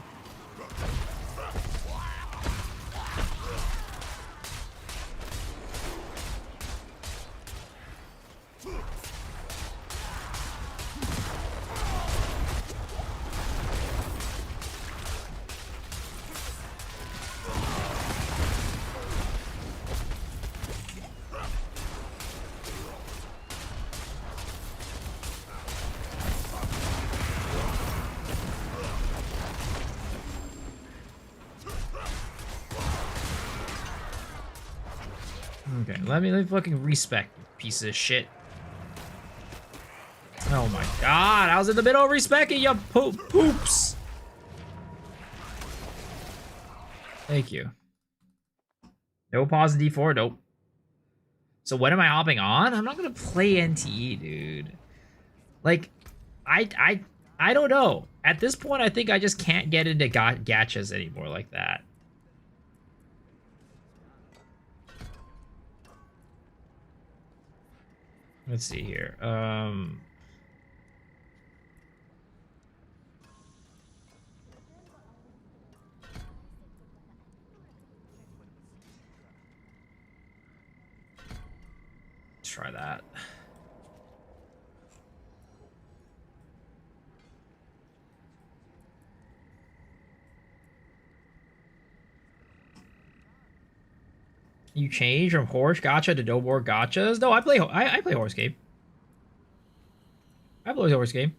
Okay, let me fucking respect, you piece of shit. Oh my god, I was in the middle of respecting you poops. Thank you. No pause in D4, nope. So when am I hopping on? I'm not gonna play NTE, dude. Like, I don't know. At this point, I think I just can't get into gachas anymore like that. Let's see here. Let's try that. You change from horse gacha to no more gachas? No, I play horse game. I play horse game.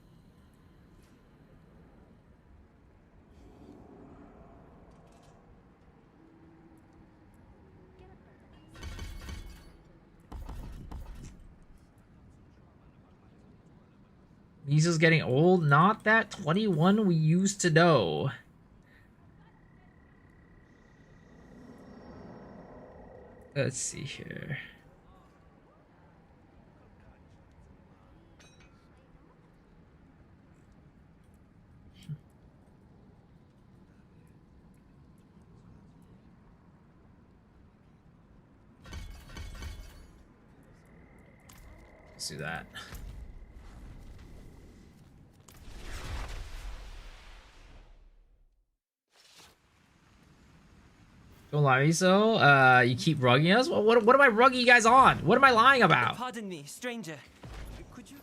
Lisa's getting old. Not that 21 we used to know. Let's see here. Let's do that. Don't lie, so you keep rugging us? What am I rugging you guys on? What am I lying about? Pardon me, stranger. Could you...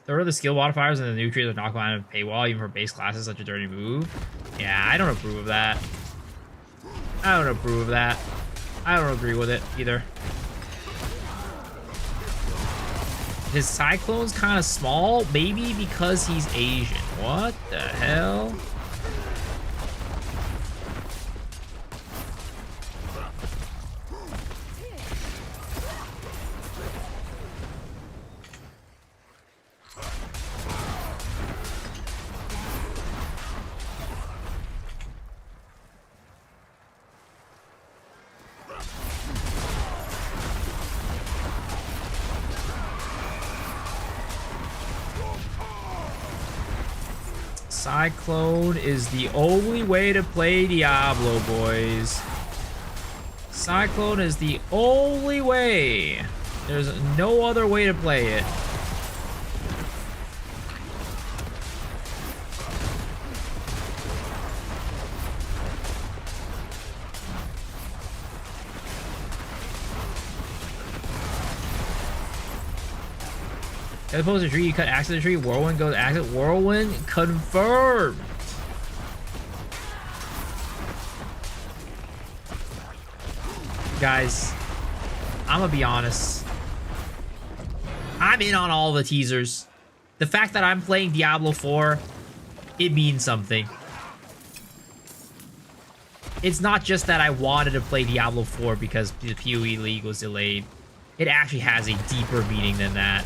There are the skill modifiers and the nutrients that knock out of paywall, even for base classes such a dirty move. Yeah, I don't approve of that. I don't approve of that. I don't agree with it either. His Cyclone's kind of small, maybe because he's Asian. What the hell? Cyclone is the only way to play Diablo, boys. Cyclone is the only way. There's no other way to play it. As opposed to tree, you cut axe to the tree, whirlwind goes axe, whirlwind confirmed. Guys, I'm gonna be honest. I'm in on all the teasers. The fact that I'm playing Diablo 4, it means something. It's not just that I wanted to play Diablo 4 because the PoE League was delayed. It actually has a deeper meaning than that.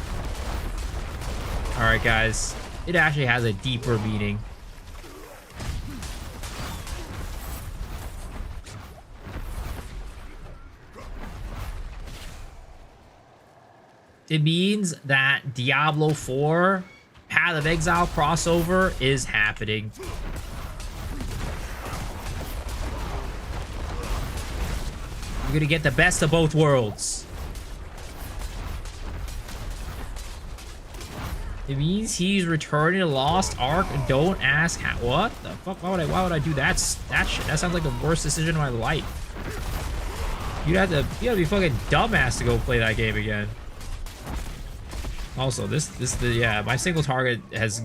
Alright, guys. It actually has a deeper meaning. It means that Diablo 4 Path of Exile crossover is happening. You're gonna get the best of both worlds. It means he's returning to Lost Ark. Don't ask how. What the fuck? Why would I do that shit? That sounds like the worst decision of my life. You have to be fucking dumbass to go play that game again. Also, yeah, my single target has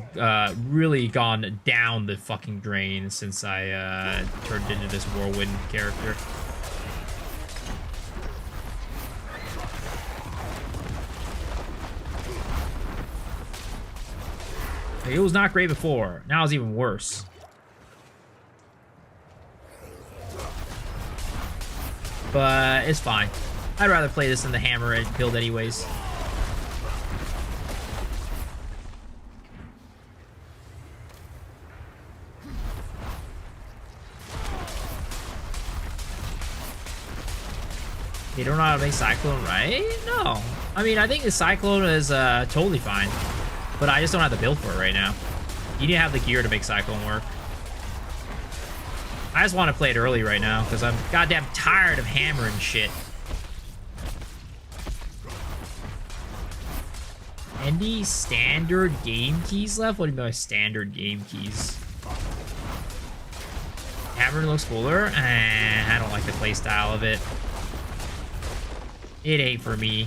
really gone down the fucking drain since I turned into this whirlwind character. It was not great before. Now it's even worse. But it's fine. I'd rather play this than the hammer build anyways. You don't know how to make Cyclone right? No. I mean, I think the Cyclone is totally fine. But I just don't have the build for it right now. You need to have the gear to make Cyclone work. I just want to play it early right now because I'm goddamn tired of hammering shit. Any standard game keys left? What do you mean by standard game keys? Hammer looks cooler. I don't like the playstyle of it. It ain't for me.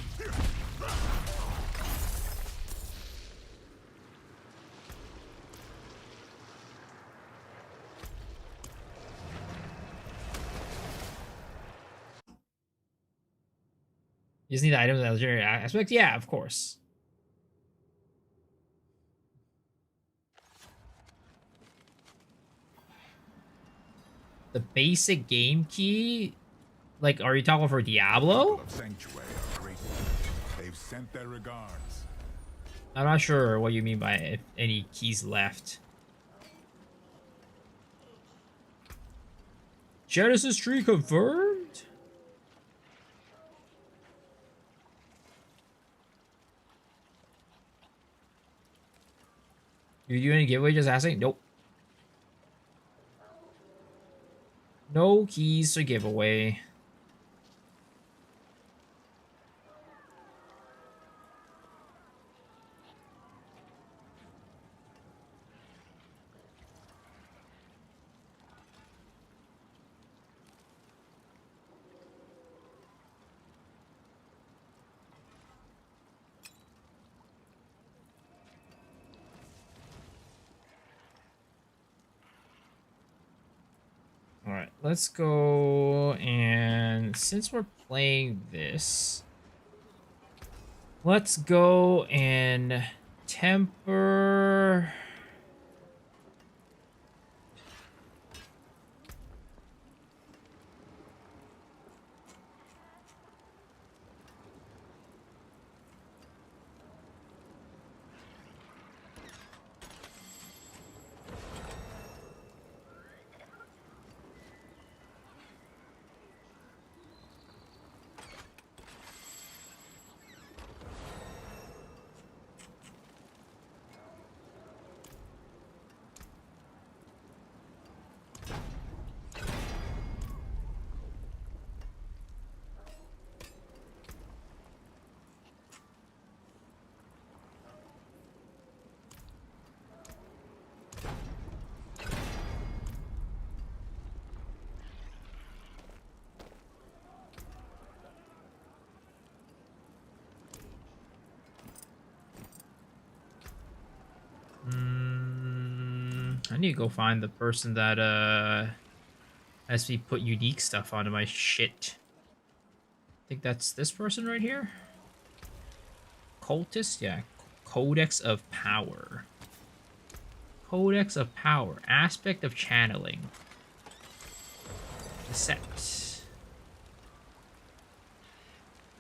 You just need the items in the legendary aspect? Yeah, of course. The basic game key? Like, are you talking for Diablo? People of Sanctuary are grateful. They've sent their regards. I'm not sure what you mean by if any keys left. Genesis tree confirmed? Do you do any giveaway just asking? Nope. No keys to giveaway. Alright, let's go, and since we're playing this, let's go and temper... I need to go find the person that has me put unique stuff onto my shit. I think that's this person right here. Cultist? Yeah. Codex of Power. Codex of Power. Aspect of Channeling. Set.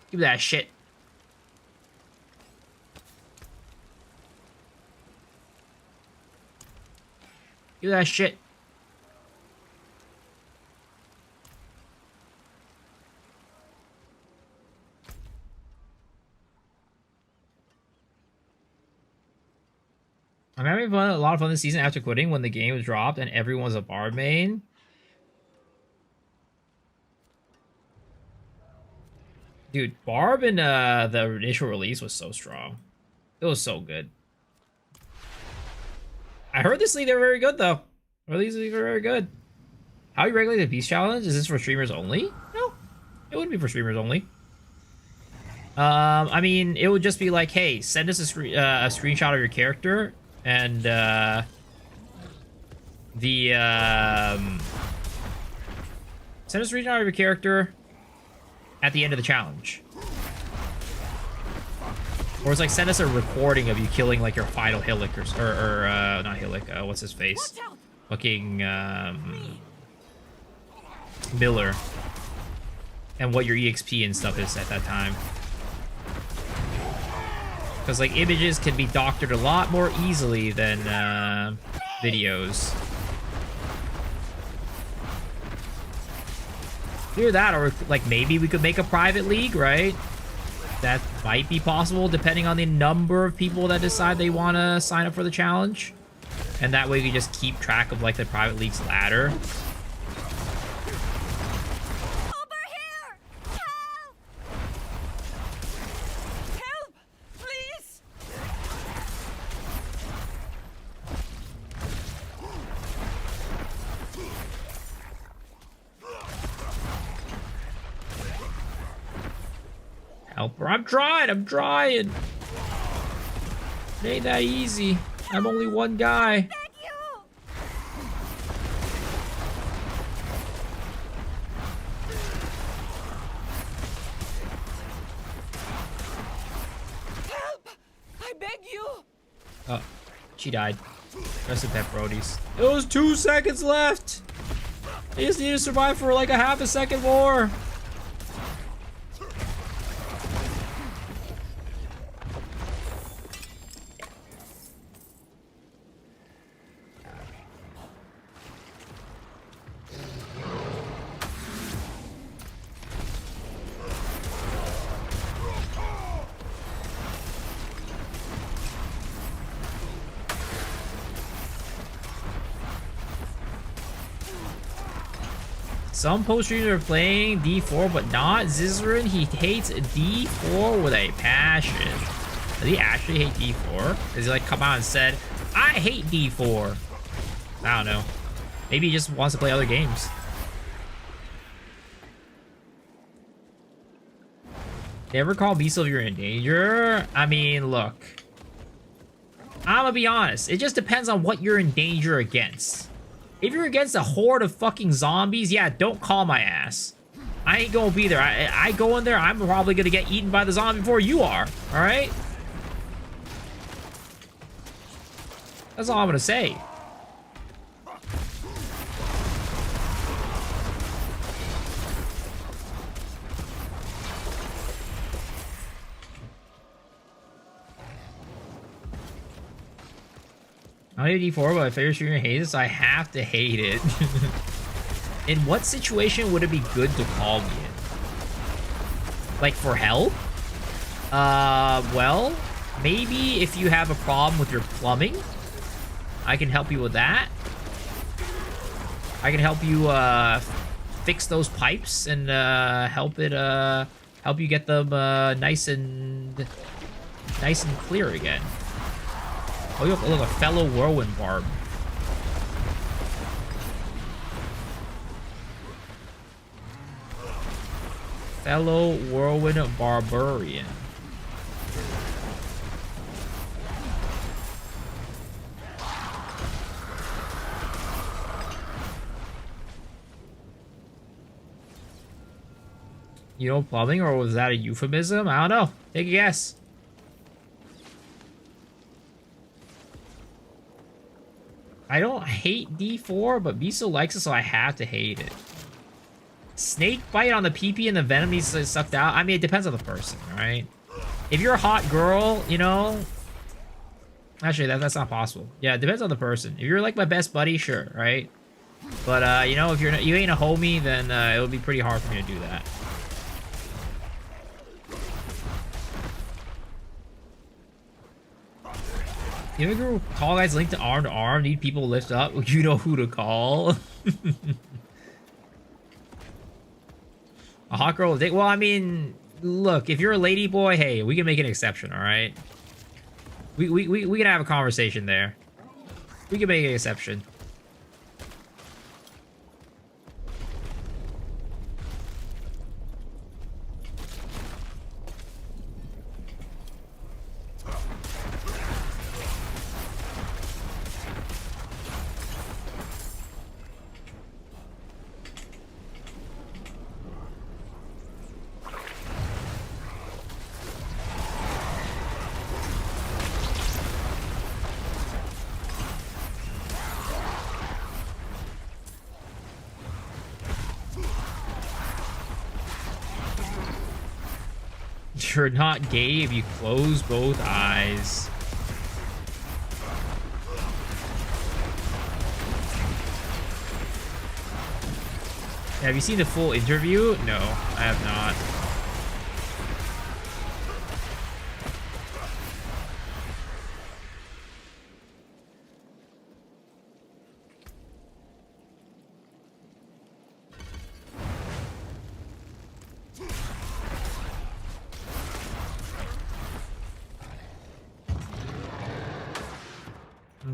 Give me that shit. Give me that shit. I'm having a lot of fun this season after quitting when the game was dropped and everyone was a Barb main. Dude, Barb in the initial release was so strong. It was so good. I heard this league they were very good though. I heard these leagues were very good. How you regulate the Beast Challenge? Is this for streamers only? No, it wouldn't be for streamers only. I mean, it would just be like, hey, send us a screenshot of your character and send us a screenshot of your character at the end of the challenge. Or it's like, send us a recording of you killing, like, your final Hillick, or not Hillick, what's his face? Fucking, Miller. And what your EXP and stuff is at that time. Because, like, images can be doctored a lot more easily than, videos. Either that, or like maybe we could make a private league, right? That might be possible depending on the number of people that decide they want to sign up for the challenge. And that way we can just keep track of like the private league's ladder. Over here! Help! Help! Please! Help her. I'm trying. It ain't that easy. I'm only one guy. Thank you! Help! I beg you! Oh, she died. Rest in pepperonis. It was 2 seconds left. I just need to survive for like a half a second more. Some post streamers are playing D4, but not Zizarin. He hates D4 with a passion. Does he actually hate D4? Does he like come out and said, I hate D4? I don't know. Maybe he just wants to play other games. Never call Beasel if you're in danger. I mean, look. I'm gonna be honest. It just depends on what you're in danger against. If you're against a horde of fucking zombies, yeah, don't call my ass. I ain't gonna be there. I go in there, I'm probably gonna get eaten by the zombie before you are, alright? That's all I'm gonna say. I don't need D4, but if favorite streamer hates it, so I have to hate it. In what situation would it be good to call me in? Like for help? Well, maybe if you have a problem with your plumbing, I can help you with that. I can help you fix those pipes and help you get them nice and clear again. Oh, look, a fellow whirlwind barb. Fellow whirlwind barbarian. You know plumbing, or was that a euphemism? I don't know. Take a guess. I don't hate D4, but Miso likes it, so I have to hate it. Snake bite on the PP and the venom needs to sucked out. I mean, it depends on the person, right? If you're a hot girl, you know... Actually, that's not possible. Yeah, it depends on the person. If you're like my best buddy, sure, right? But, you know, if you ain't a homie, then it would be pretty hard for me to do that. You know, girl, tall guys linked to arm, need people to lift up. You know who to call. A hot girl will date. Well, I mean, look, if you're a lady boy, hey, we can make an exception, all right? We can have a conversation there. We can make an exception. You're not gay if you close both eyes. Have you seen the full interview? No, I have not.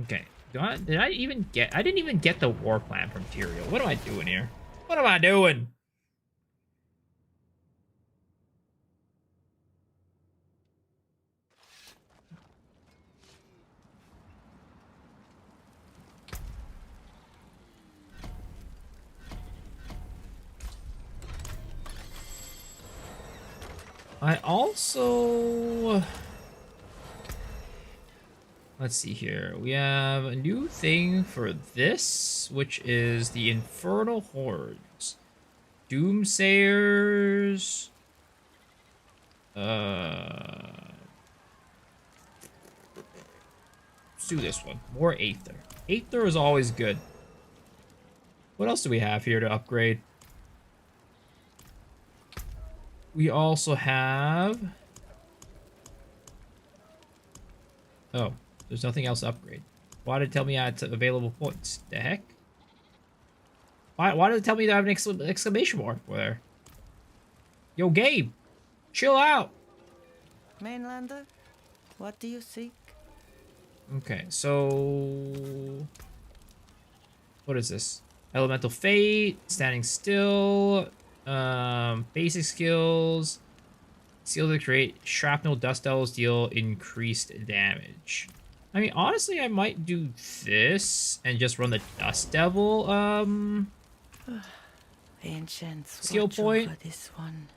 Okay. Did I even get... I didn't even get the war plan from Tyrael. What am I doing here? What am I doing? I also... Let's see here. We have a new thing for this, which is the Infernal Hordes. Doomsayers. Let's do this one. More Aether. Aether is always good. What else do we have here to upgrade? We also have... Oh. There's nothing else to upgrade. Why did it tell me I had available points? The heck? Why did it tell me that I have an exclamation mark there? Yo, Gabe! Chill out! Mainlander, what do you seek? Okay, so... What is this? Elemental Fate, Standing Still, basic skills, Seal to create Shrapnel Dust Devils deal increased damage. I mean, honestly, I might do this and just run the Dust Devil, Ancients, skill watch point. over this one.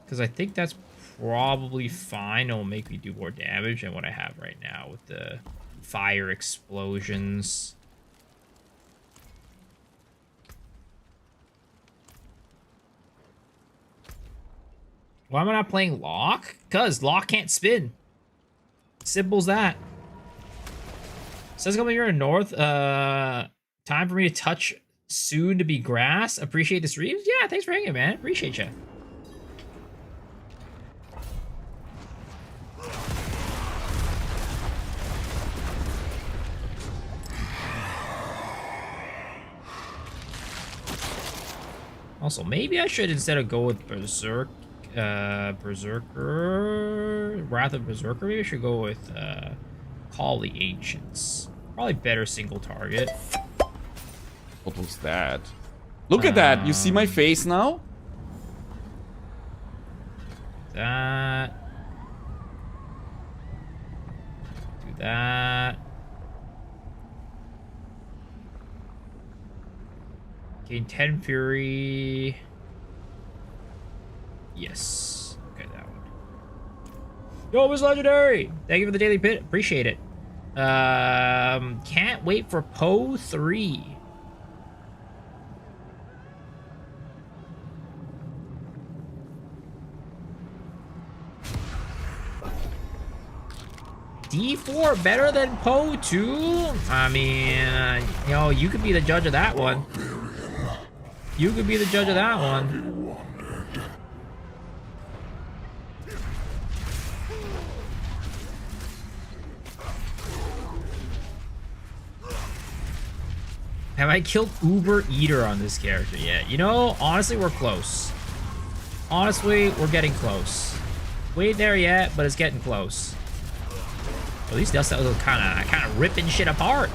Because I think that's probably fine. It'll make me do more damage than what I have right now with the fire explosions. Why am I not playing Locke? Because Locke can't spin. Simple as that. Says coming here in North. Time for me to touch soon to be grass. Appreciate the streams. Yeah, thanks for hanging, man. Appreciate you. Also, maybe I should, instead of go with Berserk, Berserker, Wrath of Berserker, maybe I should go with Call the Ancients. Probably better single target. What was that? Look at that! You see my face now? That. Do that. Gain 10 Fury. Yes. Okay, that one. Yo, Miss Legendary! Thank you for the daily pit. Appreciate it. Can't wait for PoE 3. D4 better than PoE 2? I mean, you know, you could be the judge of that one. You could be the judge of that one. Have I killed Uber Eater on this character yet? You know, honestly, we're close. Honestly, we're getting close. We ain't there yet, but it's getting close. Well, these dust devils are kind of ripping shit apart.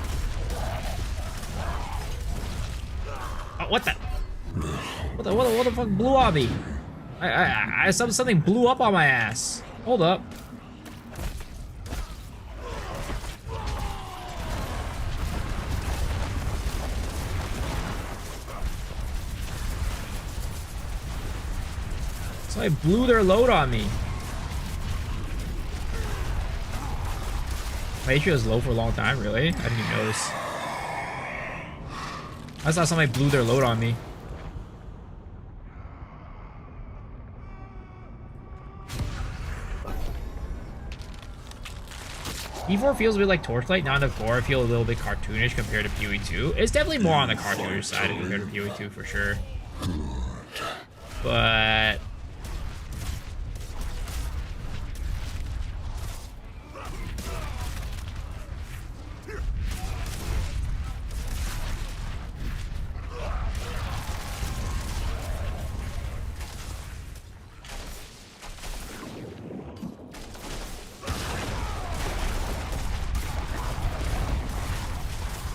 Oh, what the? What the fuck blew on me? Something blew up on my ass. Hold up. Somebody blew their load on me. My HP was low for a long time, really? I didn't even notice. I saw somebody blew their load on me. E4 feels a bit like Torchlight, not enough gore. I feel a little bit cartoonish compared to PoE 2. It's definitely more on the cartoonish side compared to PoE 2 for sure. but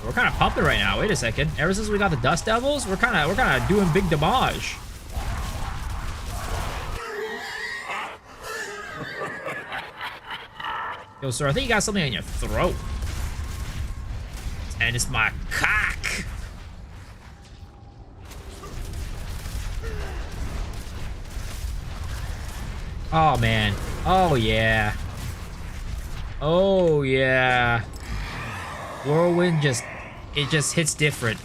we're kind of pumping right now. Wait a second. Ever since we got the Dust Devils, we're kind of doing big damage. Yo, sir, I think you got something in your throat. And it's my cock. Oh, man. Oh, yeah. Oh, yeah. Whirlwind just hits different.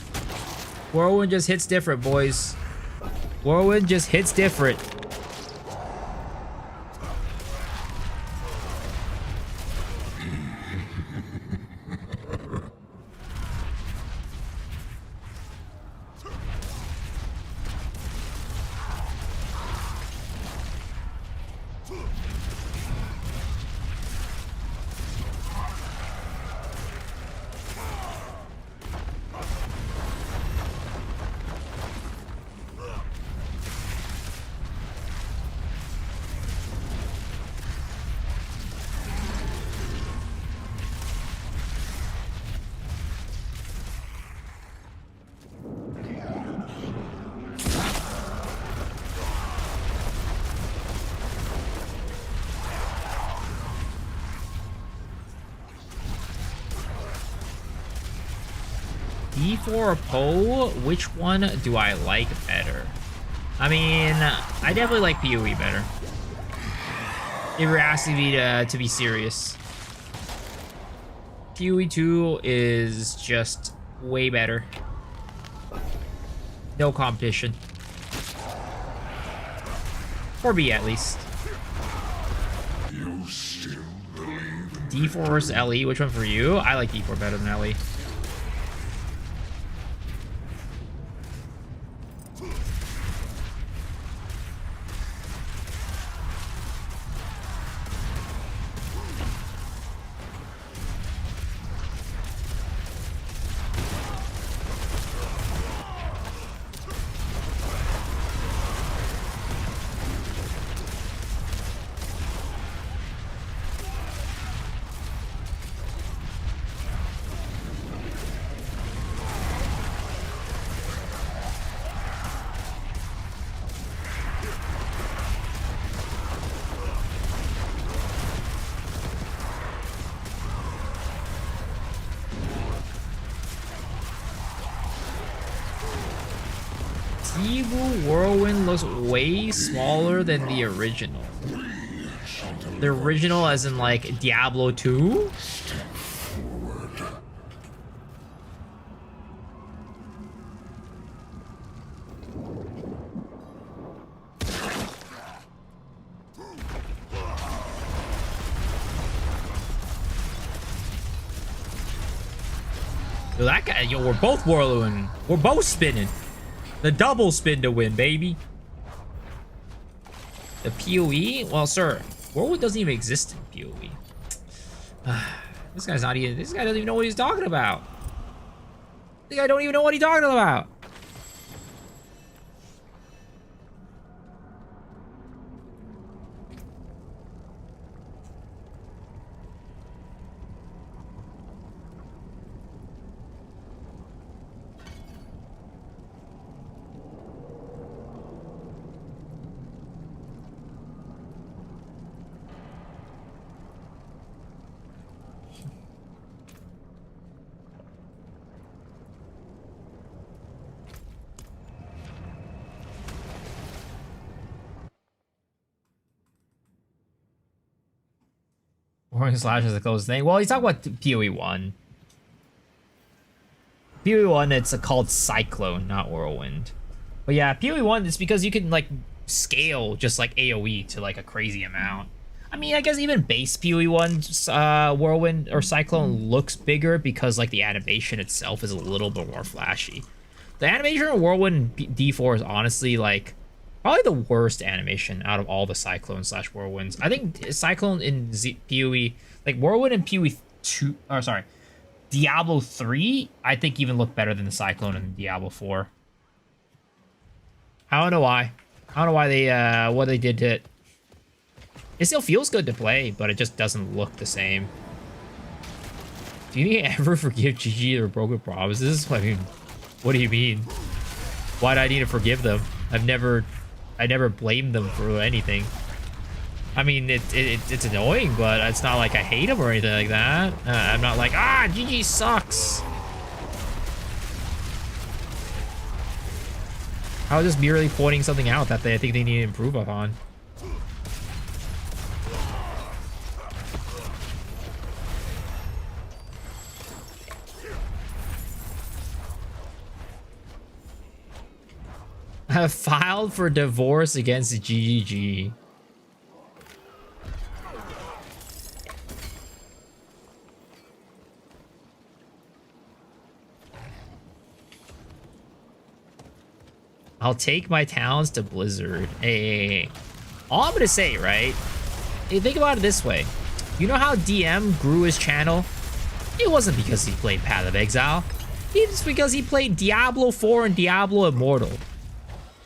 Whirlwind just hits different, boys. Whirlwind just hits different. D4 or PoE, which one do I like better? I mean, I definitely like PoE better. If you're asking me to be serious. PoE 2 is just way better. No competition. For me, at least. You still believe in D4 versus LE, which one for you? I like D4 better than LE. Evil Whirlwind looks way smaller than the original. The original as in like Diablo 2? Yo, that guy, yo, we're both whirling. We're both spinning. The double spin to win, baby. The PoE? Well, sir, Whirlwind doesn't even exist in PoE. This guy's not even. This guy doesn't even know what he's talking about. This guy don't even know what he's talking about. Warring Slash is the closest thing. Well, he's talking about PoE 1. PoE 1, it's called Cyclone, not Whirlwind. But yeah, PoE 1, it's because you can, like, scale just, like, AoE to, like, a crazy amount. I mean, I guess even base PoE 1 Whirlwind or Cyclone looks bigger because, like, the animation itself is a little bit more flashy. The animation of Whirlwind D4 is honestly, like, Probably the worst animation out of all the Cyclone slash Whirlwinds. I think Cyclone in PoE, like Whirlwind and PoE 2, or sorry, Diablo 3, I think even look better than the Cyclone in Diablo 4. I don't know why. I don't know why they, what they did to it. It still feels good to play, but it just doesn't look the same. Do you ever forgive GG their broken promises? I mean, what do you mean? Why do I need to forgive them? I never blamed them for anything. I mean, it's annoying, but it's not like I hate them or anything like that. I'm not like, GG sucks. I was just merely pointing something out that I think they need to improve upon. I have filed for divorce against GGG. I'll take my talents to Blizzard. Hey. All I'm gonna say, right? Hey, think about it this way. You know how DM grew his channel? It wasn't because he played Path of Exile. It's because he played Diablo 4 and Diablo Immortal.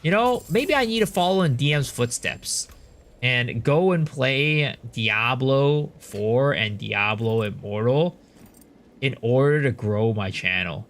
You know, maybe I need to follow in DM's footsteps and go and play Diablo 4 and Diablo Immortal in order to grow my channel.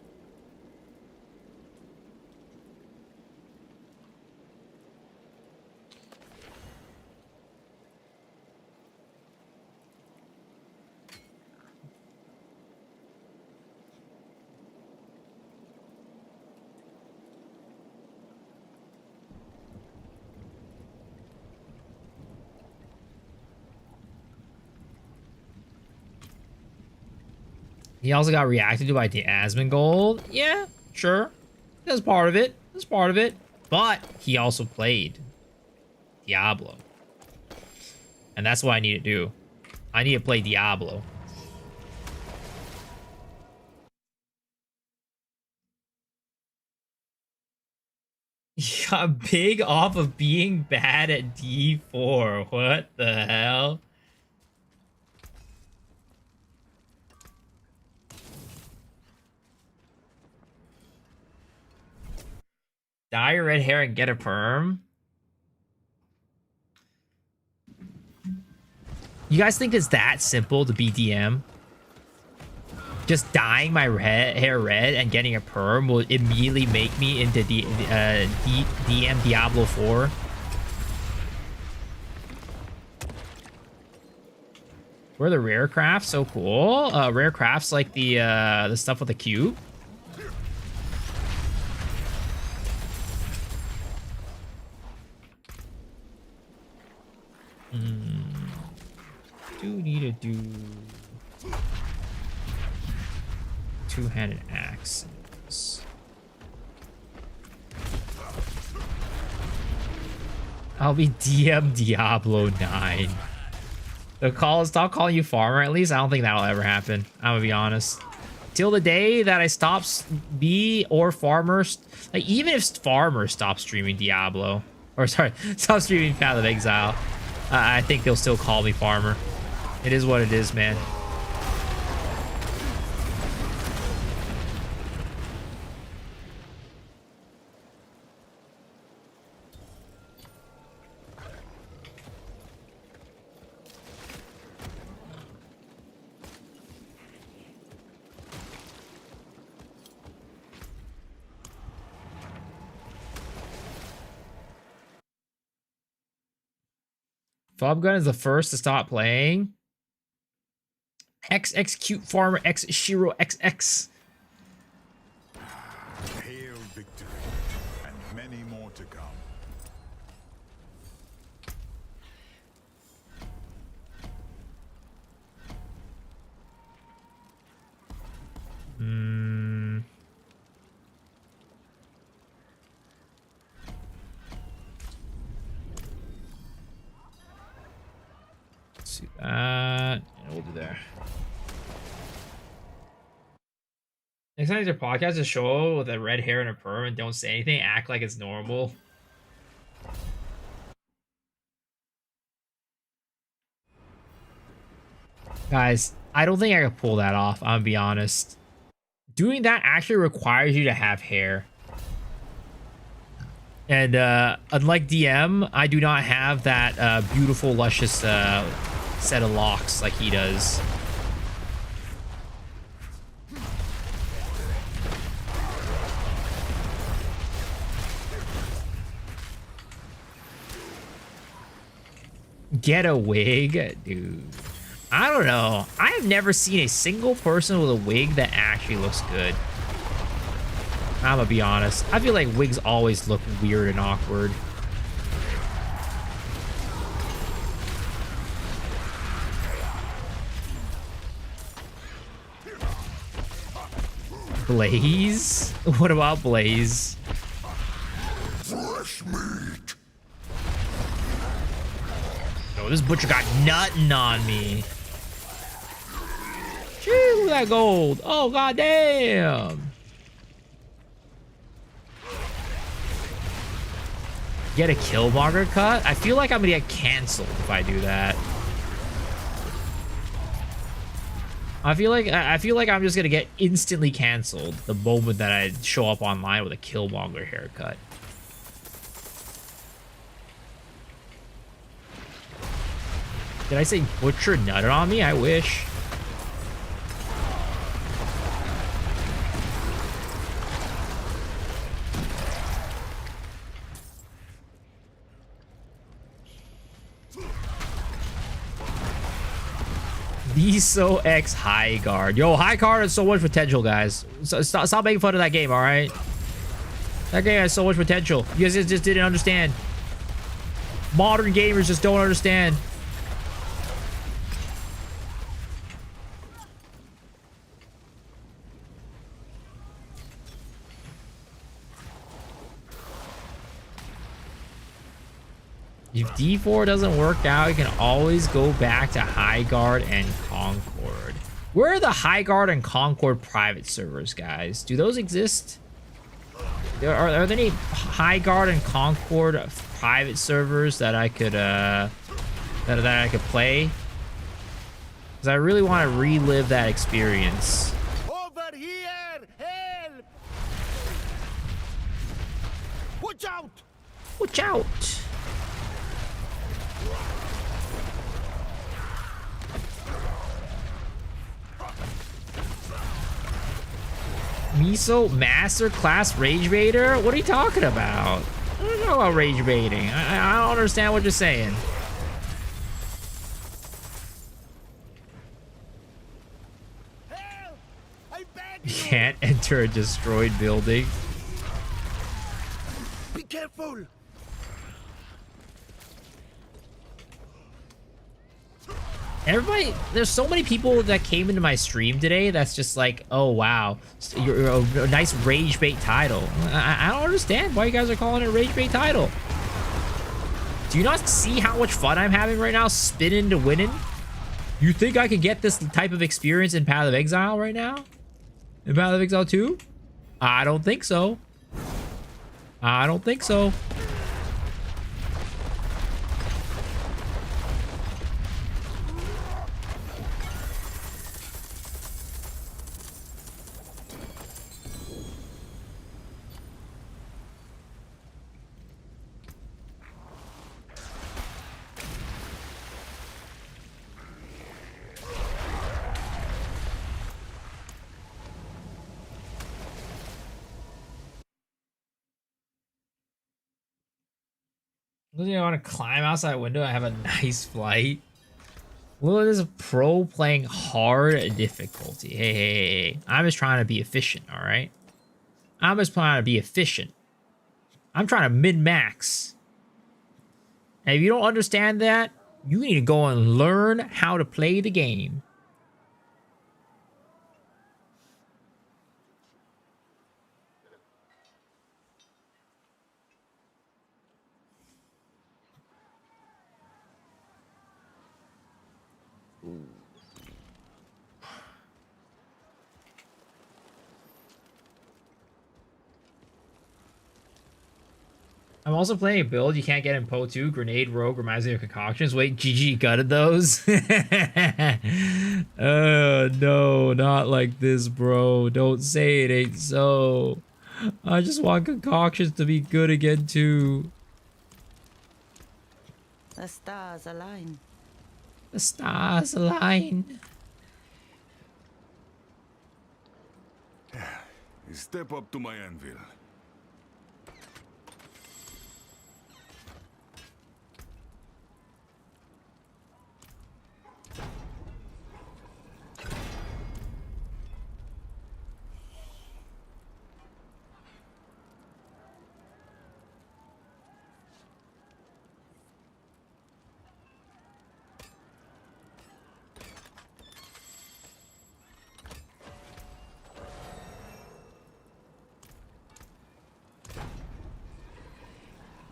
He also got reacted to by the Asmongold. Yeah, sure. That's part of it. That's part of it. But he also played Diablo. And that's what I need to do. I need to play Diablo. He got big off of being bad at D4. What the hell? Dye your red hair and get a perm? You guys think it's that simple to be DM? Just dyeing my hair red and getting a perm will immediately make me into DM Diablo 4? Where are the rare crafts? So cool. Rare crafts like the stuff with the cube. Do need to do two-handed axes. I'll be DM Diablo 9. Stop calling you farmer. At least I don't think that'll ever happen. I'm gonna be honest. Till the day that I stop or farmers, like even if farmers stop streaming Diablo, or sorry, stop streaming Path of Exile, I think they'll still call me farmer. It is what it is, man. Fobgun is the first to stop playing. X cute farmer X Shiro XX. Hail victory, and many more to come. Let's see that, and we'll do there. Next time your podcast is show with a red hair and a perm and don't say anything, act like it's normal. Guys, I don't think I could pull that off, I'm gonna be honest. Doing that actually requires you to have hair. And unlike DM, I do not have that beautiful, luscious set of locks like he does. Get a wig? Dude. I don't know. I have never seen a single person with a wig that actually looks good. I'm gonna be honest. I feel like wigs always look weird and awkward. Blaze? What about Blaze? Fresh meat. Oh, this butcher got nutting on me. Gee, look at that gold. Oh, goddamn. Get a Killmonger cut? I feel like I'm gonna get canceled if I do that. I feel like I'm just gonna get instantly canceled the moment that I show up online with a Killmonger haircut. Did I say butcher nutted on me? I wish. Viso X High Guard. Yo, High Guard has so much potential, guys. So stop making fun of that game, all right? That game has so much potential. You guys just didn't understand. Modern gamers just don't understand. If D4 doesn't work out, you can always go back to High Guard and Concord. Where are the High Guard and Concord private servers, guys? Do those exist? Are there any High Guard and Concord private servers that I could that I could play? Because I really want to relive that experience. Over here! Help! Watch out! Watch out! Miso Masterclass Rage Baiter? What are you talking about? I don't know about rage baiting. I don't understand what you're saying. Help! I beg You you! can't enter a destroyed building. Be careful! Everybody, there's so many people that came into my stream today that's just like, oh wow, you're a nice rage bait title. I don't understand why you guys are calling it a rage bait title. Do you not see how much fun I'm having right now spinning to winning? You think I could get this type of experience in Path of Exile right now? In Path of Exile 2? I don't think so. I don't think so. Doesn't even want to climb outside window. I have a nice flight. Well, it is a pro playing hard difficulty. Hey. I'm just trying to be efficient, all right? I'm just trying to be efficient. I'm trying to min-max. And if you don't understand that, you need to go and learn how to play the game. I'm also playing a build you can't get in PoE 2, Grenade, Rogue, reminds me of Concoctions. Wait, GG gutted those? No, not like this, bro. Don't say it ain't so. I just want Concoctions to be good again, too. The stars align. The stars align. Step up to my anvil.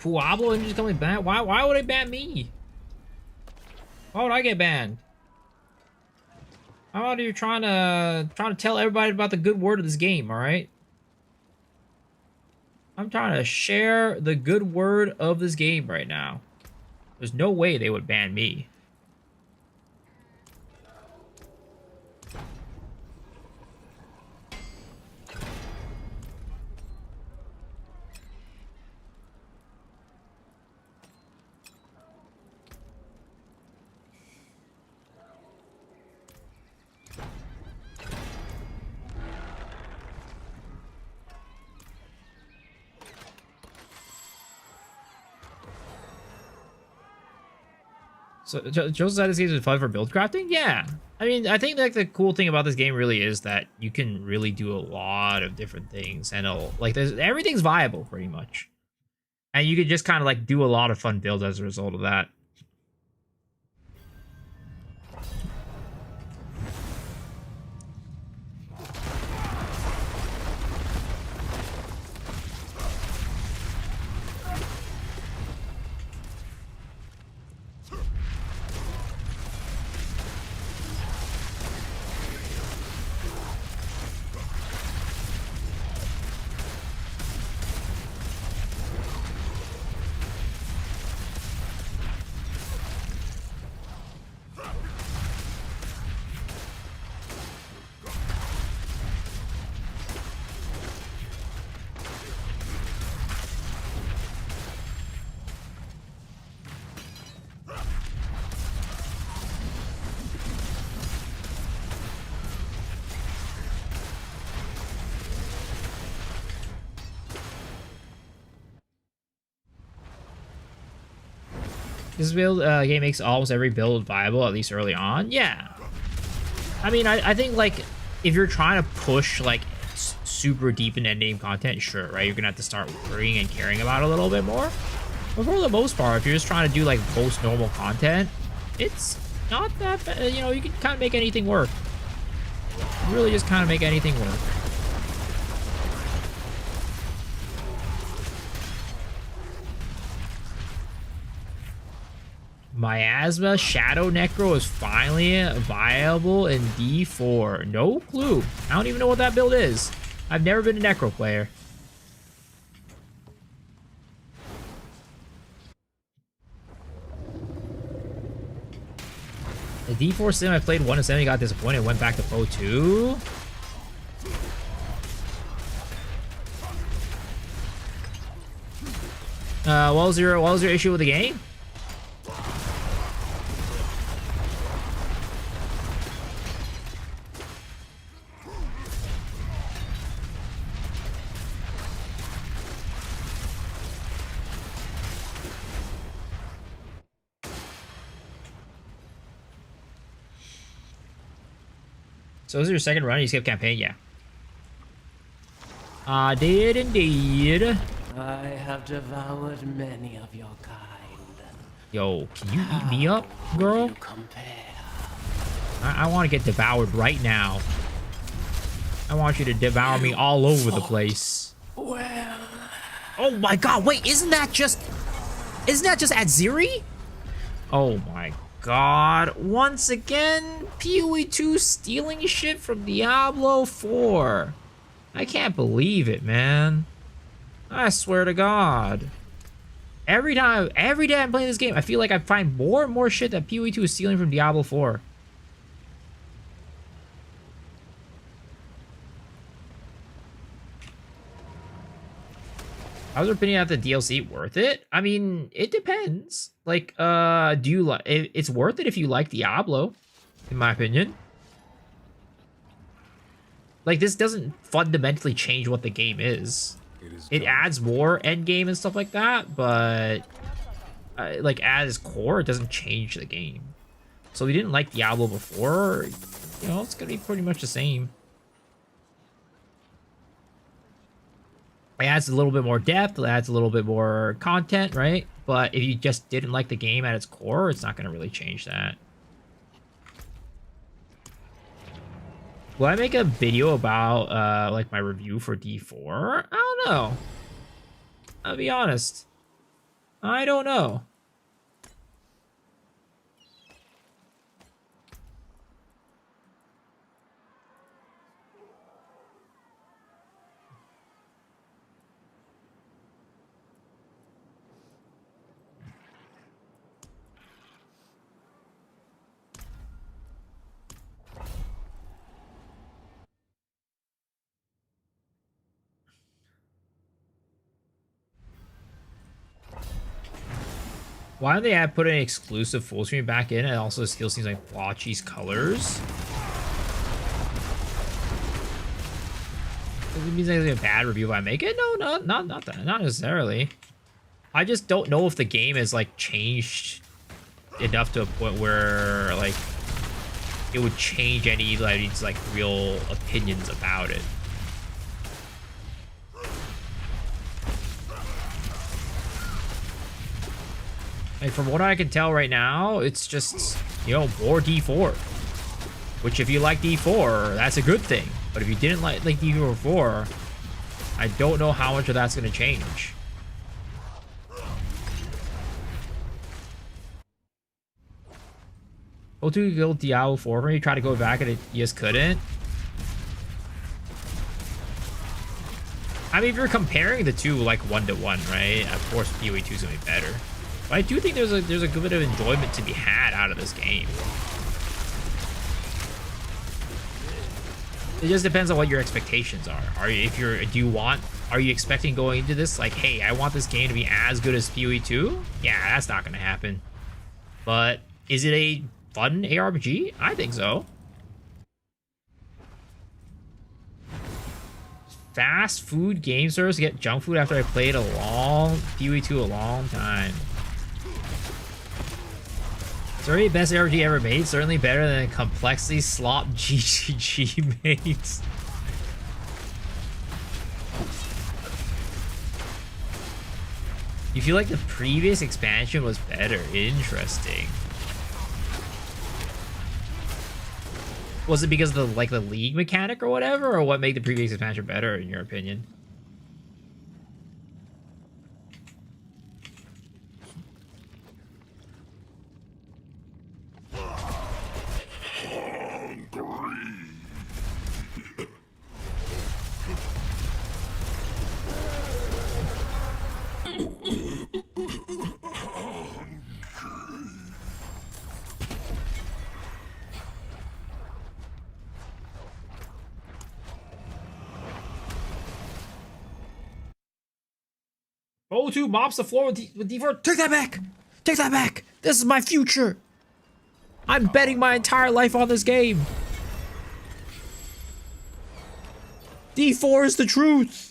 Diablo and just coming back. Why would they ban me? Why would I get banned? How about you trying to tell everybody about the good word of this game, alright? I'm trying to share the good word of this game right now. There's no way they would ban me. So Joseph said this game is fun for build crafting? Yeah. I mean, I think like the cool thing about this game really is that you can really do a lot of different things, and everything's viable pretty much. And you could just kind of like do a lot of fun builds as a result of that. This build game makes almost every build viable, at least early on. Yeah. I mean, I think, like, if you're trying to push, like, super deep in endgame content, sure, right? You're going to have to start worrying and caring about it a little bit more. But for the most part, if you're just trying to do, like, most normal content, it's not that bad. You know, you can kind of make anything work. You really just kind of make anything work. Miasma Shadow Necro is finally viable in D4. No clue. I don't even know what that build is. I've never been a Necro player. The D4 sim I played 1 to 7, got disappointed, went back to PoE 2. What was your issue with the game? So this is your second run? You skipped campaign? Yeah. I did indeed. I have devoured many of your kind. Yo, can you eat me up, girl? You compare. I want to get devoured right now. I want you to devour me all over the place. Well. Oh my god, wait, isn't that just Aziri? Oh my god. Once again, PoE 2 stealing shit from Diablo 4. I can't believe it, man. I swear to God. Every day I'm playing this game, I feel like I find more and more shit that PoE 2 is stealing from Diablo 4. How's your opinion of the DLC? Worth it? I mean, it depends. Like, do you like? It's worth it if you like Diablo, in my opinion. Like, this doesn't fundamentally change what the game is. It adds more endgame and stuff like that, but like at its core, it doesn't change the game. So if you didn't like Diablo before, you know, it's gonna be pretty much the same. It adds a little bit more depth, it adds a little bit more content, right? But if you just didn't like the game at its core, it's not gonna really change that. Will I make a video about like my review for D4? I don't know. I'll be honest. I don't know. Why don't they put an exclusive full screen back in? It also still seems like blotchy's colors. Does it mean like a bad review if I make it? No, not that. Not necessarily. I just don't know if the game has like changed enough to a point where like it would change anybody's like real opinions about it. Like, from what I can tell right now, it's just, you know, more D4. Which, if you like D4, that's a good thing. But if you didn't like D4 before, I don't know how much of that's going to change. Go to go Diablo 4 for me, try to go back and you just couldn't. I mean, if you're comparing the two, like, 1-to-1, right? Of course, PoE 2 is going to be better. But I do think there's a good bit of enjoyment to be had out of this game. It just depends on what your expectations are. Are you expecting going into this like, hey, I want this game to be as good as PoE 2? Yeah, that's not gonna happen. But is it a fun ARPG? I think so. Fast food game service to get junk food after I played PoE 2 a long time. Certainly best RPG ever made. Certainly better than complexly slop GGG mates. You feel like the previous expansion was better. Interesting. Was it because of the league mechanic or whatever, or what made the previous expansion better in your opinion? O2 mops the floor with D4. Take that back! Take that back! This is my future! I'm betting my entire life on this game! D4 is the truth!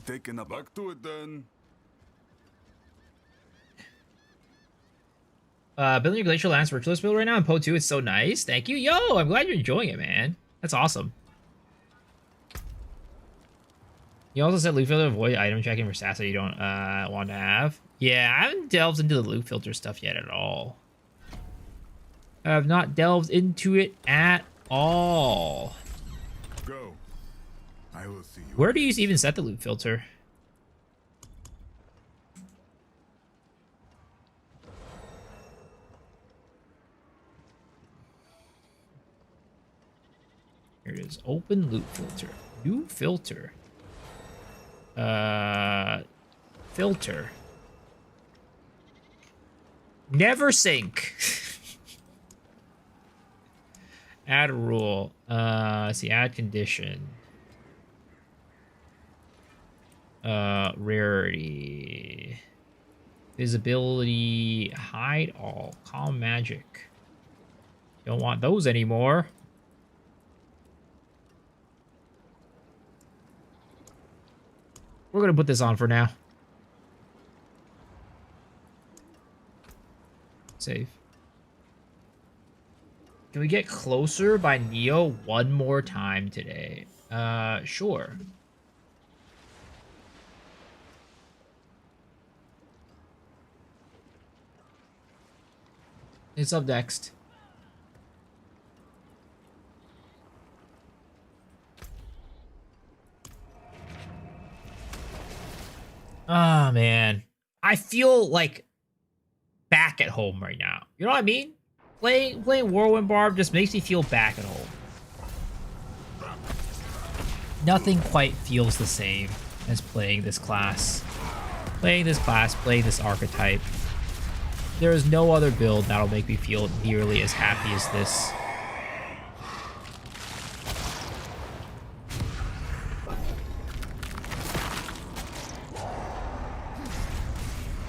taken up. Back to it then. Building your Glacial Lance Virtuous build right now in PoE 2. It's so nice. Thank you. Yo, I'm glad you're enjoying it, man. That's awesome. You also said loot filter avoid item checking for stats that you don't want to have. Yeah, I haven't delved into the loot filter stuff yet at all. I have not delved into it at all. Go. I will see you. Where do you even set the loot filter? Here it is. Open loot filter. New filter. Filter. Never sync. Add rule. Let's see. Add condition. Rarity. Visibility. Hide all. Calm magic. Don't want those anymore. We're gonna put this on for now. Save. Can we get closer by Neo one more time today? Sure. It's up next. Oh, man. I feel like back at home right now. You know what I mean? Playing Whirlwind Barb just makes me feel back at home. Nothing quite feels the same as playing this class. Playing this archetype. There is no other build that'll make me feel nearly as happy as this.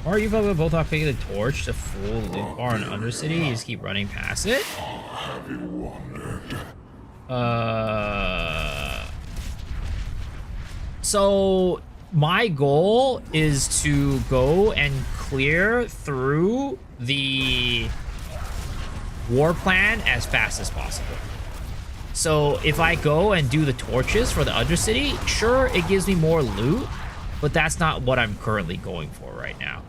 Or you probably both off taking the torch to full loot bar in Undercity, you just keep running past it? Have you wondered? So my goal is to go and clear through the war plan as fast as possible. So if I go and do the torches for the Undercity, sure, it gives me more loot, but that's not what I'm currently going for right now.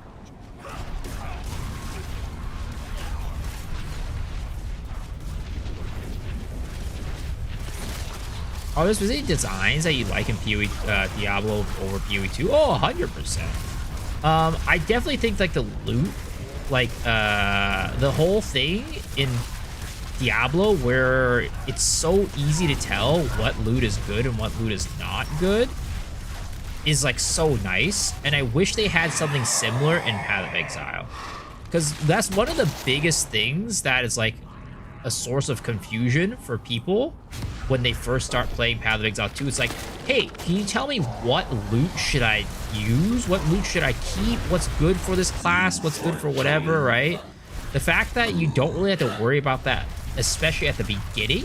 Are there specific designs that you like in PoE Diablo over PoE 2? Oh, 100%. I definitely think like the loot, like the whole thing in Diablo where it's so easy to tell what loot is good and what loot is not good is like so nice. And I wish they had something similar in Path of Exile, because that's one of the biggest things that is like a source of confusion for people when they first start playing Path of Exile 2. It's like, hey, can you tell me what loot should I use? What loot should I keep? What's good for this class? What's good for whatever, right? The fact that you don't really have to worry about that, especially at the beginning,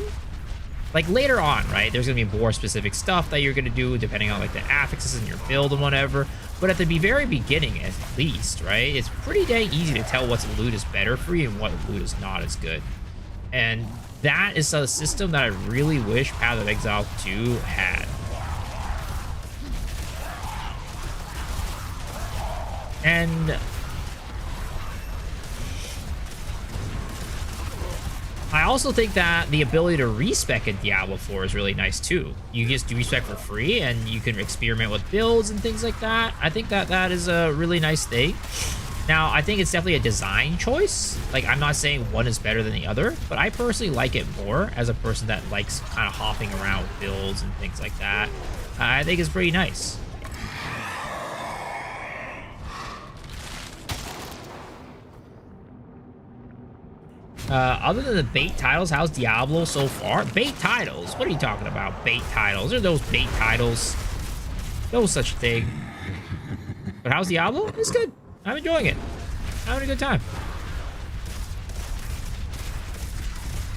like later on, right? There's gonna be more specific stuff that you're gonna do depending on like the affixes in your build and whatever. But at the very beginning, at least, right? It's pretty dang easy to tell what loot is better for you and what loot is not as good. And that is a system that I really wish Path of Exile 2 had. And I also think that the ability to respec in Diablo 4 is really nice too. You just do respec for free and you can experiment with builds and things like that. I think that that is a really nice thing. Now, I think it's definitely a design choice. Like, I'm not saying one is better than the other, but I personally like it more as a person that likes kind of hopping around with builds and things like that. I think it's pretty nice. Other than the bait titles, how's Diablo so far? Bait titles? What are you talking about? Bait titles? There are those bait titles. No such thing. But how's Diablo? It's good. I'm enjoying it. Having a good time.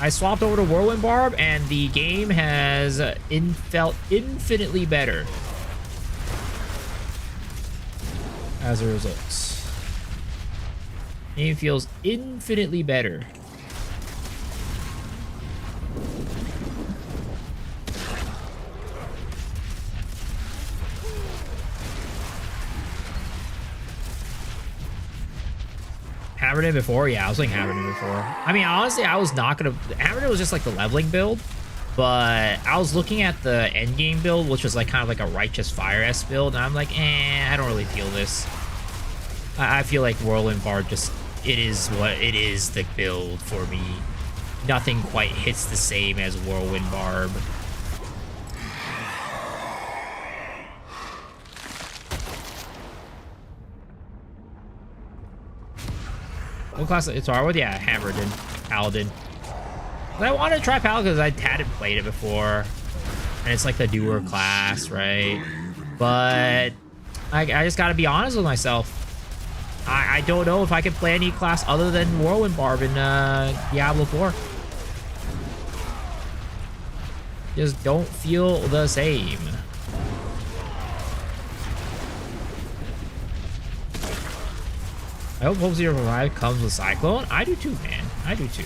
I swapped over to Whirlwind Barb, and the game has felt infinitely better. as a result. Game feels infinitely better. Hammerden before? Yeah, I was playing Hammerden before. I mean, honestly, I was not gonna... Hammerden was just like the leveling build, but I was looking at the endgame build, which was like kind of like a Righteous Fire-esque build, and I'm like, I don't really feel this. I feel like Whirlwind Bard just... It is what it is, the build for me. Nothing quite hits the same as Whirlwind Barb. What class it's our with? Yeah, Hammerden, Paladin. I wanted to try Paladin because I hadn't played it before, and it's like the newer class, right? But I just gotta be honest with myself. I don't know if I can play any class other than Whirlwind Barb in Diablo 4. Just don't feel the same. I hope Hope Zero Revive comes with Cyclone. I do too, man. I do too.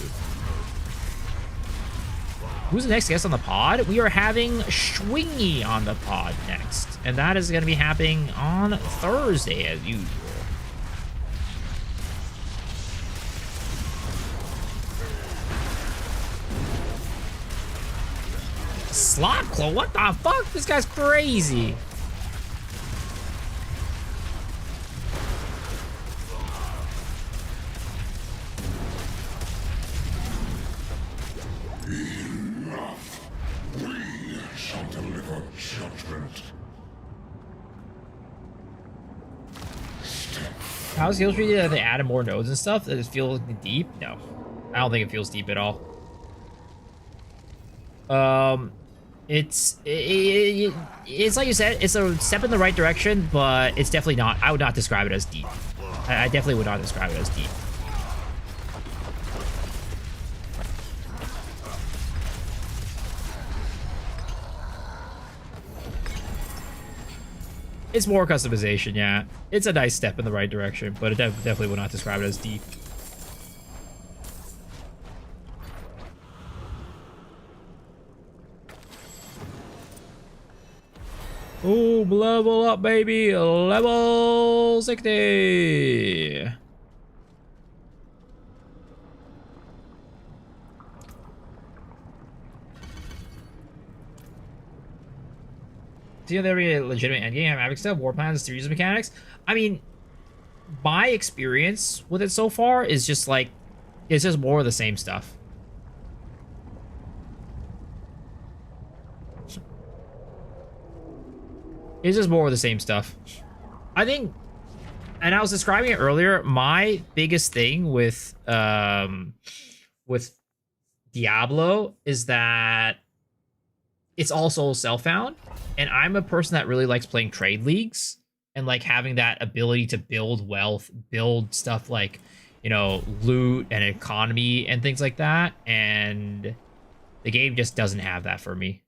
Who's the next guest on the pod? We are having Schwingy on the pod next. And that is going to be happening on Thursday as usual. Slotclaw, what the fuck? This guy's crazy. Enough. We shall deliver judgment. How's Heal Street that they added more nodes and stuff? Does it feel deep? No. I don't think it feels deep at all. It's like you said, it's a step in the right direction, but it's definitely not. I would not describe it as deep. I definitely would not describe it as deep. It's more customization, yeah. It's a nice step in the right direction, but it definitely would not describe it as deep. Oh, level up, baby. Level 60. Do you know there be a legitimate endgame? Epic stuff, war plans, series of mechanics. I mean, my experience with it so far is just like, it's just more of the same stuff. It's just more of the same stuff. I think, and I was describing it earlier, my biggest thing with Diablo is that it's also self-found, and I'm a person that really likes playing trade leagues and like having that ability to build wealth, build stuff like, you know, loot and economy and things like that, and the game just doesn't have that for me.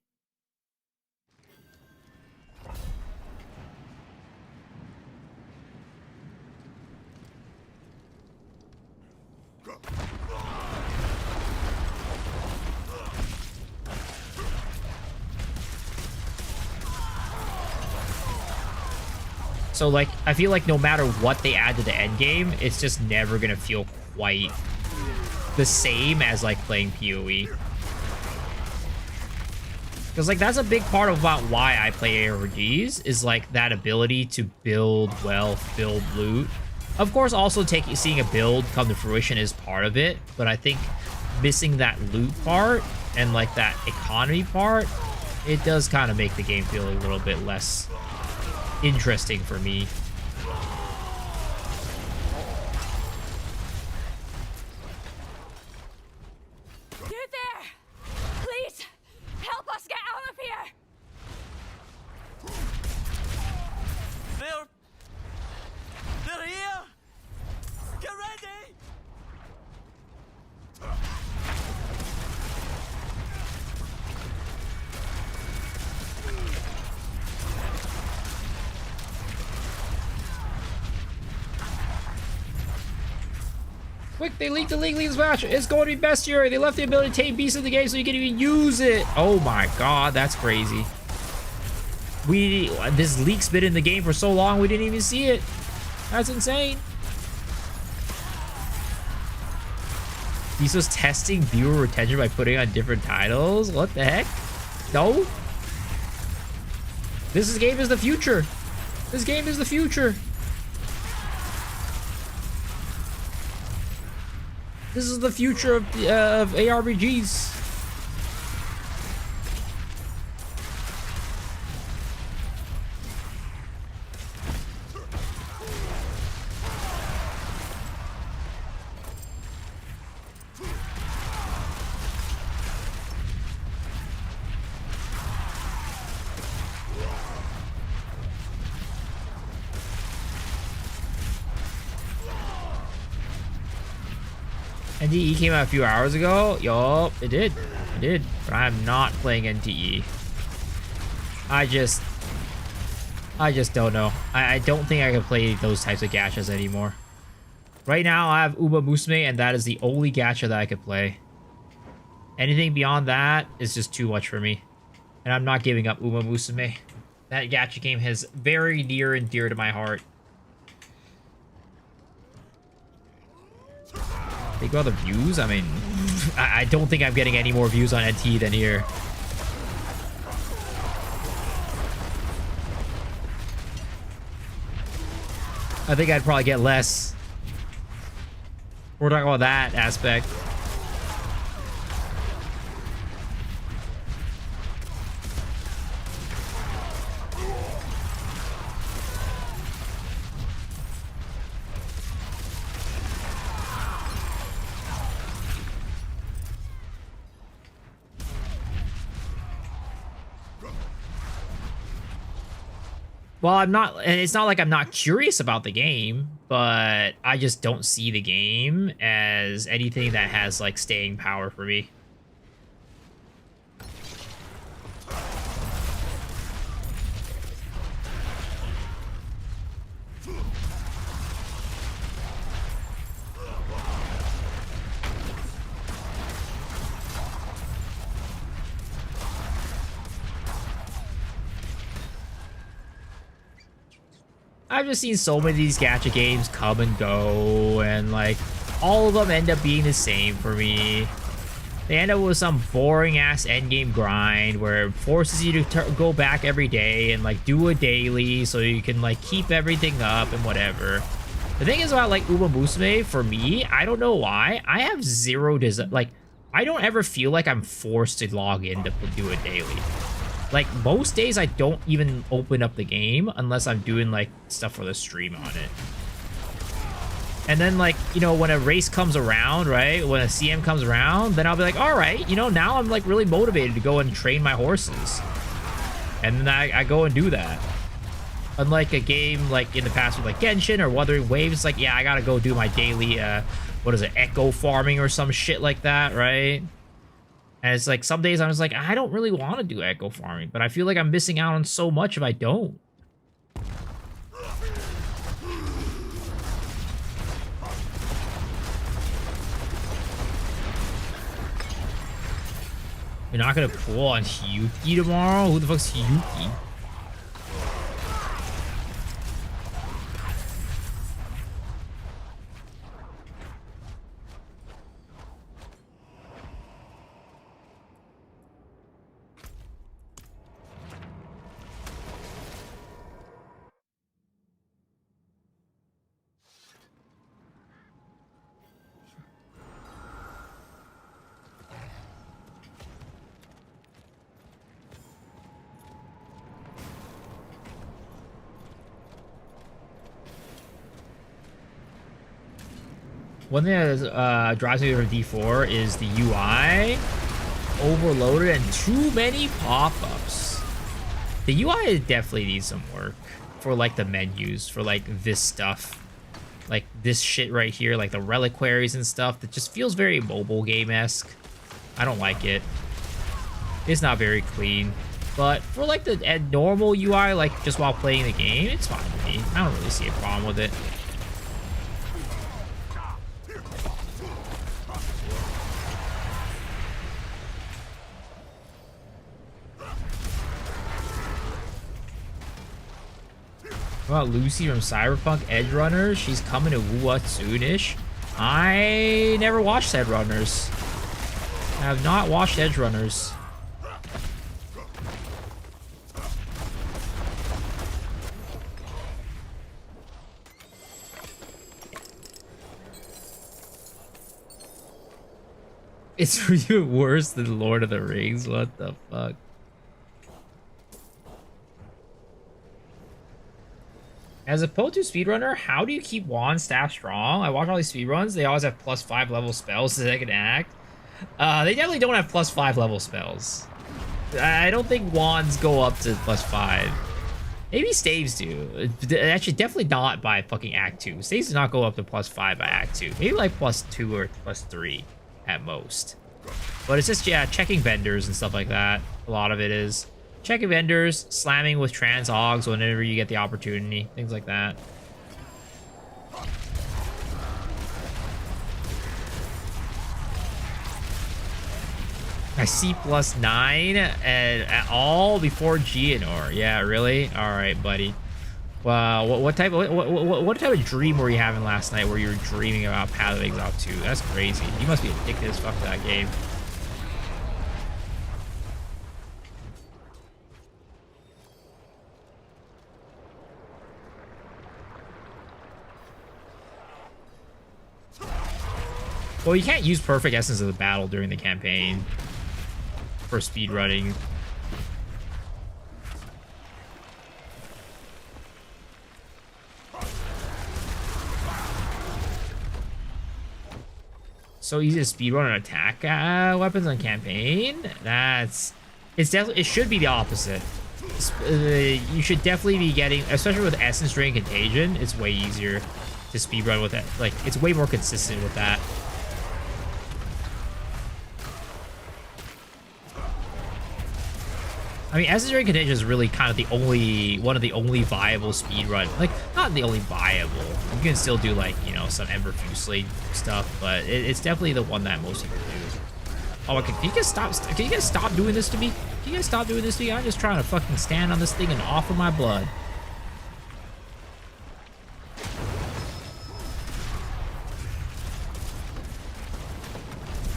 So, like, I feel like no matter what they add to the end game, it's just never gonna feel quite the same as, like, playing PoE. Because, like, that's a big part about why I play ARPGs, is, like, that ability to build wealth, build loot. Of course, also seeing a build come to fruition is part of it, but I think missing that loot part and, like, that economy part, it does kind of make the game feel a little bit less interesting for me. You there! Please, help us get out of here! They're here! Get ready! Quick, they leaked the League match. It's going to be bestiary. They left the ability to tame beasts in the game so you can even use it. Oh my god, that's crazy. This leak's been in the game for so long we didn't even see it. That's insane. He's just testing viewer retention by putting on different titles. What the heck? No. Game is the future. This game is the future. This is the future of ARPGs. NTE came out a few hours ago. Yup, it did. It did. But I'm not playing NTE. I just don't know. I don't think I can play those types of gachas anymore. Right now, I have Uma Musume, and that is the only gacha that I could play. Anything beyond that is just too much for me. And I'm not giving up Uma Musume. That gacha game is very near and dear to my heart. Think about the views? I mean, I don't think I'm getting any more views on NT than here. I think I'd probably get less. We're talking about that aspect. Well, I'm not, and it's not like I'm not curious about the game, but I just don't see the game as anything that has, like, staying power for me. I've just seen so many of these gacha games come and go, and like all of them end up being the same for me. They end up with some boring ass endgame grind where it forces you to go back every day and like do a daily so you can like keep everything up and whatever. The thing is about like Uma Musume, for me, I don't know why, I have zero desire. Like, I don't ever feel like I'm forced to log in to do a daily. Like, most days I don't even open up the game unless I'm doing, like, stuff for the stream on it. And then, like, you know, when a race comes around, right? When a CM comes around, then I'll be like, all right, you know, now I'm, like, really motivated to go and train my horses. And then I go and do that. Unlike a game, like, in the past with, like, Genshin or Wuthering Waves, it's like, yeah, I gotta go do my daily, what is it, echo farming or some shit like that, right? And it's like, some days I'm just like, I don't really want to do echo farming, but I feel like I'm missing out on so much if I don't. You're not gonna pull on Hyuki tomorrow? Who the fuck's Hyuki? One thing that drives me over D4 is the UI overloaded and too many pop-ups. The UI definitely needs some work for like the menus, for like this stuff. Like this shit right here, like the reliquaries and stuff, that just feels very mobile game-esque. I don't like it. It's not very clean. But for like the normal UI, like just while playing the game, it's fine with me. I don't really see a problem with it. What about Lucy from Cyberpunk Edge Runners? She's coming to what soonish? I never watched Edge Runners. I have not watched Edge Runners. It's even worse than Lord of the Rings. What the fuck? As a PoE2 speedrunner, how do you keep wand staff strong? I watch all these speedruns. They always have +5 level spells so they can act. They definitely don't have +5 level spells. I don't think wands go up to +5. Maybe staves do. Actually, definitely not by fucking Act 2. Staves do not go up to +5 by Act 2. Maybe like +2 or +3 at most. But it's just, yeah, checking vendors and stuff like that. A lot of it is. Checking vendors, slamming with trans hogs whenever you get the opportunity. Things like that. I see +9 at all before Geonor. Yeah, really? All right, buddy. Wow, what type of dream were you having last night where you were dreaming about Path of Exile 2? That's crazy. You must be addicted as fuck to that game. Well, you can't use Perfect Essence of the Battle during the campaign for speedrunning. So easy to speedrun and attack weapons on campaign? It should be the opposite. You should definitely be getting, especially with Essence Drain Contagion, it's way easier to speedrun with it. Like, it's way more consistent with that. I mean, Essence Drain Contagion is really kind of one of the only viable speedrun. Like, not the only viable. You can still do, like, you know, some Ember Fusillade stuff, but it's definitely the one that most people do. Oh, can you guys stop doing this to me? Can you guys stop doing this to me? I'm just trying to fucking stand on this thing and offer my blood.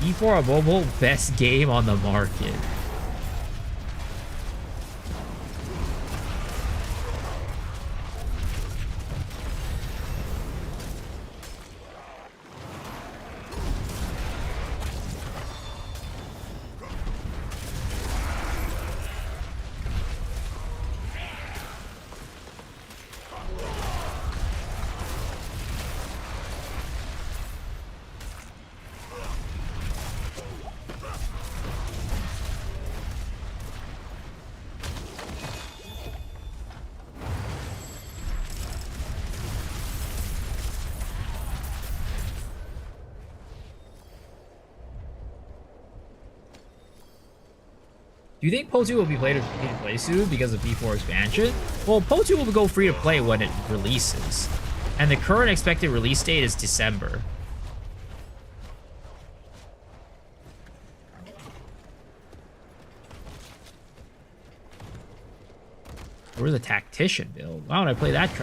E4 Mobile, best game on the market. Do you think PoE 2 will be free to play soon because of B4 expansion? Well, PoE 2 will go free to play when it releases. And the current expected release date is December. Where's the Tactician build? Why don't I play that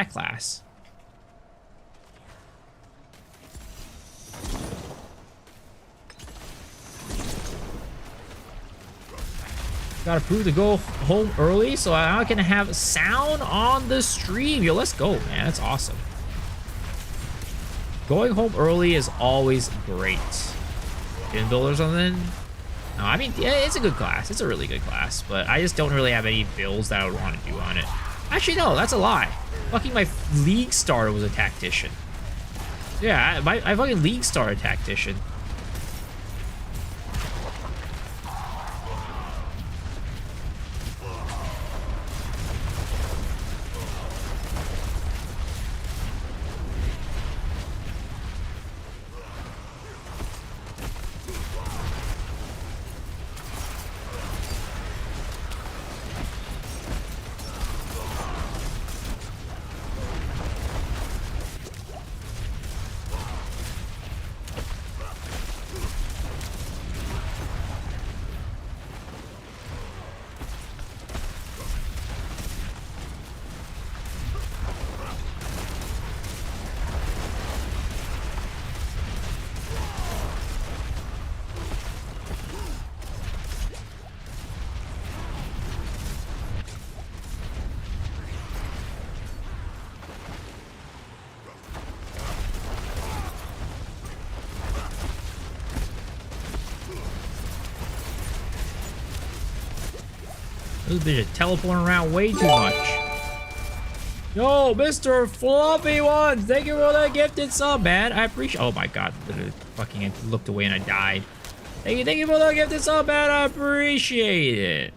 class? Got approved to go home early, so I'm not gonna have sound on the stream. Yo, let's go, man. That's awesome. Going home early is always great. Gin build or something? No, I mean, yeah, it's a good class. It's a really good class, but I just don't really have any builds that I would want to do on it. Actually, no, that's a lie. Fucking my League starter was a Tactician. Yeah, my fucking League starter Tactician. This bitch is teleporting around way too much. Yo, Mr. Fluffy Ones, thank you for that gifted sub, man. I appreciate. Oh my god, literally fucking I looked away and I died. Thank you for that gifted sub, man. I appreciate it.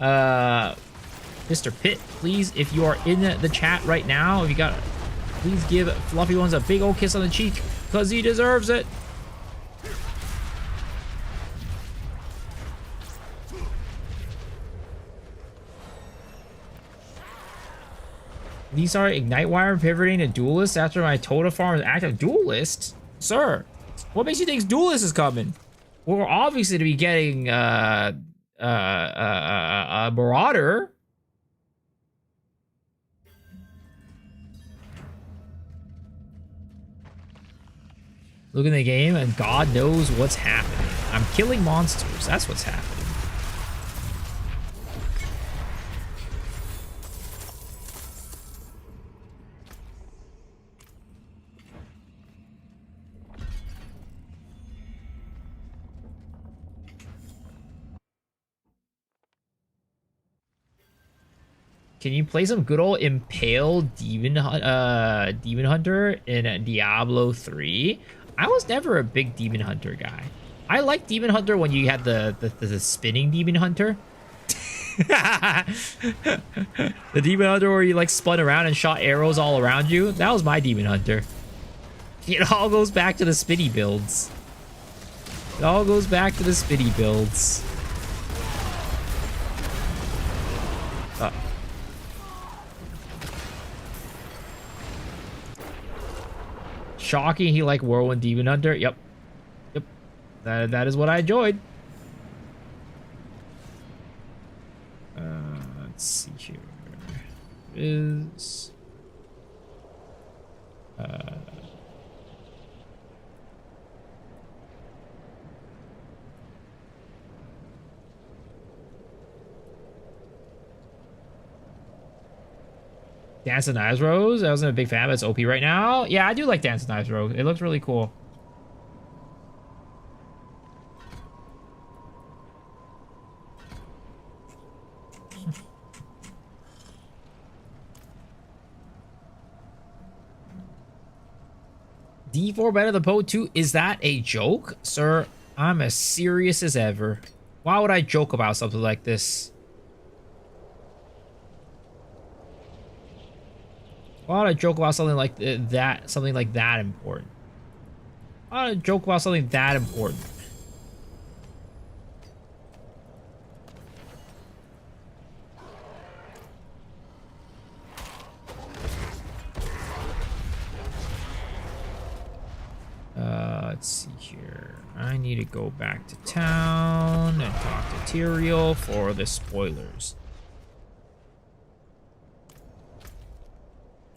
Mr. Pitt, please, if you are in the chat right now, if you got, please give Fluffy Ones a big old kiss on the cheek, because he deserves it. These are Ignite Wire pivoting to Duelist after my Tota farm is active. Duelist? Sir, what makes you think Duelist is coming? We're obviously to be getting a Marauder. Look in the game and God knows what's happening. I'm killing monsters. That's what's happening. Can you play some good old Impale Demon Hunter in Diablo 3? I was never a big Demon Hunter guy. I liked Demon Hunter when you had the spinning Demon Hunter. The Demon Hunter where you like spun around and shot arrows all around you. That was my Demon Hunter. It all goes back to the spinny builds. It all goes back to the spinny builds. Shocking, he like Whirlwind Demon Hunter. Yep. Yep. That is what I enjoyed. Let's see here. Is Dance of Knives Rose? I wasn't a big fan, but it's OP right now. Yeah, I do like Dance of Knives Rose. It looks really cool. D4 better than PoE 2? Is that a joke? Sir, I'm as serious as ever. Why would I joke about something like this? Why would I joke about something like that? Something like that important? Why would I joke about something that important? Let's see here. I need to go back to town and talk to Tyrael for the spoilers.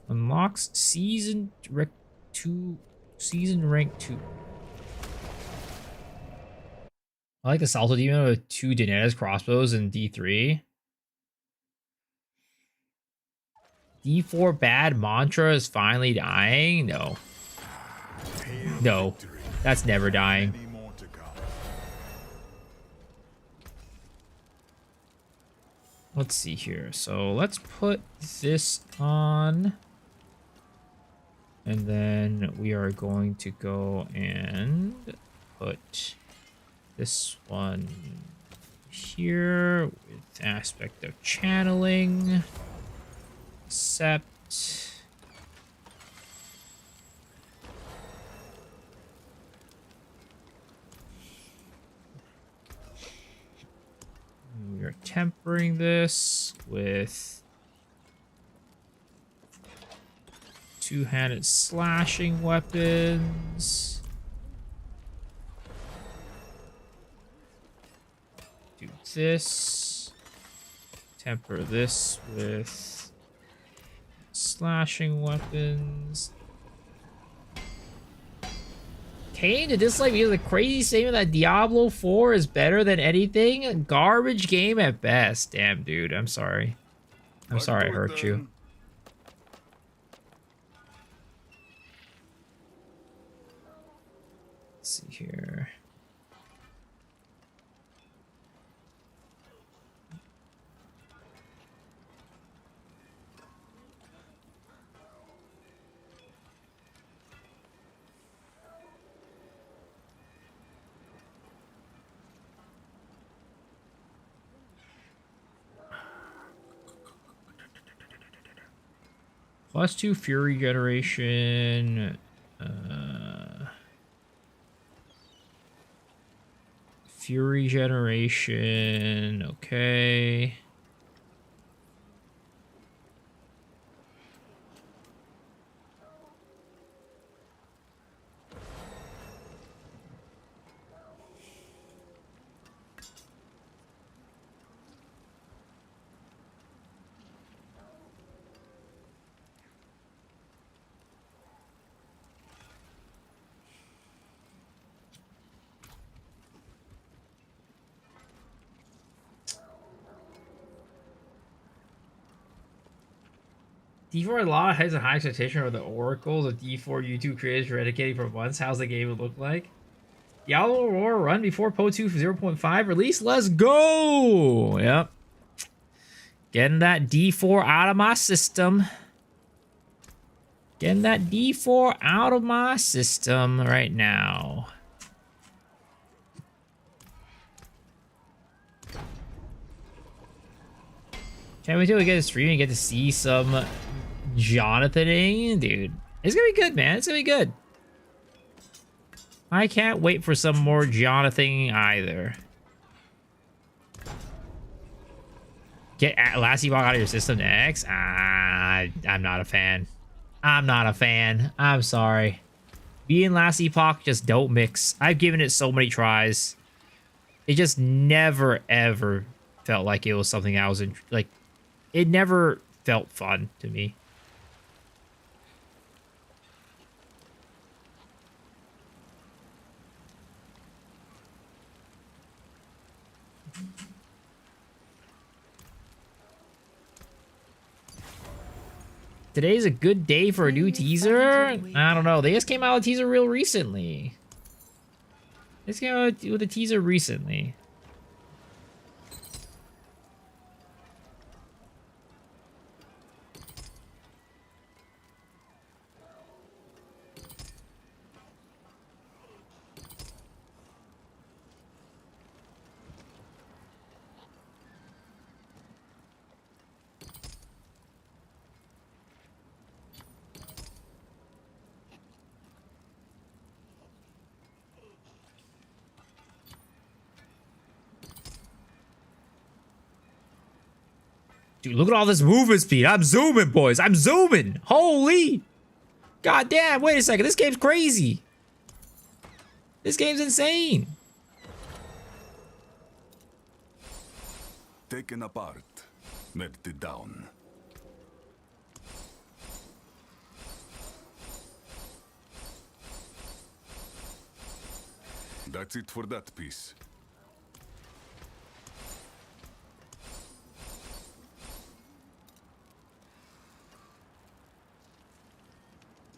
Unlocks season rank 2. Season rank 2. I like the Salto Demon with 2 Daenerys crossbows in D3. D4 bad mantra is finally dying? No. No. That's never dying. Let's see here. So let's put this on. And then we are going to go and put this one here with aspect of channeling. Accept. We are tempering this with two-handed slashing weapons. Do this. Temper this with slashing weapons. Kane to dislike because of the crazy statement that Diablo 4 is better than anything? Garbage game at best. Damn, dude. I'm sorry. I'm sorry I hurt you. Let's see here. +2 Fury generation. Fury generation. Okay. D4 a lot has a high expectation of the oracles of D4 YouTube creators eradicating for months. How's the game would look like? Diablo Aurora run before PoE 2 0.5 release. Let's go! Yep. Getting that D4 out of my system. Getting that D4 out of my system right now. Can't wait till we get a stream and get to see some Jonathaning, dude. It's gonna be good, man. It's gonna be good. I can't wait for some more Jonathan either. Get Lassie Bog out of your system next. I'm not a fan. I'm not a fan. I'm sorry. Me and Lassie Pock just don't mix. I've given it so many tries. It just never ever felt like it was something I was in, like. It never felt fun to me. Today's a good day for a new teaser? I don't know. They just came out with a teaser real recently. They just came out with a teaser recently. Dude, look at all this movement speed. I'm zooming, boys. I'm zooming. Holy. God damn. Wait a second. This game's crazy. This game's insane. Taken apart, melted down. That's it for that piece.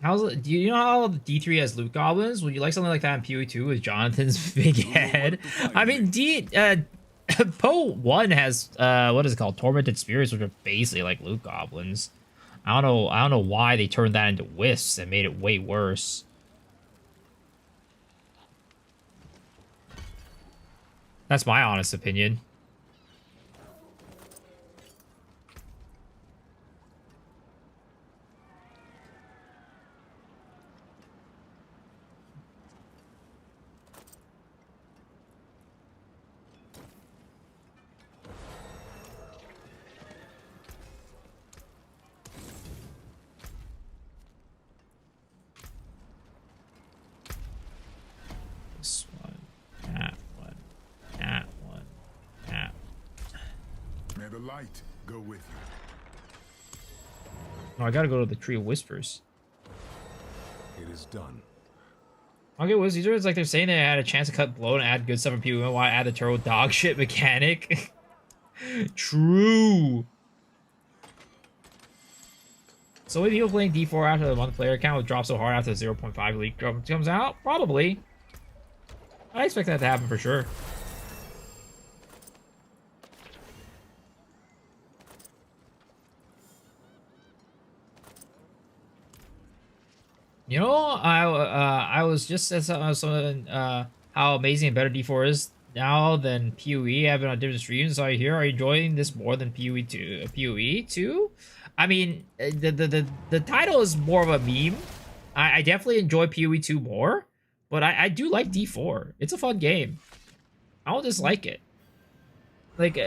Do you know how D3 has loot goblins? Would you like something like that in PoE 2 with Jonathan's big head? I mean, PoE 1 has what is it called? Tormented spirits, which are basically like loot goblins. I don't know why they turned that into wisps and made it way worse. That's my honest opinion. This one, that one, that one, that one. May the light go with you. Oh, I gotta go to the Tree of Whispers. It is done. Okay, Wizards, it's like they're saying they had a chance to cut blow and add good stuff from PoE. Why add the turbo dog shit mechanic? True. So many people playing D4 after the month player account would drop so hard after the 0.5 leak comes out? Probably. I expect that to happen for sure. You know, I was just said something how amazing and better D4 is now than PoE. I've been on different streams, so I hear. Are you enjoying this more than PoE 2? PoE 2? I mean, the title is more of a meme. I definitely enjoy PoE 2 more, but I do like D4. It's a fun game. I don't dislike it. Like,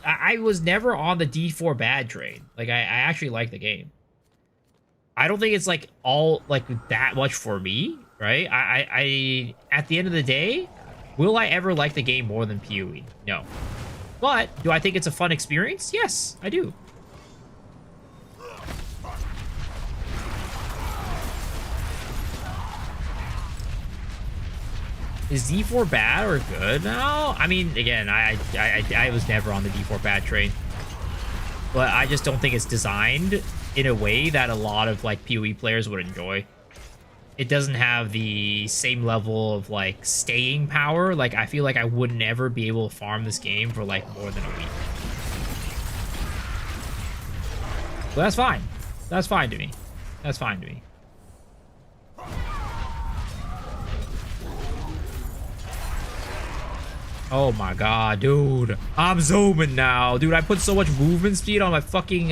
I was never on the D4 bad train. Like, I actually like the game. I don't think it's like all like that much for me, right? I at the end of the day, will I ever like the game more than PoE? No. But do I think it's a fun experience? Yes, I do. Is D4 bad or good? No, I mean, again, I was never on the D4 bad train, but I just don't think it's designed in a way that a lot of like PoE players would enjoy. It doesn't have the same level of like staying power. Like, I feel like I would never be able to farm this game for like more than a week. But that's fine. That's fine to me. That's fine to me. Oh my god, dude. I'm zooming now. Dude, I put so much movement speed on my fucking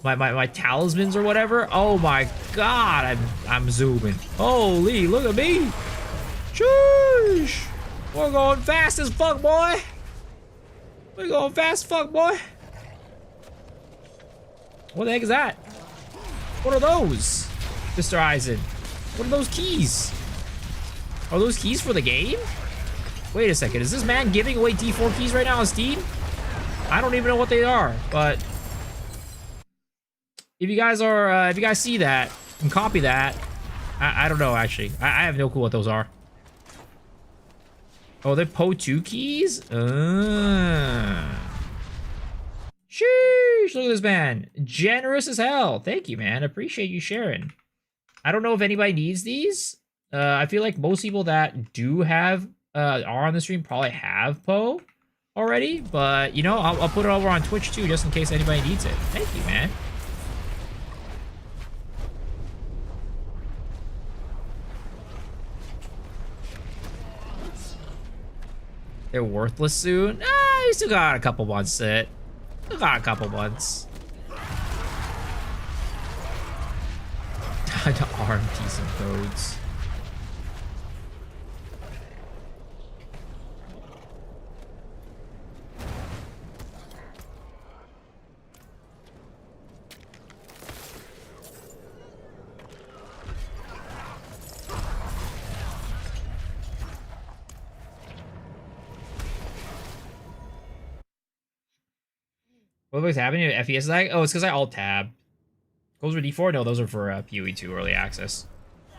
my talismans or whatever. Oh my god, I'm zooming. Holy, look at me. Sheesh. We're going fast as fuck, boy. We're going fast as fuck, boy. What the heck is that? What are those, Mr. Eisen? What are those keys? Are those keys for the game? Wait a second, is this man giving away D4 keys right now on Steam? I don't even know what they are, but if you guys are, if you guys see that and copy that, I don't know actually. I have no clue what those are. Oh, they're PoE 2 keys? Sheesh, look at this man. Generous as hell. Thank you, man. Appreciate you sharing. I don't know if anybody needs these. I feel like most people that do have are on the stream probably have PoE already, but you know, I'll put it over on Twitch too, just in case anybody needs it. Thank you, man. They're worthless soon. You still got a couple months. Still got a couple months. Time to RMT some codes. What's happening to FES lag? Oh, it's because I alt tab. Those are D4? No, those are for PoE 2 early access.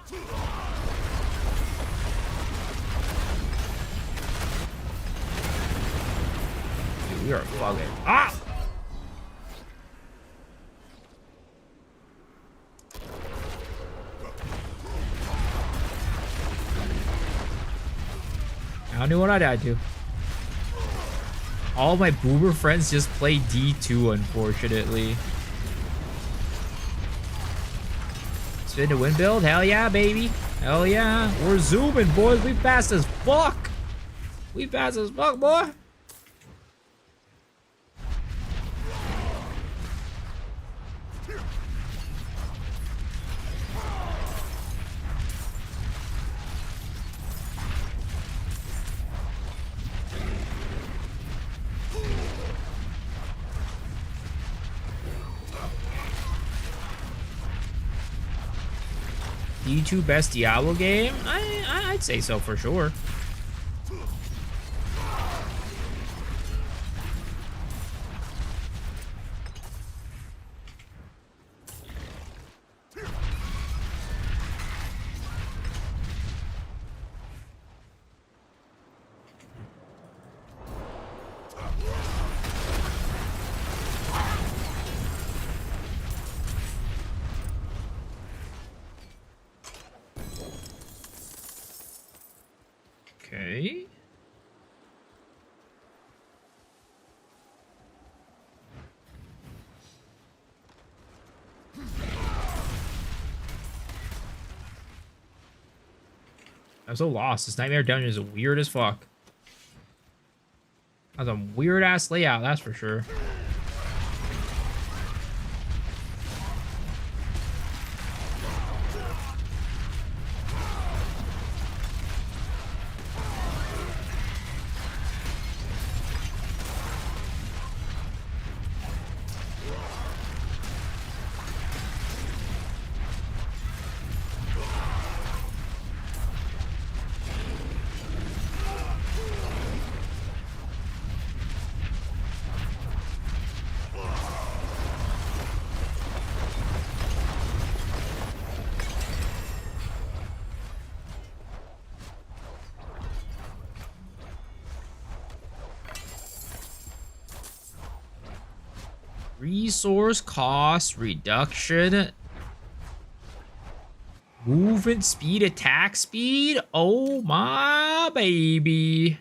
Dude, we are bugging. Ah! I don't know what I died to. All my boomer friends just play D2, unfortunately. Spin to win build? Hell yeah, baby. Hell yeah. We're zooming, boys. We fast as fuck. We fast as fuck, boy. D2 best Diablo game? I'd say so for sure. Okay. I'm so lost. This Nightmare Dungeon is weird as fuck. That's a weird ass layout, that's for sure. Resource cost reduction. Movement speed, attack speed. Oh my baby.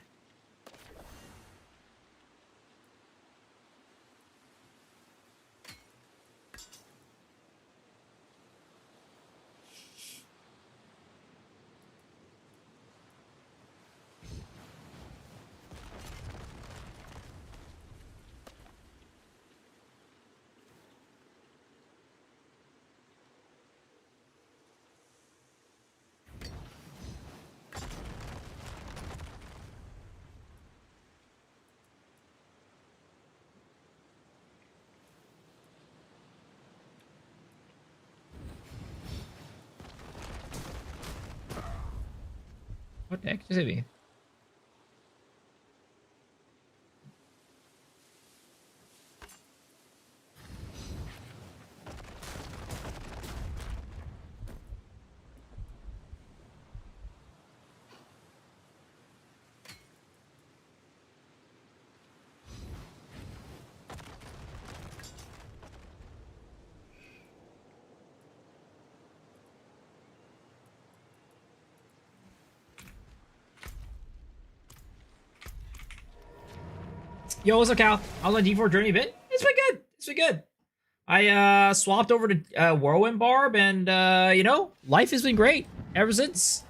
What the heck does it mean? Yo, what's up, Cal? I was on D4 Journey a bit. It's been good. It's been good. I swapped over to Whirlwind Barb, and you know, life has been great ever since.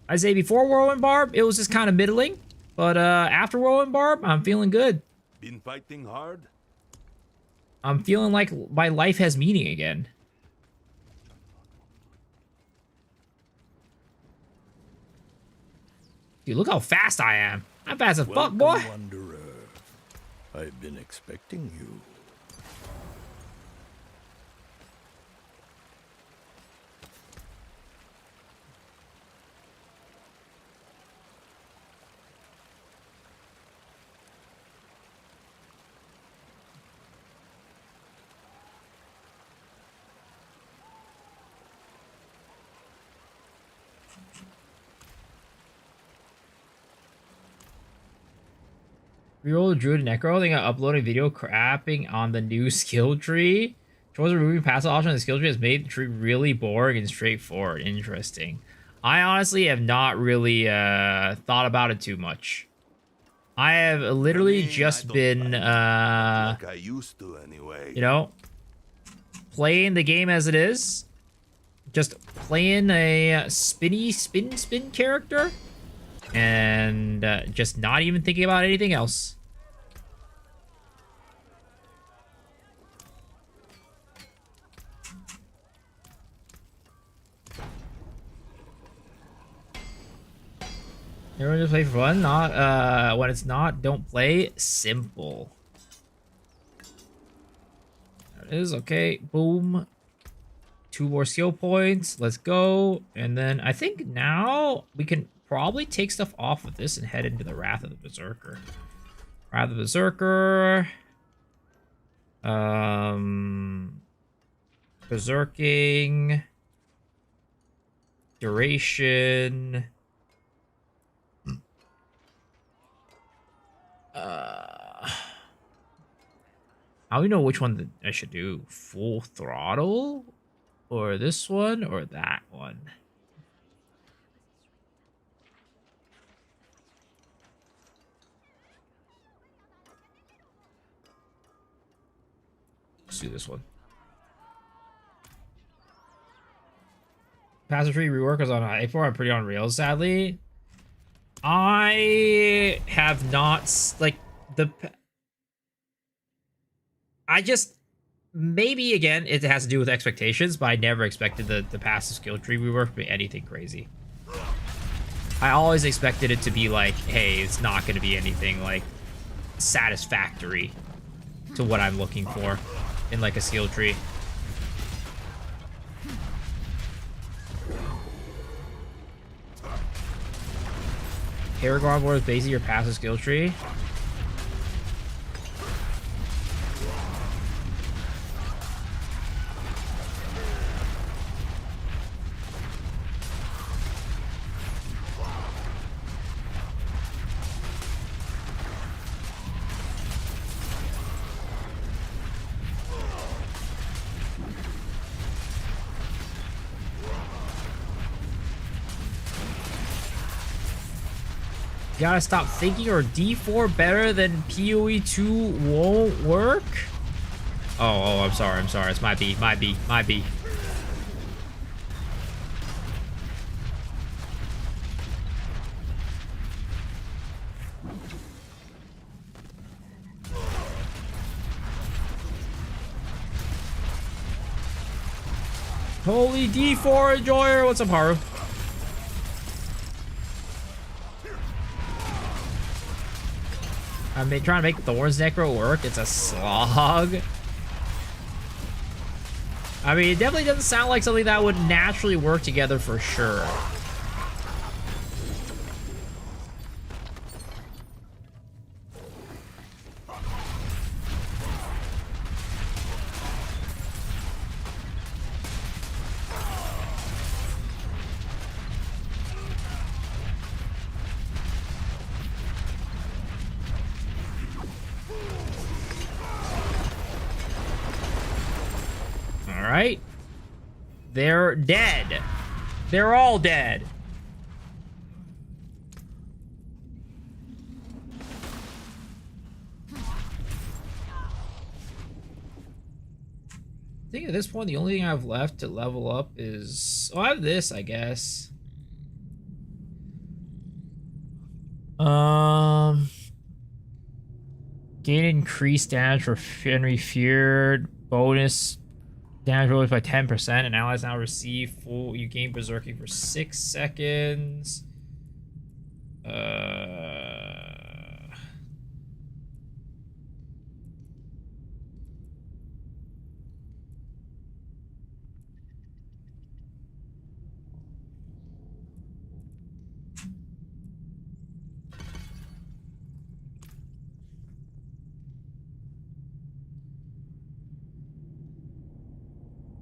I say before Whirlwind Barb, it was just kind of middling, but after Whirlwind Barb, I'm feeling good. Been fighting hard? I'm feeling like my life has meaning again. Dude, look how fast I am. I'm fast as fuck, boy. Wanderer. I've been expecting you. Reroll the Druid and Necro. They got uploading video crapping on the new skill tree. Choice removing passive option on the skill tree has made the tree really boring and straightforward. Interesting. I honestly have not really thought about it too much. I have literally just been like I used to anyway. you know, playing the game as it is. Just playing a spin character. And just not even thinking about anything else. Everyone just play for fun. Not when it's not, don't play. Simple. There it is. Okay, boom. 2 more skill points. Let's go. And then I think now we can probably take stuff off of this and head into the Wrath of the Berserker. Wrath of the Berserker. Berserking. Duration. I don't know which one that I should do. Full throttle? Or this one or that one? Let's do this one. Passive tree rework is on A4. I'm pretty on rails, sadly. I have not I just maybe again it has to do with expectations, but I never expected the passive skill tree rework to be anything crazy. I always expected it to be like, hey, it's not going to be anything like satisfactory to what I'm looking for in like a skill tree. Paragon board is basically your passive skill tree. gotta stop thinking, or D4 better than PoE 2 won't work? Oh, I'm sorry. It's my B. Holy D4 enjoyer! What's up, Haru? I'm trying to make Thorn's Necro work. It's a slog. I mean, it definitely doesn't sound like something that would naturally work together for sure. Alright. They're dead. They're all dead. I think at this point, the only thing I have left to level up is... Oh, I have this, I guess. Gain increased damage for Henry Feared. Bonus damage rolls by 10%, and allies now receive full. You gain berserking for 6 seconds.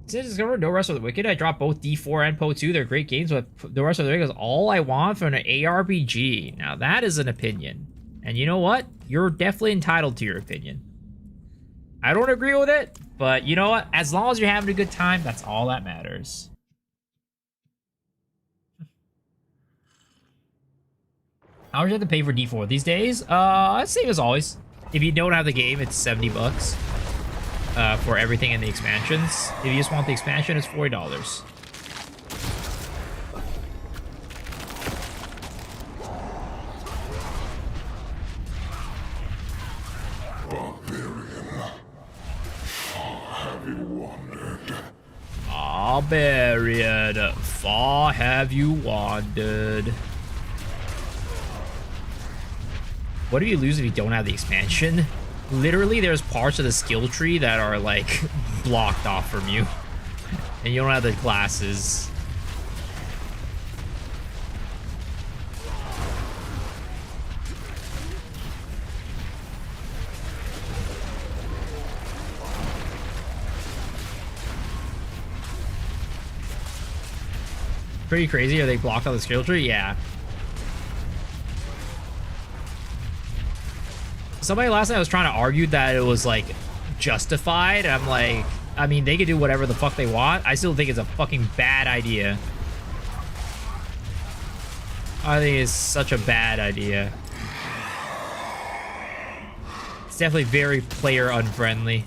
Since I discovered No Rest for the Wicked, I dropped both D4 and PoE2. They're great games, but No Rest for the Wicked is all I want from an ARPG. Now that is an opinion. And you know what? You're definitely entitled to your opinion. I don't agree with it, but you know what? As long as you're having a good time, that's all that matters. How much do you have to pay for D4 these days? Same as always. If you don't have the game, it's $70. For everything in the expansions. If you just want the expansion, it's $40. Barbarian, far have you wandered? Barbarian, far have you wandered? What do you lose if you don't have the expansion? Literally, there's parts of the skill tree that are, like, blocked off from you. And you don't have the classes. Pretty crazy. Are they blocked on the skill tree? Yeah. Somebody last night was trying to argue that it was, like, justified. I'm like, I mean, they can do whatever the fuck they want. I still think it's a fucking bad idea. I think it's such a bad idea. It's definitely very player unfriendly.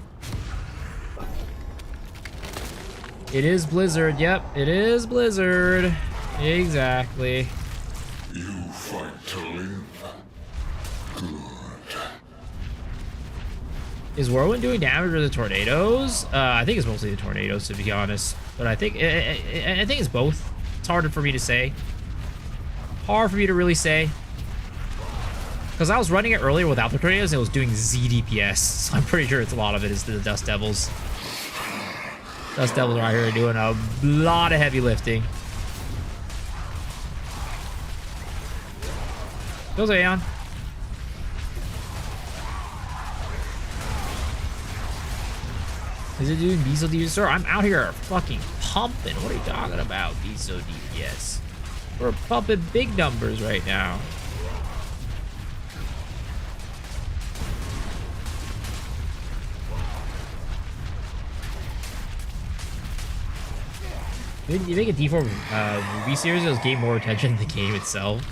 It is Blizzard. Yep, it is Blizzard. Exactly. You fight to live. Good. Is Whirlwind doing damage with the tornadoes? I think it's mostly the tornadoes, to be honest. But I think it's both. It's harder for me to say. Hard for me to really say. Because I was running it earlier without the tornadoes and it was doing Z DPS. So I'm pretty sure it's a lot of it is the Dust Devils. Dust Devils are out here doing a lot of heavy lifting. Goes Aeon. Is it doing diesel DPS? Sir, I'm out here fucking pumping. What are you talking about, diesel DPS? We're pumping big numbers right now. You make a D4 movie series, it'll gain more attention than the game itself.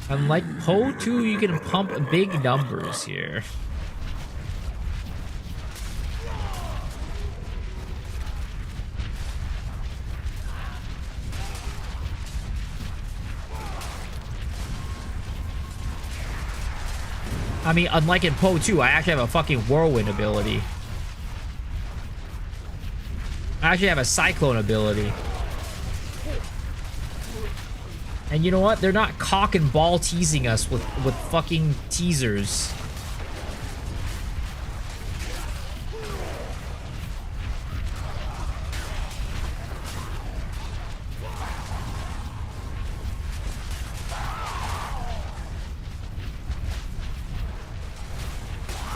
Unlike PoE 2, you can pump big numbers here. I mean, unlike in PoE 2, I actually have a fucking whirlwind ability. I actually have a cyclone ability. And you know what? They're not cock and ball teasing us with fucking teasers.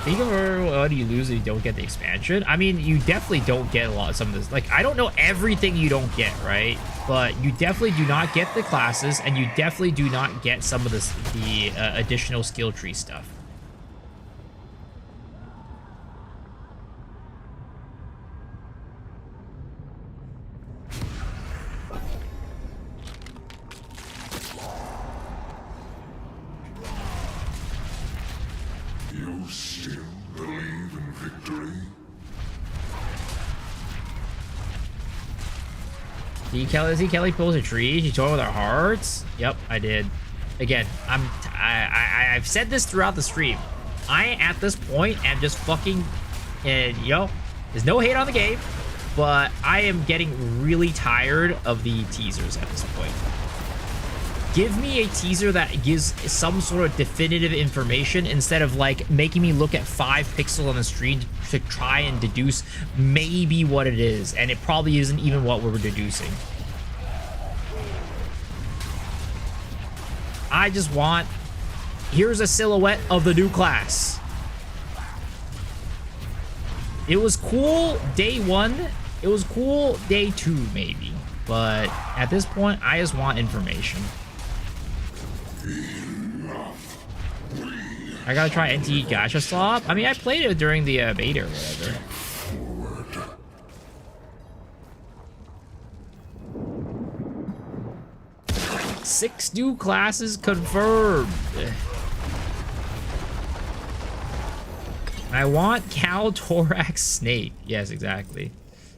Think of what do you lose if you don't get the expansion? I mean, you definitely don't get some of this. Like, I don't know everything you don't get, right? But you definitely do not get the classes, and you definitely do not get some of the additional skill tree stuff. You still believe in victory? See Kelly pulls a tree. She told with our hearts. Yep, I did. Again, I've said this throughout the stream. I at this point am just fucking, and you know, there's no hate on the game, but I am getting really tired of the teasers at this point. Give me a teaser that gives some sort of definitive information instead of like making me look at 5 pixels on the screen to try and deduce maybe what it is, and it probably isn't even what we're deducing. I just want, here's a silhouette of the new class. It was cool day 1. It was cool day 2 maybe, but at this point I just want information. I gotta try NT gacha slop. I mean, I played it during the beta or whatever. 6 new classes confirmed. I want cow thorax snake. Yes, exactly.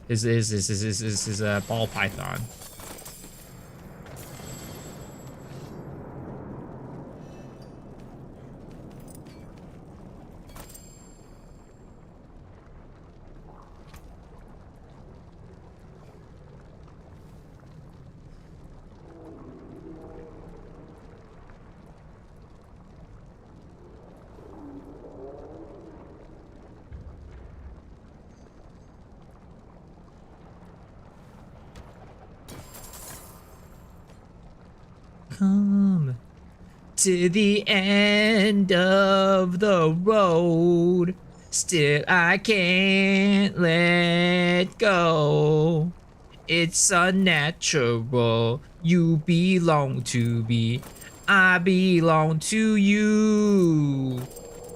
This is a ball python. Come to the end of the road. Still I can't let go. It's unnatural. You belong to me. I belong to you.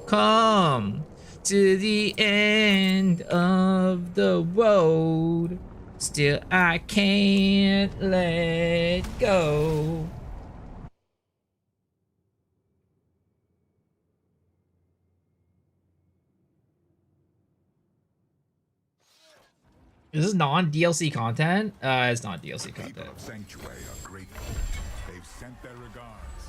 Come to the end of the road. Still I can't let go. Is this non-DLC content? It's not DLC People content. of Sanctuary are grateful. They've sent their regards.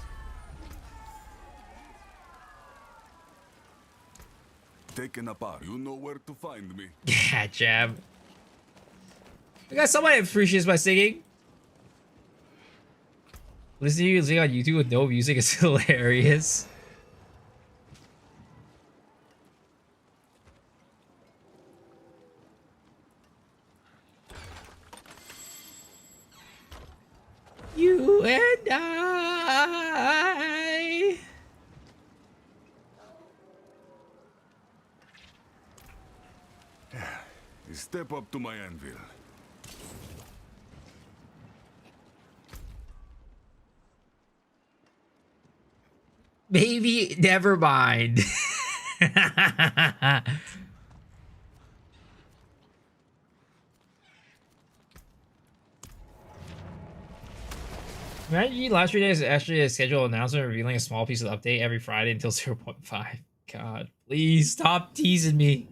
Taken apart. You know where to find me. Yeah, jab. We got somebody that appreciates my singing. Listening to you sing on YouTube with no music is hilarious. You and I. Step up to my anvil. Maybe never mind. Imagine last 3 days actually a scheduled announcement revealing a small piece of the update every Friday until 0.5. God, please stop teasing me.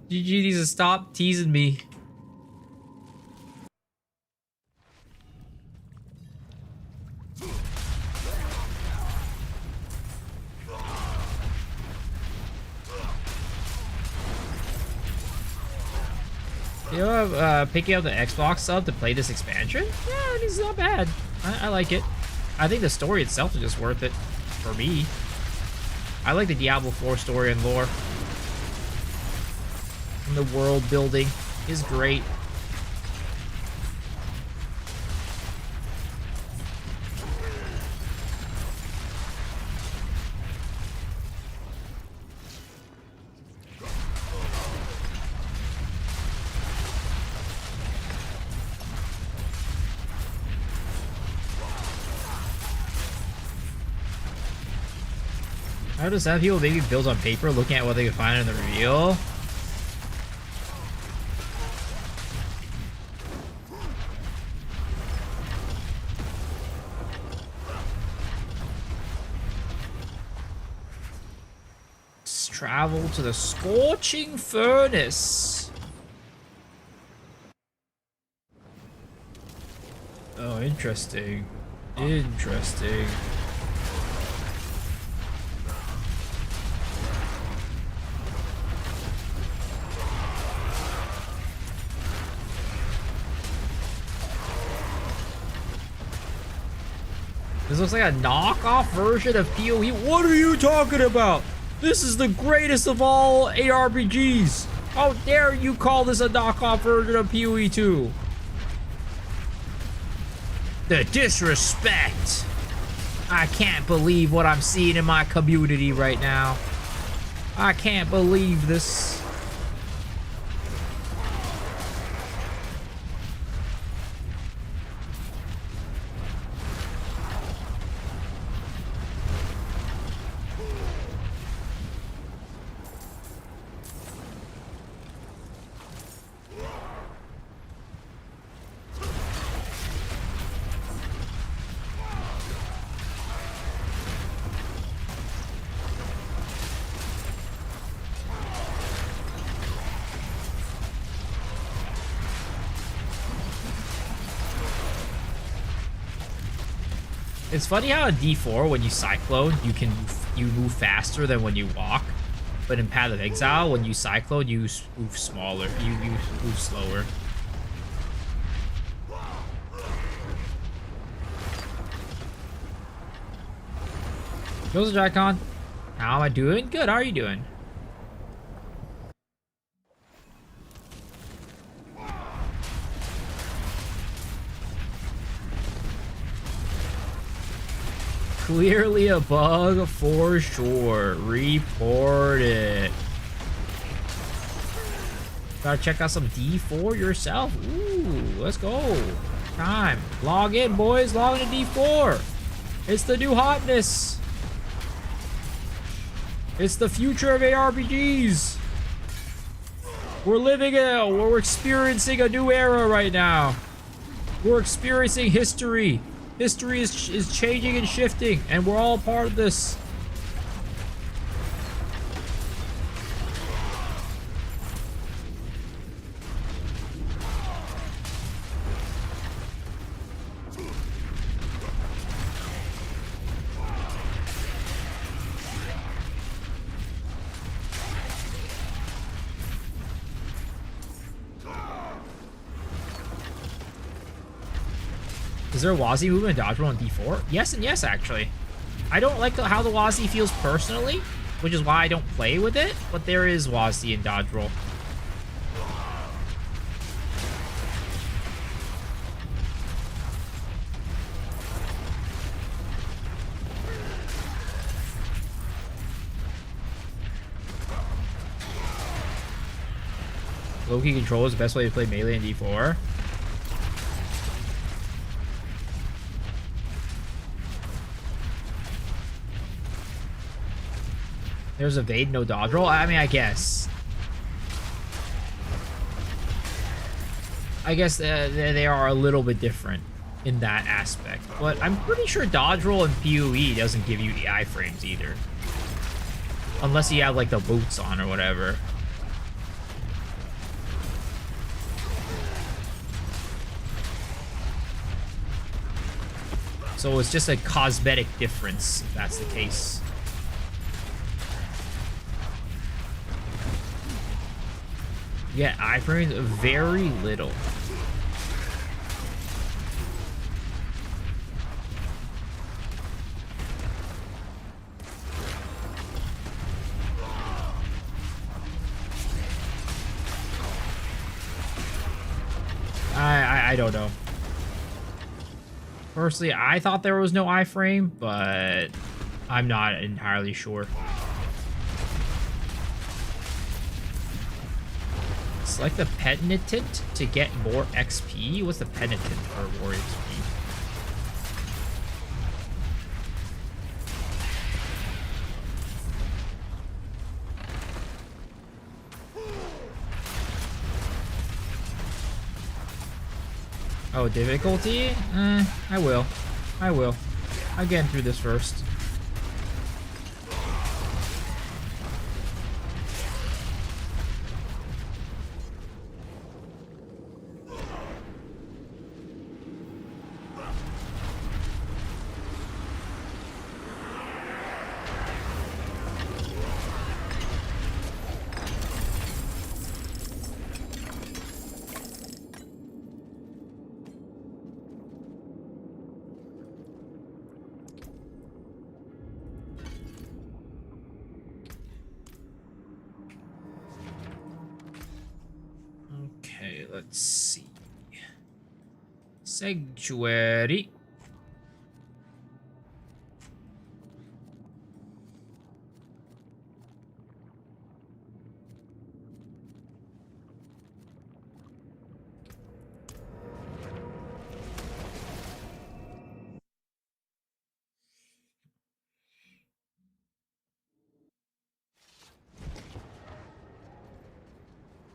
GG needs to stop teasing me. You know, picking up the Xbox sub to play this expansion? Yeah, it's not bad. I like it. I think the story itself is just worth it for me. I like the Diablo 4 story and lore. And the world building is great. How does that people maybe build on paper looking at what they can find in the reveal? Let's travel to the scorching furnace. Oh, interesting. Interesting. This looks like a knockoff version of PoE. What are you talking about? This is the greatest of all ARPGs. How dare you call this a knockoff version of PoE 2? The disrespect. I can't believe what I'm seeing in my community right now. I can't believe this. It's funny how in D4 when you cyclone, you move faster than when you walk, but in Path of Exile when you cyclone, you move smaller. You move slower. Joseph Jackon, how am I doing? Good. How are you doing? Clearly a bug for sure. Report it. Gotta check out some D4 yourself. Ooh, let's go. Time. Log in, boys. Log into D4. It's the new hotness. It's the future of ARPGs. We're experiencing a new era right now. We're experiencing history. History is changing and shifting, and we're all part of this. Is there a WASD movement dodge roll on D4? Yes and yes, actually. I don't like how the WASD feels personally, which is why I don't play with it, but there is WASD in dodge roll. Low-key control is the best way to play melee in D4. There's evade, no dodge roll. I mean, I guess they are a little bit different. in that aspect. But I'm pretty sure dodge roll and PoE doesn't give you the iframes either. Unless you have like the boots on or whatever. So it's just a cosmetic difference, if that's the case. Yeah, iframes, very little. I don't know. Personally, I thought there was no iframe, but I'm not entirely sure. Select the penitent to get more XP. What's the penitent for warrior XP? Oh, difficulty? I will. I'm getting through this first. Let's see. Sanctuary.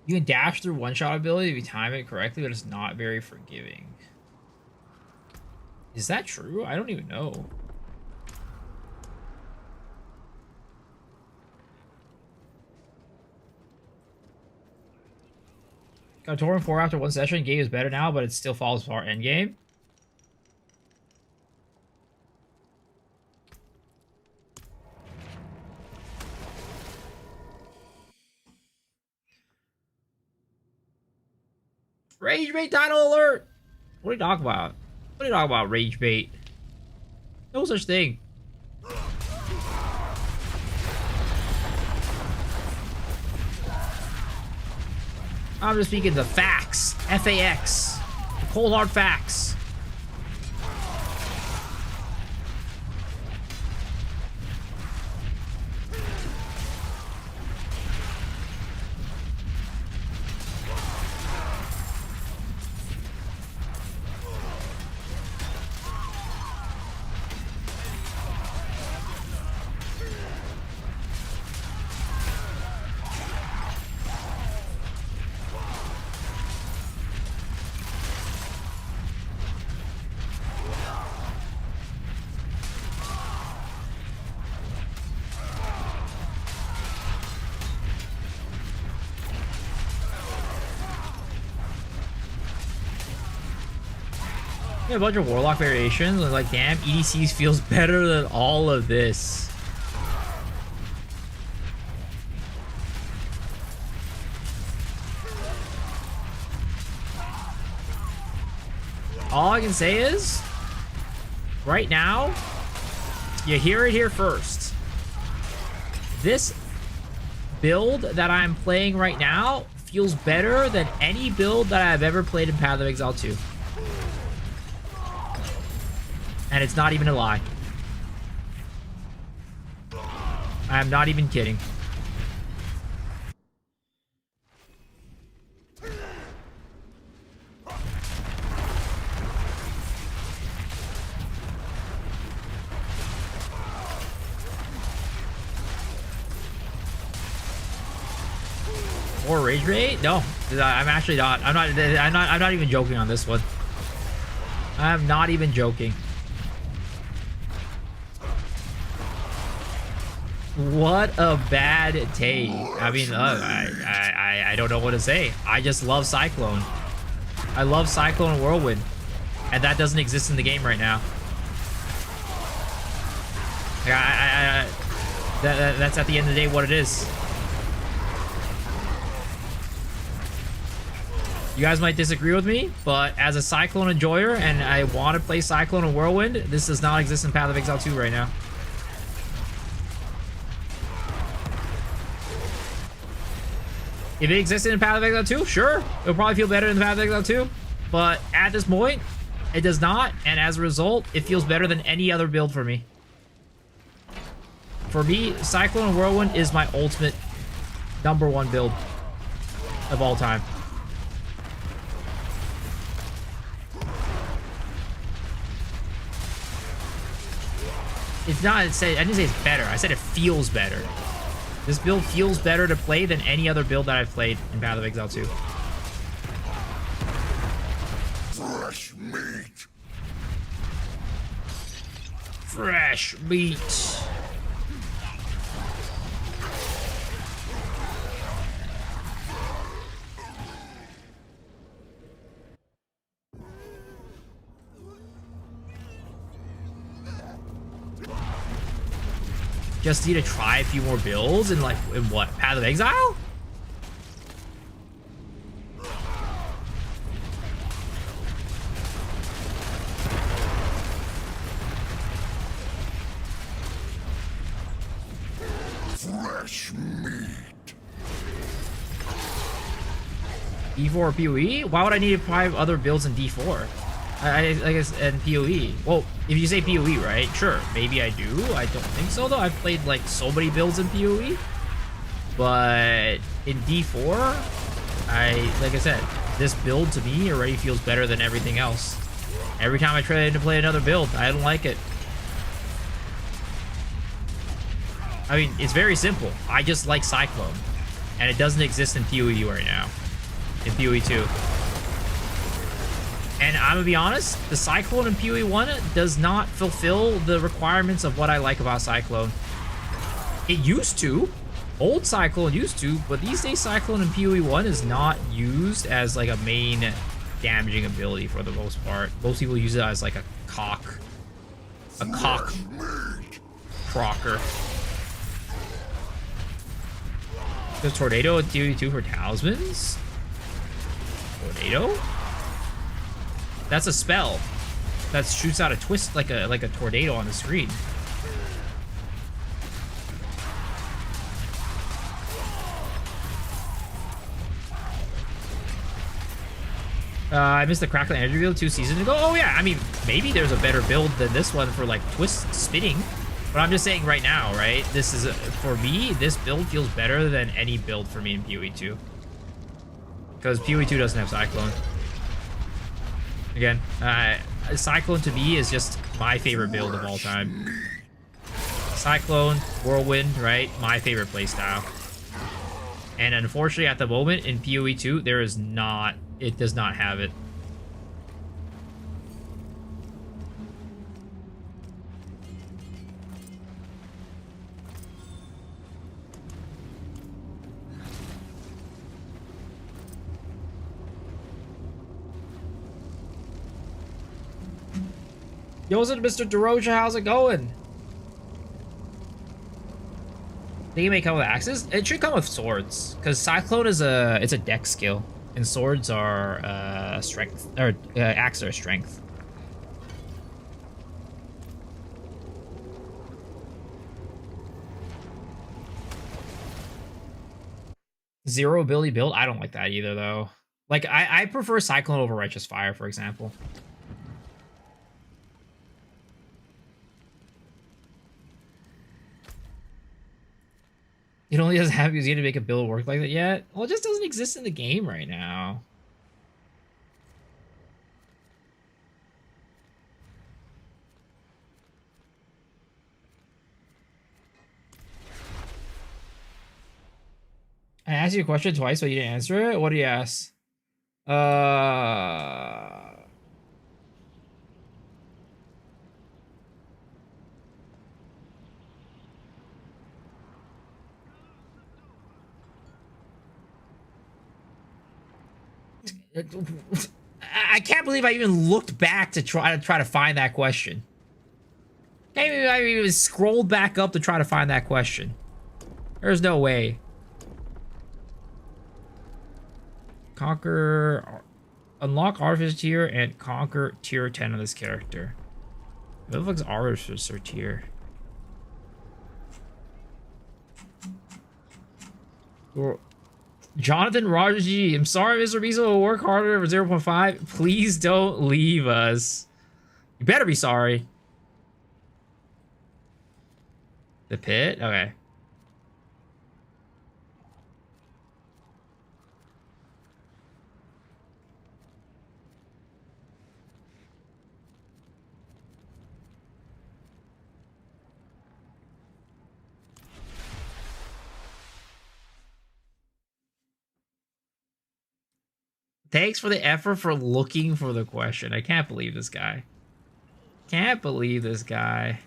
You can dash through one-shot ability if you time it correctly, but it's not very forgiving. Is that true? I don't even know. Got Torrent 4 after one session. Game is better now, but it still falls far endgame. Rage bait title alert! What are you talking about? What are you talking about, rage bait? No such thing. I'm just speaking the facts. FAX. The cold hard facts. A bunch of Warlock variations. I was like, damn, EDCs feels better than all of this. All I can say is, right now, you hear it here first. This build that I'm playing right now feels better than any build that I've ever played in Path of Exile 2. And it's not even a lie. I'm not even kidding. More rage rate? No, I'm actually not. I'm not even joking on this one. I'm not even joking. What a bad take. I mean, I don't know what to say. I just love Cyclone. I love Cyclone and Whirlwind. And that doesn't exist in the game right now. That's at the end of the day what it is. You guys might disagree with me, but as a Cyclone enjoyer, and I want to play Cyclone and Whirlwind, this does not exist in Path of Exile 2 right now. If it existed in Path of Exile 2, sure. It'll probably feel better in Path of Exile 2. But at this point, it does not. And as a result, it feels better than any other build for me. For me, Cyclone and Whirlwind is my ultimate #1 build of all time. It's not, I didn't say it's better. I said it feels better. This build feels better to play than any other build that I've played in Path of Exile 2. Fresh meat. Fresh meat. Just need to try a few more builds in what? Path of Exile? Fresh meat. D4 or PoE? Why would I need 5 other builds in D4? I guess, and PoE. Well, if you say PoE, right? Sure, maybe I do. I don't think so, though. I've played, like, so many builds in PoE. But in D4, like I said, this build to me already feels better than everything else. Every time I try to play another build, I don't like it. I mean, it's very simple. I just like Cyclone. And it doesn't exist in PoE right now. In PoE 2. And I'm gonna be honest, the Cyclone in PoE 1 does not fulfill the requirements of what I like about Cyclone. It used to. Old Cyclone used to, but these days Cyclone in PoE 1 is not used as like a main damaging ability for the most part. Most people use it as like a cock procker. The Tornado in PoE 2 for Talismans? Tornado? That's a spell that shoots out a twist like a tornado on the screen. I missed the Crackling Energy build 2 seasons ago. Oh yeah, I mean, maybe there's a better build than this one for like twist spinning. But I'm just saying right now, right? This is, for me, this build feels better than any build for me in PoE 2. Because PoE 2 doesn't have Cyclone. Again, Cyclone to me is just my favorite build of all time. Cyclone, Whirlwind, right? My favorite playstyle. And unfortunately, at the moment in PoE 2, there is not, it does not have it. Yo, what's up, Mr. DeRoja? How's it going? Think it may come with axes? It should come with swords, because Cyclone is it's a dex skill, and swords are strength, or axes are strength. Zero ability build? I don't like that either, though. Like, I prefer Cyclone over Righteous Fire, for example. It only doesn't have because you had to make a build work like that yet. Well, it just doesn't exist in the game right now. I asked you a question twice, but you didn't answer it. What do you ask? I can't believe I even looked back to try to find that question. Maybe I even scrolled back up to try to find that question. There's no way. Unlock Artificer tier and conquer tier 10 of this character. It looks like Artificer tier. Jonathan Rogers G. I'm sorry, Mr. Beast will work harder for 0.5. Please don't leave us. You better be sorry. The pit? Okay. Thanks for the effort for looking for the question. I can't believe this guy. Can't believe this guy.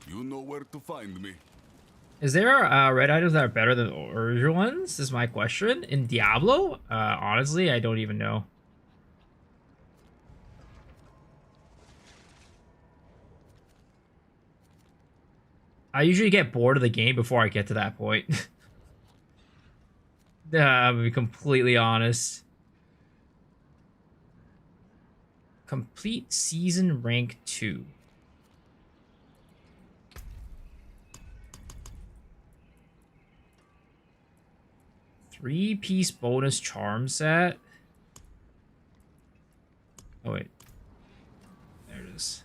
You know where to find me. Is there red items that are better than original ones? Is my question. In Diablo? Honestly, I don't even know. I usually get bored of the game before I get to that point. I'll be completely honest. Complete season rank 2. Three-piece bonus charm set. Oh, wait. There it is.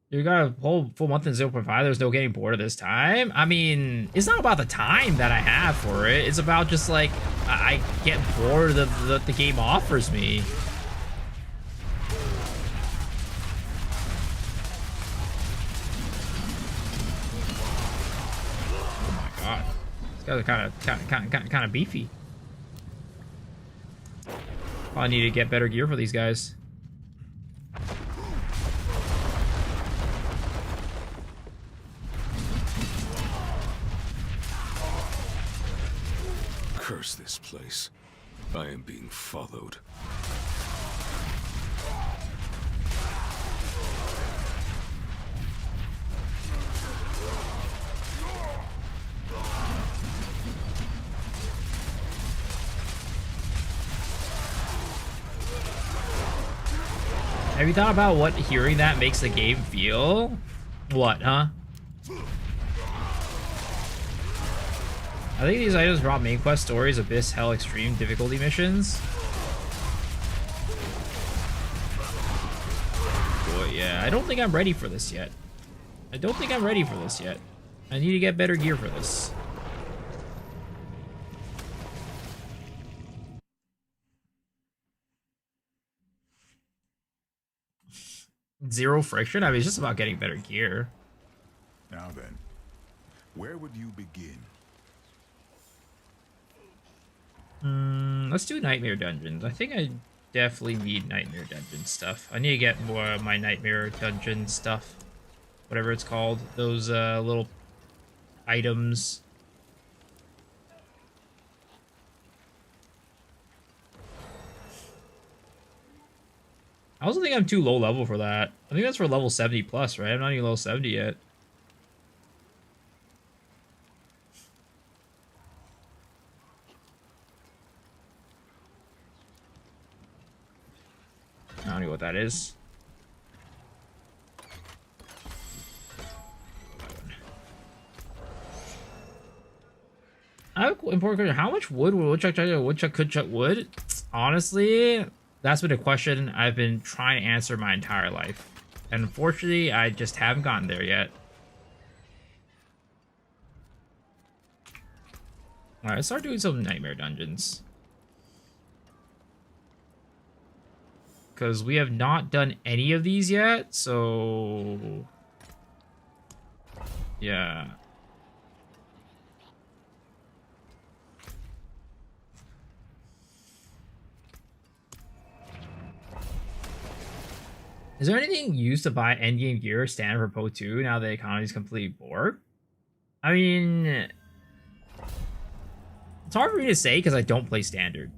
You got a whole full month in 0.5. There's no getting bored of this time. I mean, it's not about the time that I have for it. It's about just like I get bored of what the game offers me. Oh my god, these guys are kind of beefy. I need to get better gear for these guys. Curse this place. I am being followed. Have you thought about what hearing that makes the game feel? What, huh? I think these items brought main quest stories, Abyss, Hell, Extreme, difficulty missions. Boy, yeah, I don't think I'm ready for this yet. I don't think I'm ready for this yet. I need to get better gear for this. Zero friction? I mean, it's just about getting better gear. Now then, where would you begin? Let's do Nightmare Dungeons. I think I definitely need Nightmare Dungeon stuff. I need to get more of my Nightmare Dungeon stuff. Whatever it's called. Those little items. I also think I'm too low level for that. I think that's for level 70 plus, right? I'm not even level 70 yet. I don't know what that is. I have an important question. How much wood would woodchuck could chuck wood? Honestly, that's been a question I've been trying to answer my entire life. And unfortunately, I just haven't gotten there yet. Alright, let's start doing some nightmare dungeons. Because we have not done any of these yet, so... yeah. Is there anything used to buy endgame gear standard for PoE2 now the economy is completely bored? I mean, it's hard for me to say because I don't play standard.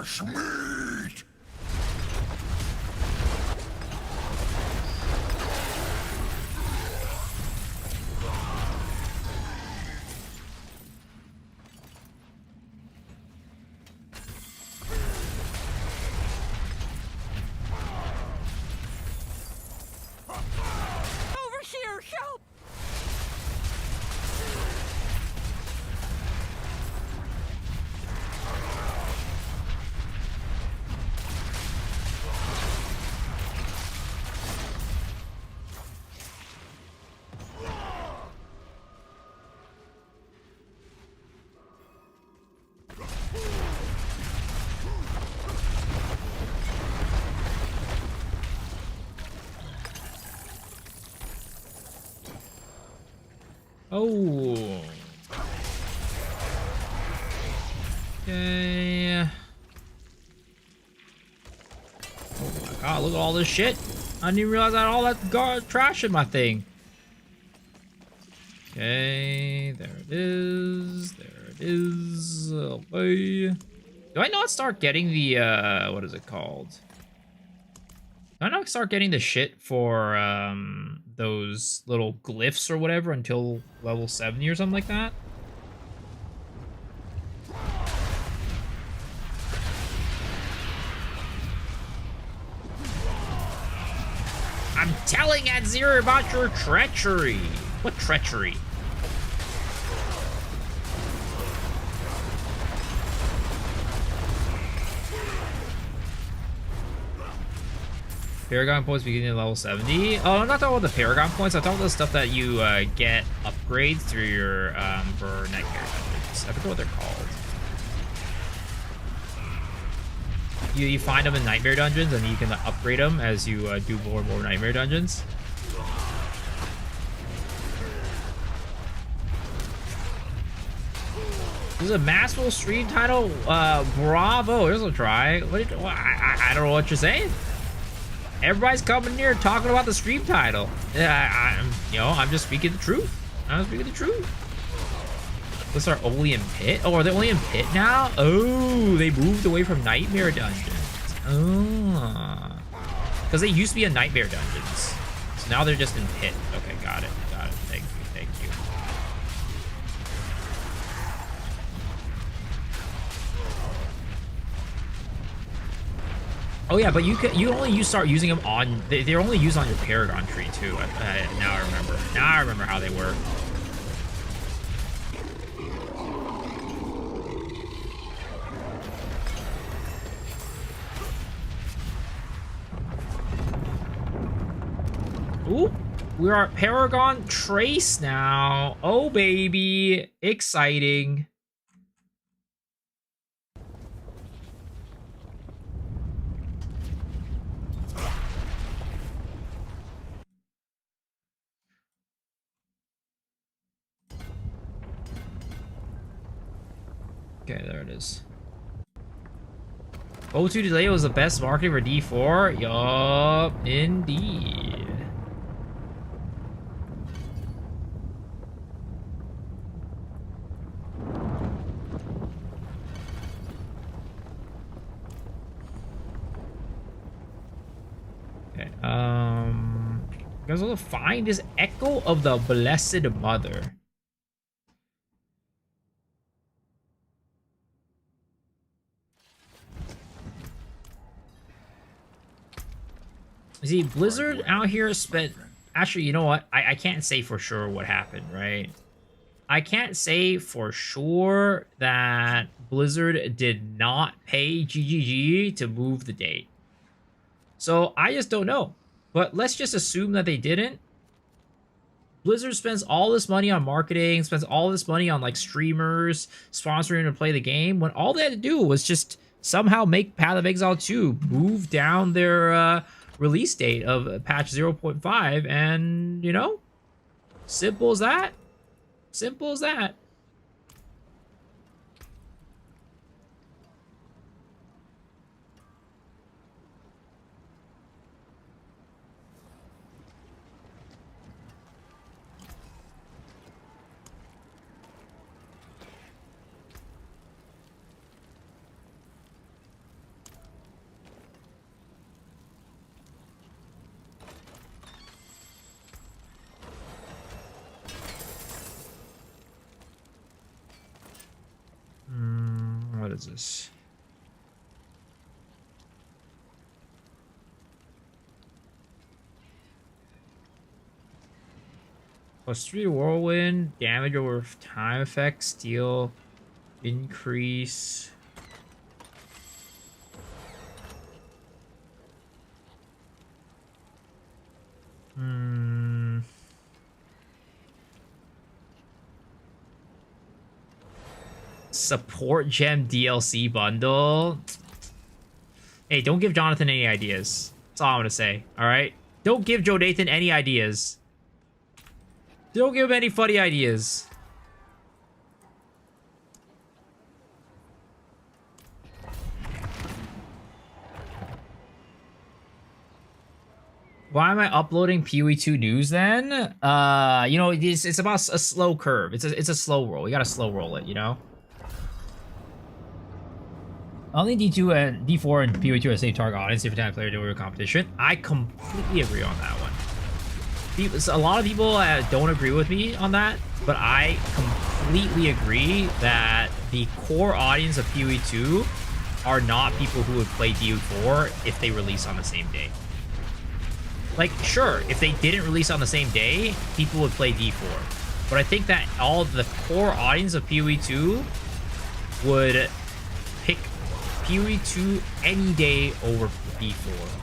Fresh meat! Over here, help! Oh. Okay. Oh my god, look at all this shit. I didn't even realize I had all that trash in my thing. Okay, there it is. There it is. Okay. Do I not start getting the, what is it called? Do I not start getting the shit for, those little glyphs or whatever until level 70 or something like that? I'm telling Adzir about your treachery. What treachery? Paragon points beginning at level 70. Oh, I'm not talking about the Paragon points. I'm talking about the stuff that you get upgrades through your for nightmare dungeons. I forget what they're called. You find them in nightmare dungeons and you can upgrade them as you do more and more nightmare dungeons. This is a masterful stream title. Bravo. Here's a try. I don't know what you're saying. Everybody's coming here talking about the stream title. Yeah, I'm just speaking the truth. I'm speaking the truth. What's our only in pit? Oh, are they only in pit now? Oh, they moved away from nightmare dungeons. Oh, because they used to be in nightmare dungeons. So now they're just in pit. Okay, got it. Got it. Thank you. Thank you. Oh yeah, but you start using them on they're only used on your Paragon tree too. Now I remember. Now I remember how they work. Ooh, We are at Paragon Trace now. Oh, baby. Exciting. Okay, there it is. O2 delay was the best marketing for D4? Yup, indeed. Okay, you guys will find this Echo of the Blessed Mother. See, Blizzard out here spent... Actually, you know what? I can't say for sure what happened, right? I can't say for sure that Blizzard did not pay GGG to move the date. So, I just don't know. But let's just assume that they didn't. Blizzard spends all this money on marketing, spends all this money on, like, streamers, sponsoring to play the game, when all they had to do was just somehow make Path of Exile 2 move down their... release date of patch 0.5, and you know, simple as that. Simple as that. What is this? +3 whirlwind, damage over time effect, steel increase. Support gem DLC bundle. Hey, don't give Jonathan any ideas. That's all I'm gonna say. All right, don't give Joe Nathan any ideas. Don't give him any funny ideas. Why am I uploading PoE 2 news then? You know, it's about a slow curve. It's a slow roll. We gotta slow roll it, you know? Only D2 and D4 and PoE 2 are the same target audience every time a player do a competition. I completely agree on that one. A lot of people don't agree with me on that, but I completely agree that the core audience of PoE 2 are not people who would play D4 if they release on the same day. Like, sure, if they didn't release on the same day, people would play D4. But I think that all the core audience of PoE 2 would pick PoE 2 any day over D4.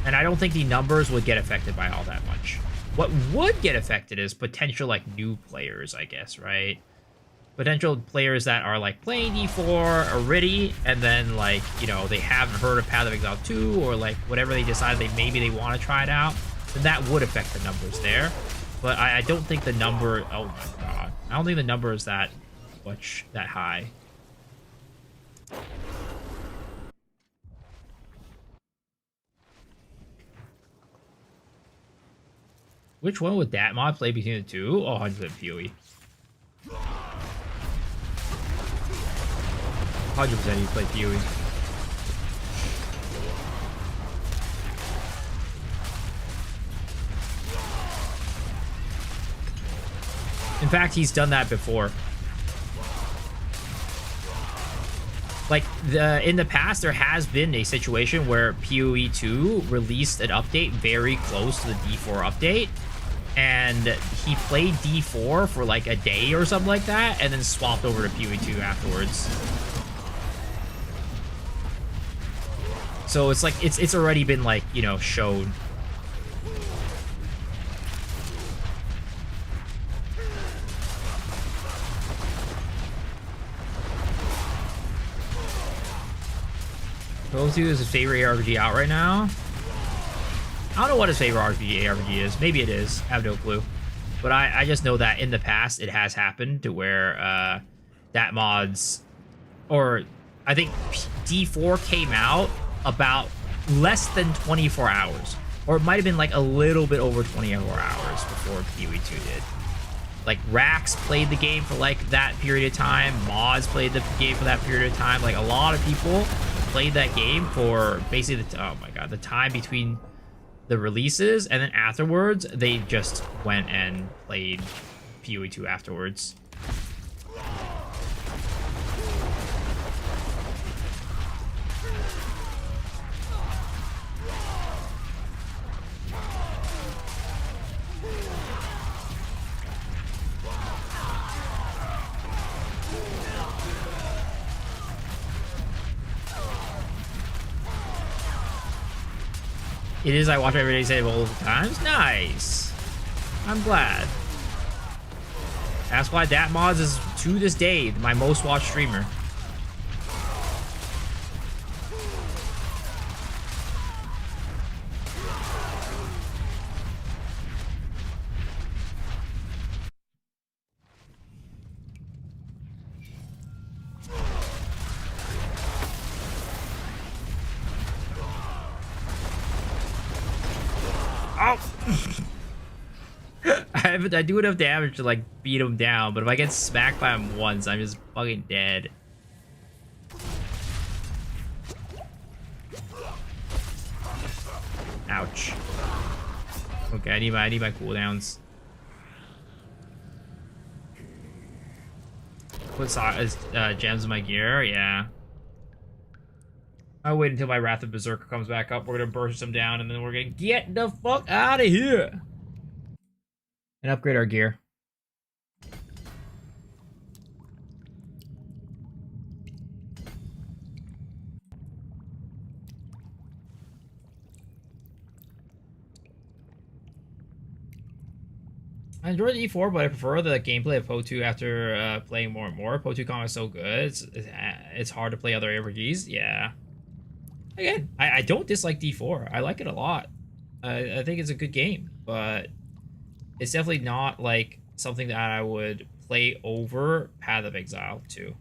And I don't think the numbers would get affected by all that much. What would get affected is potential, like, new players, I guess, right? Potential players that are, like, playing D4 already, and then, like, you know, they haven't heard of Path of Exile 2, or, like, whatever they decide maybe they want to try it out, then that would affect the numbers there. But I don't think the number... Oh, my God. I don't think the number is that much, that high. Which one would that mod play between the two? Oh, 100% PoE. 100% you play PoE. In fact, he's done that before. Like, in the past, there has been a situation where PoE 2 released an update very close to the D4 update, and he played D4 for like a day or something like that, and then swapped over to PoE 2 afterwards. So it's like, it's already been, like, you know, shown PoE 2 is his favorite ARPG out right now. I don't know what his favorite ARPG is. Maybe it is. I have no clue. But I just know that in the past it has happened to where that mods, or I think D4 came out about less than 24 hours. Or it might have been like a little bit over 24 hours before PoE 2 did. Like Rax played the game for like that period of time. Mods played the game for that period of time. Like a lot of people played that game for basically oh my god, the time between the releases, and then afterwards they just went and played PoE 2 afterwards. It is. I watch every day, say multiple times. Nice. I'm glad. That's why that mods is to this day my most watched streamer. I do enough damage to like beat him down, but if I get smacked by him once, I'm just fucking dead. Ouch. Okay, I need my cooldowns. Put gems in my gear, yeah. I'll wait until my Wrath of Berserker comes back up. We're gonna burst him down, and then we're gonna get the fuck out of here and upgrade our gear. I enjoy the E4, but I prefer the gameplay of PoE 2 after playing more and more. PoE 2 combat is so good. It's hard to play other ARPGs. Yeah. Again, I don't dislike D4. I like it a lot. I think it's a good game, but it's definitely not like something that I would play over Path of Exile 2.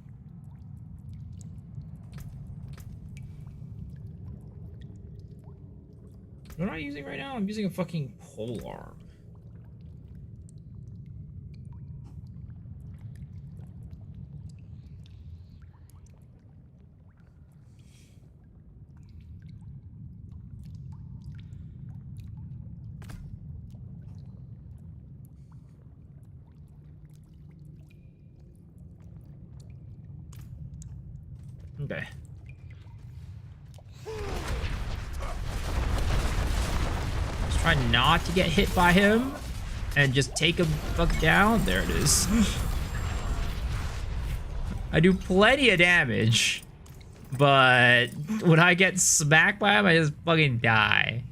What am I using right now? I'm using a fucking polearm. Okay. Just try not to get hit by him and just take him fuck down. There it is. I do plenty of damage, but when I get smacked by him, I just fucking die.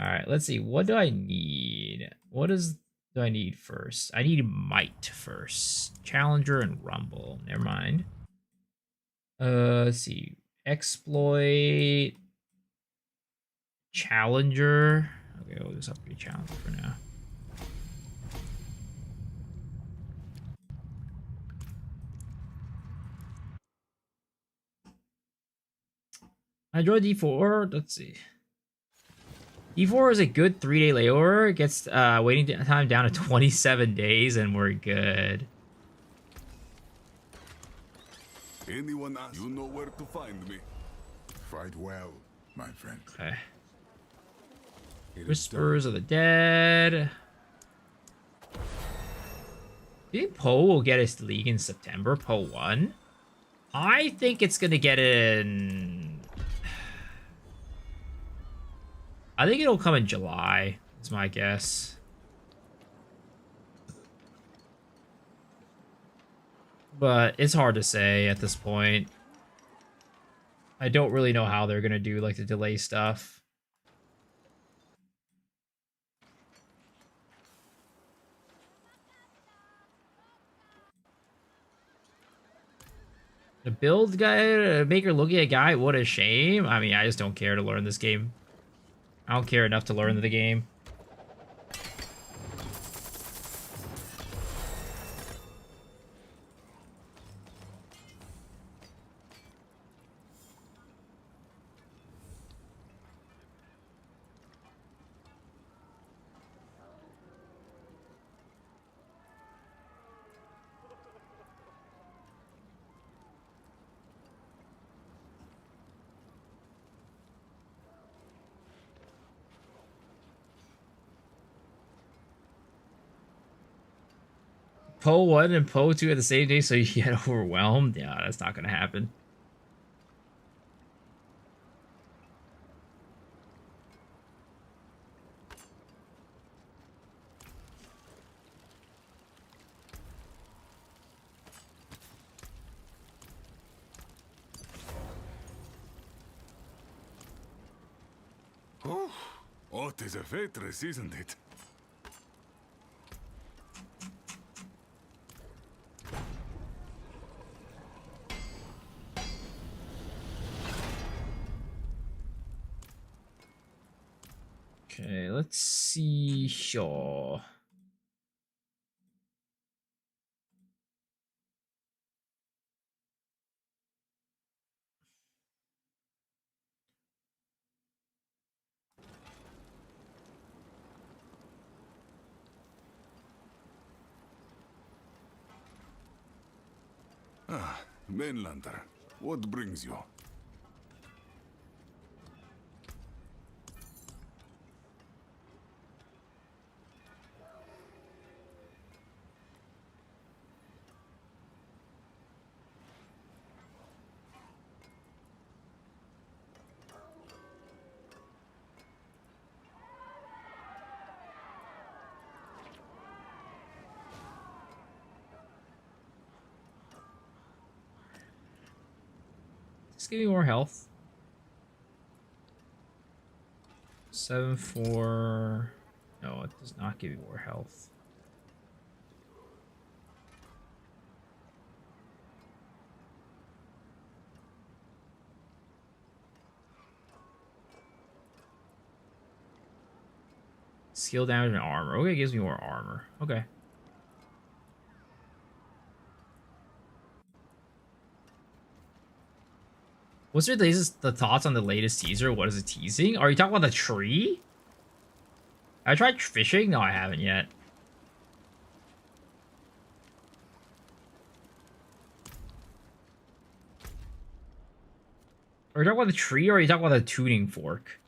Alright, let's see. What do I need? Do I need first? I need Might first. Challenger and Rumble. Never mind. Let's see. Exploit. Challenger. Okay, we'll just upgrade Challenger for now. I enjoy D4. Let's see. D4 is a good 3-day layover. It gets waiting time down to 27 days, and we're good. Anyone else, you know where to find me. Fight well, my friend. Okay. Whispers of the Dead. Do you think PoE will get its league in September? PoE 1? I think it's gonna get in... I think it'll come in July, is my guess. But it's hard to say at this point. I don't really know how they're gonna do like the delay stuff. The build guy, maker looking at guy, what a shame. I mean, I just don't care to learn this game. I don't care enough to learn the game. PoE 1 and PoE 2 at the same day so you get overwhelmed? Yeah, that's not gonna happen. Oh, it is a waitress, isn't it? Okay, let's see here. Mainlander, what brings you? Just give me more health. 7-4. No, it does not give you more health. Skill damage and armor. Okay, it gives me more armor. Okay. What's your the thoughts on the latest teaser? What is it teasing? Are you talking about the tree? I tried fishing? No, I haven't yet. Are you talking about the tree or are you talking about the tuning fork?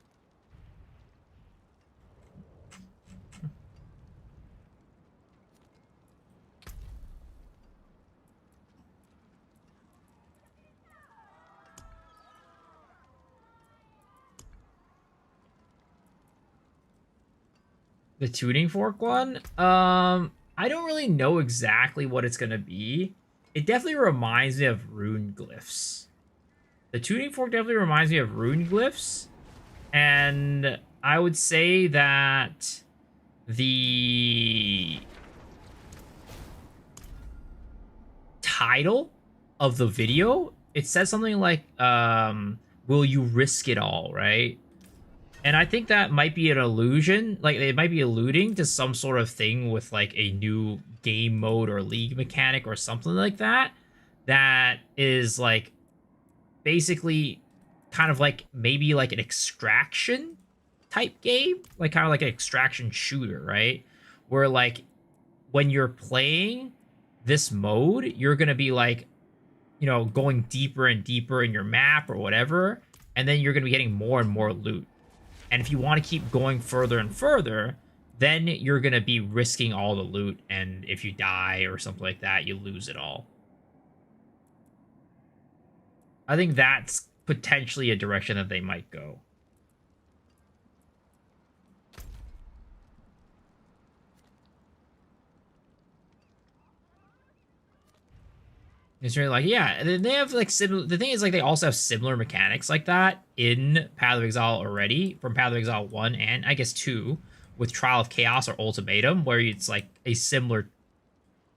The tuning fork one? I don't really know exactly what it's gonna be. It definitely reminds me of rune glyphs. The tuning fork definitely reminds me of rune glyphs. And I would say that the title of the video, it says something like, will you risk it all, right? And I think that might be an illusion, like it might be alluding to some sort of thing with like a new game mode or league mechanic or something like that, that is like basically kind of like maybe like an extraction type game, like kind of like an extraction shooter, right? Where like when you're playing this mode, you're gonna be like, you know, going deeper and deeper in your map or whatever, and then you're gonna be getting more and more loot. And if you want to keep going further and further, then you're going to be risking all the loot. And if you die or something like that, you lose it all. I think that's potentially a direction that they might go. It's really like, yeah, they have like similar. The thing is, like, they also have similar mechanics like that in Path of Exile already, from Path of Exile 1 and I guess 2, with Trial of Chaos or Ultimatum, where it's like a similar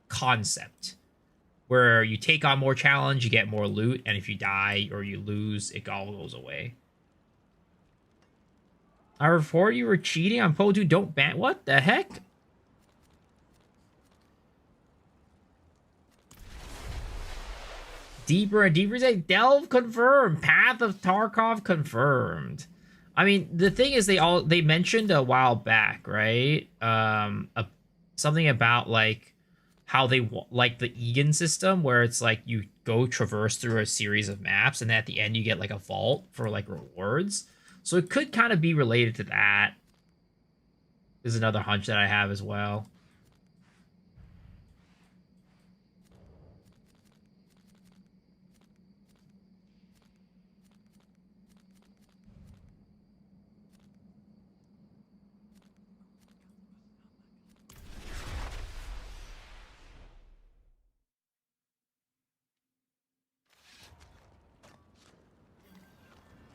concept. where you take on more challenge, you get more loot, and if you die or you lose, it all goes away. I report you were cheating on PoE 2. Don't ban. What the heck? Deeper and deeper. Say Delve confirmed. Path of Tarkov confirmed. I mean, the thing is, they mentioned a while back, right? Something about like how they like the Egan system, where it's like you go traverse through a series of maps, and at the end you get like a vault for like rewards. So it could kind of be related to that. Is another hunch that I have as well.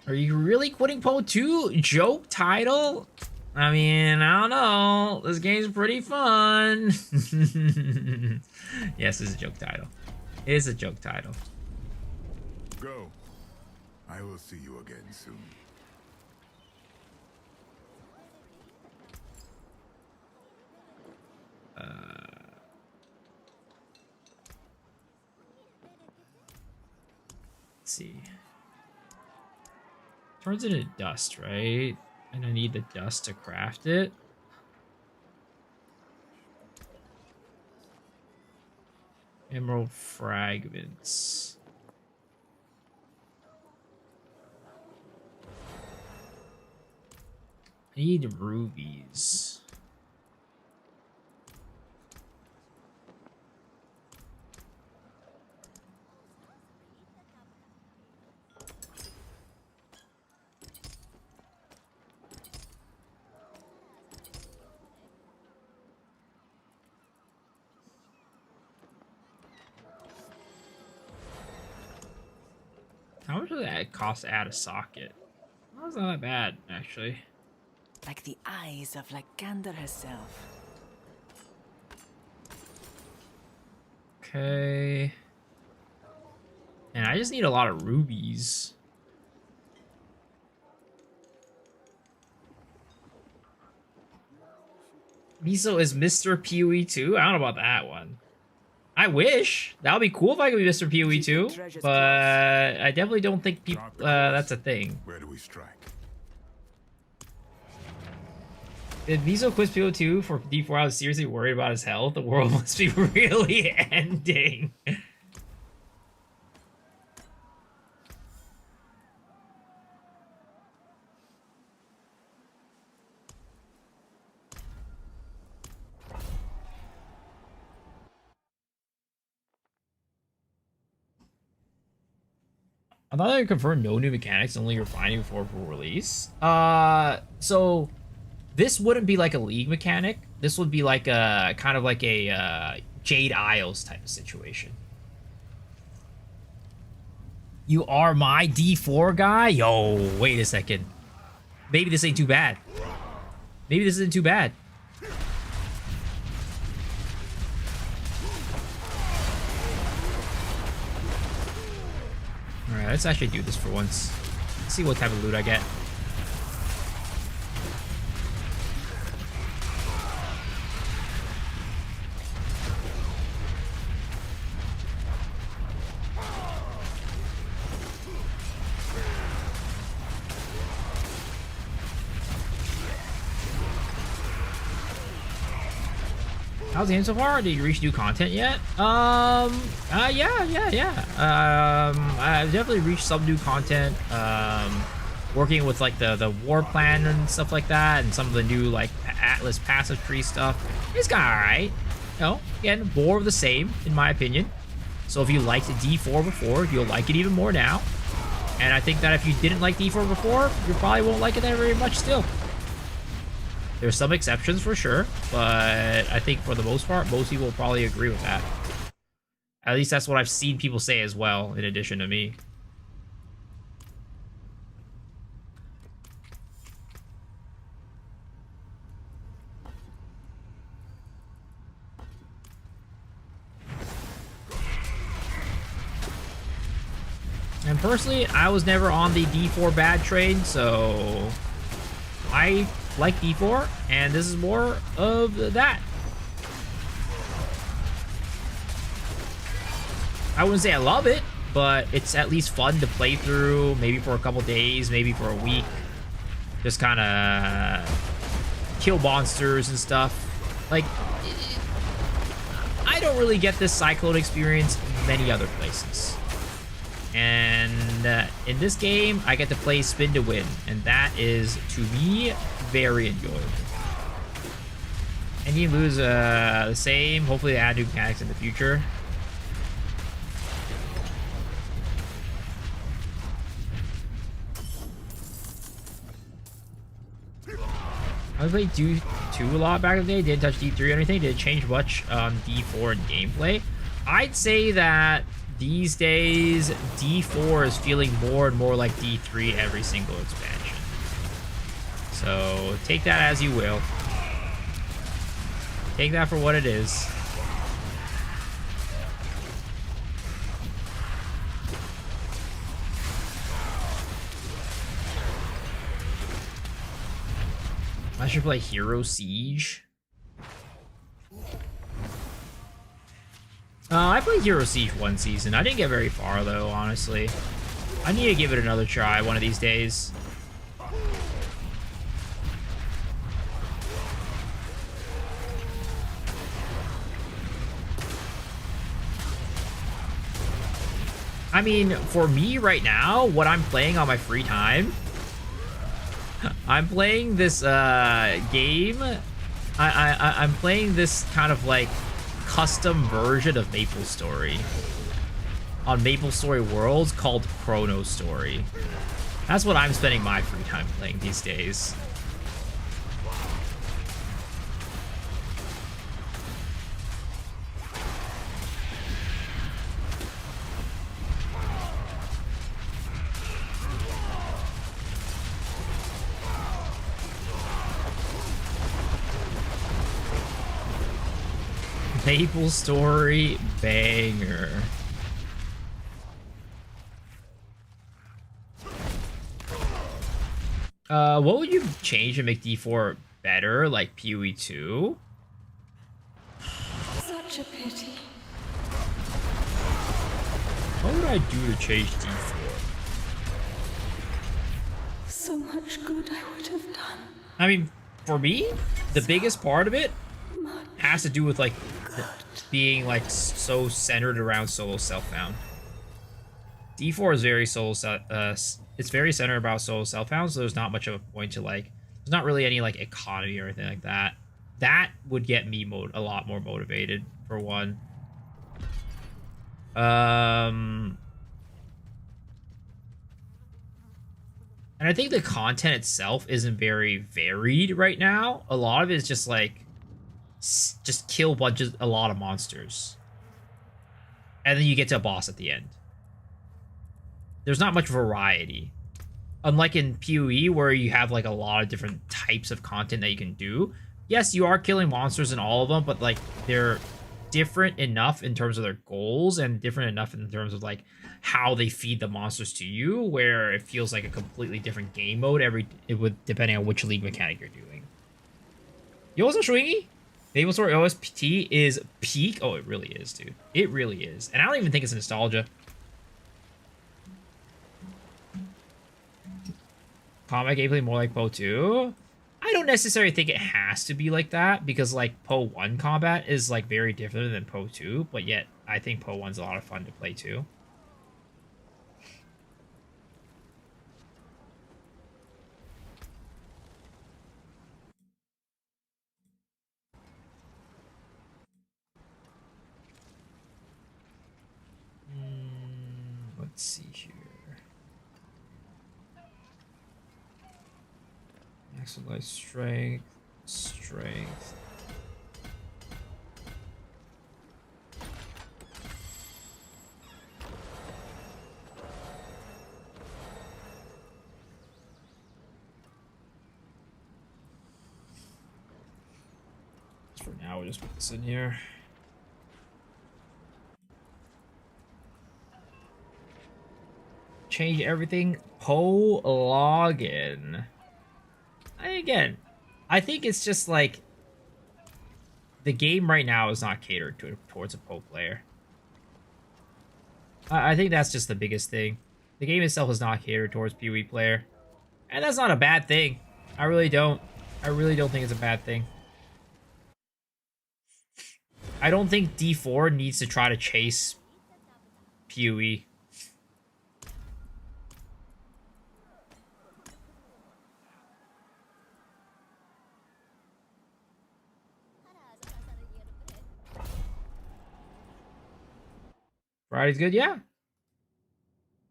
Are you really quitting PoE 2? Joke title? I mean, I don't know. This game's pretty fun. Yes, it's a joke title. It is a joke title. Go. I will see you again soon. Let's see. Turns into dust, right? And I need the dust to craft it. Emerald fragments. I need rubies. How much does that cost to add a socket? Well, it's not that bad, actually. Like the eyes of Lycander herself. Okay. And I just need a lot of rubies. Miso is Mr. PoE 2? I don't know about that one. I wish. That would be cool if I could be Mr. PoE 2, but I definitely don't think people that's a thing. Where do we strike? If Miso quits PoE 2 for D4, I was seriously worried about his health. The world must be really ending. I thought they confirmed no new mechanics, only refining before full release. So this wouldn't be like a League mechanic. This would be like a kind of like a Jade Isles type of situation. You are my D4 guy? Yo, wait a second. Maybe this ain't too bad. Maybe this isn't too bad. Alright, let's actually do this for once. Let's see what type of loot I get. How's the game so far? Did you reach new content yet? Yeah. I've definitely reached some new content. Working with like the war plan and stuff like that, and some of the new like Atlas passive tree stuff. It's kind of alright. You know, again, more of the same in my opinion. So if you liked D4 before, you'll like it even more now. And I think that if you didn't like D4 before, you probably won't like it that very much still. There's some exceptions for sure, but I think for the most part, most people will probably agree with that. At least that's what I've seen people say as well, in addition to me. And personally, I was never on the D4 bad train, so I like D4, and this is more of that. I wouldn't say I love it, but it's at least fun to play through, maybe for a couple days, maybe for a week. Just kind of kill monsters and stuff. Like, I don't really get this Cyclone experience many other places. And in this game, I get to play spin to win, and that is, to me, very enjoyable. And you lose the same. Hopefully they add new mechanics in the future. I played D2 a lot back in the day. Didn't touch D3 or anything. Didn't change much on D4 in gameplay. I'd say that these days, D4 is feeling more and more like D3 every single expansion. So take that as you will. Take that for what it is. I should play Hero Siege. I played Hero Siege one season. I didn't get very far, though, honestly. I need to give it another try one of these days. I mean, for me right now, what I'm playing on my free time, I'm playing this game. I'm playing this kind of like custom version of MapleStory on MapleStory Worlds called Chrono Story. That's what I'm spending my free time playing these days. MapleStory banger. What would you change to make D4 better, like PoE 2? Such a pity. What would I do to change D4? So much good I would have done. I mean, for me, the biggest part of it has to do with like being like so centered around solo self-found. D4 is very solo it's very centered about solo self-found, so there's not much of a point to like, there's not really any like economy or anything like that. That would get me a lot more motivated, for one. And I think the content itself isn't very varied right now. A lot of it is just like, just kill a lot of monsters. And then you get to a boss at the end. There's not much variety. Unlike in PoE, where you have like a lot of different types of content that you can do. Yes, you are killing monsters in all of them, but like they're different enough in terms of their goals and different enough in terms of like how they feed the monsters to you, where it feels like a completely different game mode depending on which league mechanic you're doing. You also swingy? MapleStory OST is peak. Oh, it really is, dude. It really is. And I don't even think it's nostalgia. Combat gameplay more like PoE 2? I don't necessarily think it has to be like that, because like PoE 1 combat is like very different than PoE 2, but yet I think PoE 1's a lot of fun to play too. Let's see here. Maximize strength. For now, we'll just put this in here. change everything. PoE login. Again, I think it's just like the game right now is not catered towards a PoE player. I think that's just the biggest thing. The game itself is not catered towards PoE player. And that's not a bad thing. I really don't. I really don't think it's a bad thing. I don't think D4 needs to try to chase PoE. Friday's good, yeah.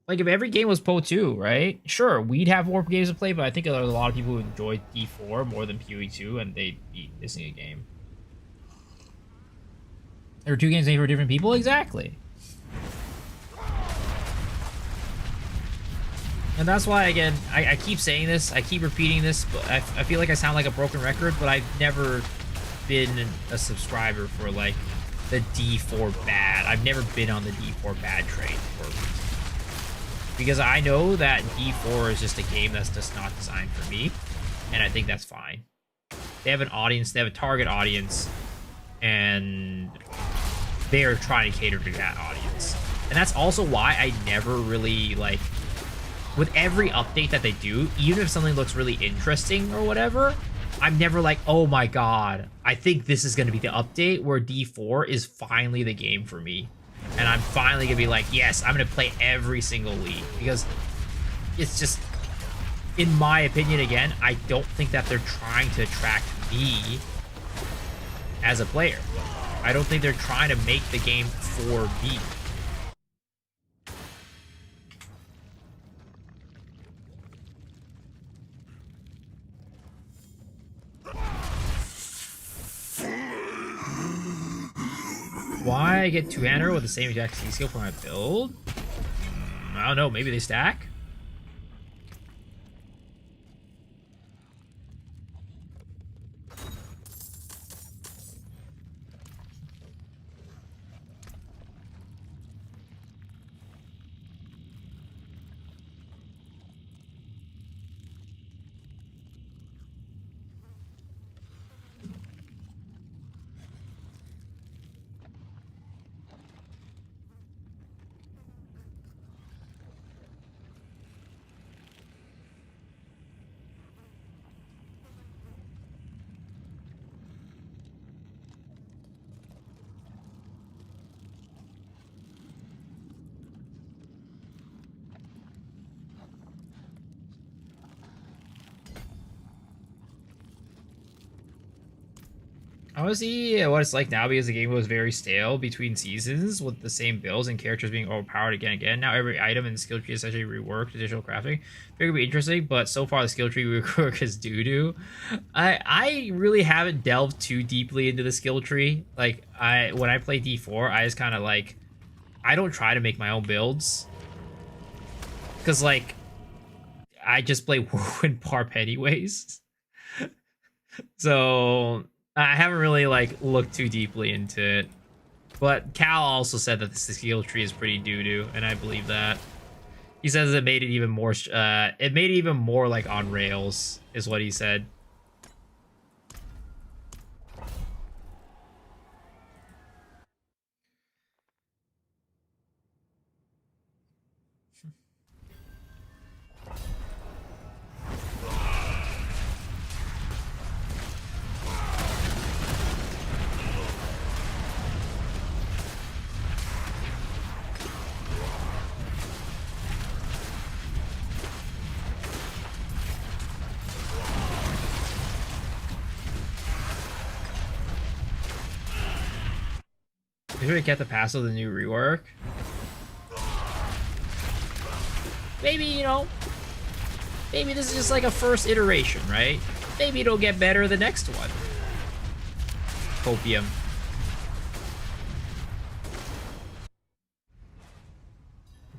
Like, if every game was PoE 2, right? Sure, we'd have more games to play, but I think there's a lot of people who enjoy D4 more than PoE 2, and they'd be missing a game. There are two games made for different people? Exactly. And that's why, again, I keep saying this, I keep repeating this, but I feel like I sound like a broken record, but I've never been a subscriber for, like, the D4 bad. I've never been on the D4 bad train for a reason. Because I know that D4 is just a game that's just not designed for me, and I think that's fine. They have an audience, they have a target audience, and they're trying to cater to that audience. And that's also why I never really, like, with every update that they do, even if something looks really interesting or whatever, I'm never like, oh my god, I think this is going to be the update where D4 is finally the game for me. And I'm finally going to be like, yes, I'm going to play every single league. Because it's just, in my opinion, again, I don't think that they're trying to attract me as a player. I don't think they're trying to make the game for me. Why I get two-hander with the same exact C skill for my build? I don't know, maybe they stack? I want to see what it's like now because the game was very stale between seasons with the same builds and characters being overpowered again and again. Now every item in the skill tree is essentially reworked, additional crafting. It could be interesting, but so far the skill tree rework is doo-doo. I really haven't delved too deeply into the skill tree. Like, when I play D4, I just kind of like, I don't try to make my own builds. Because, like, I just play Whirlwind Barb anyways. So I haven't really, like, looked too deeply into it. But Cal also said that the skill tree is pretty doo-doo, and I believe that. He says it made it even more, like, on rails, is what he said. Make sure to get the pass of the new rework. Maybe, you know, maybe this is just like a first iteration, right? Maybe it'll get better the next one. Copium.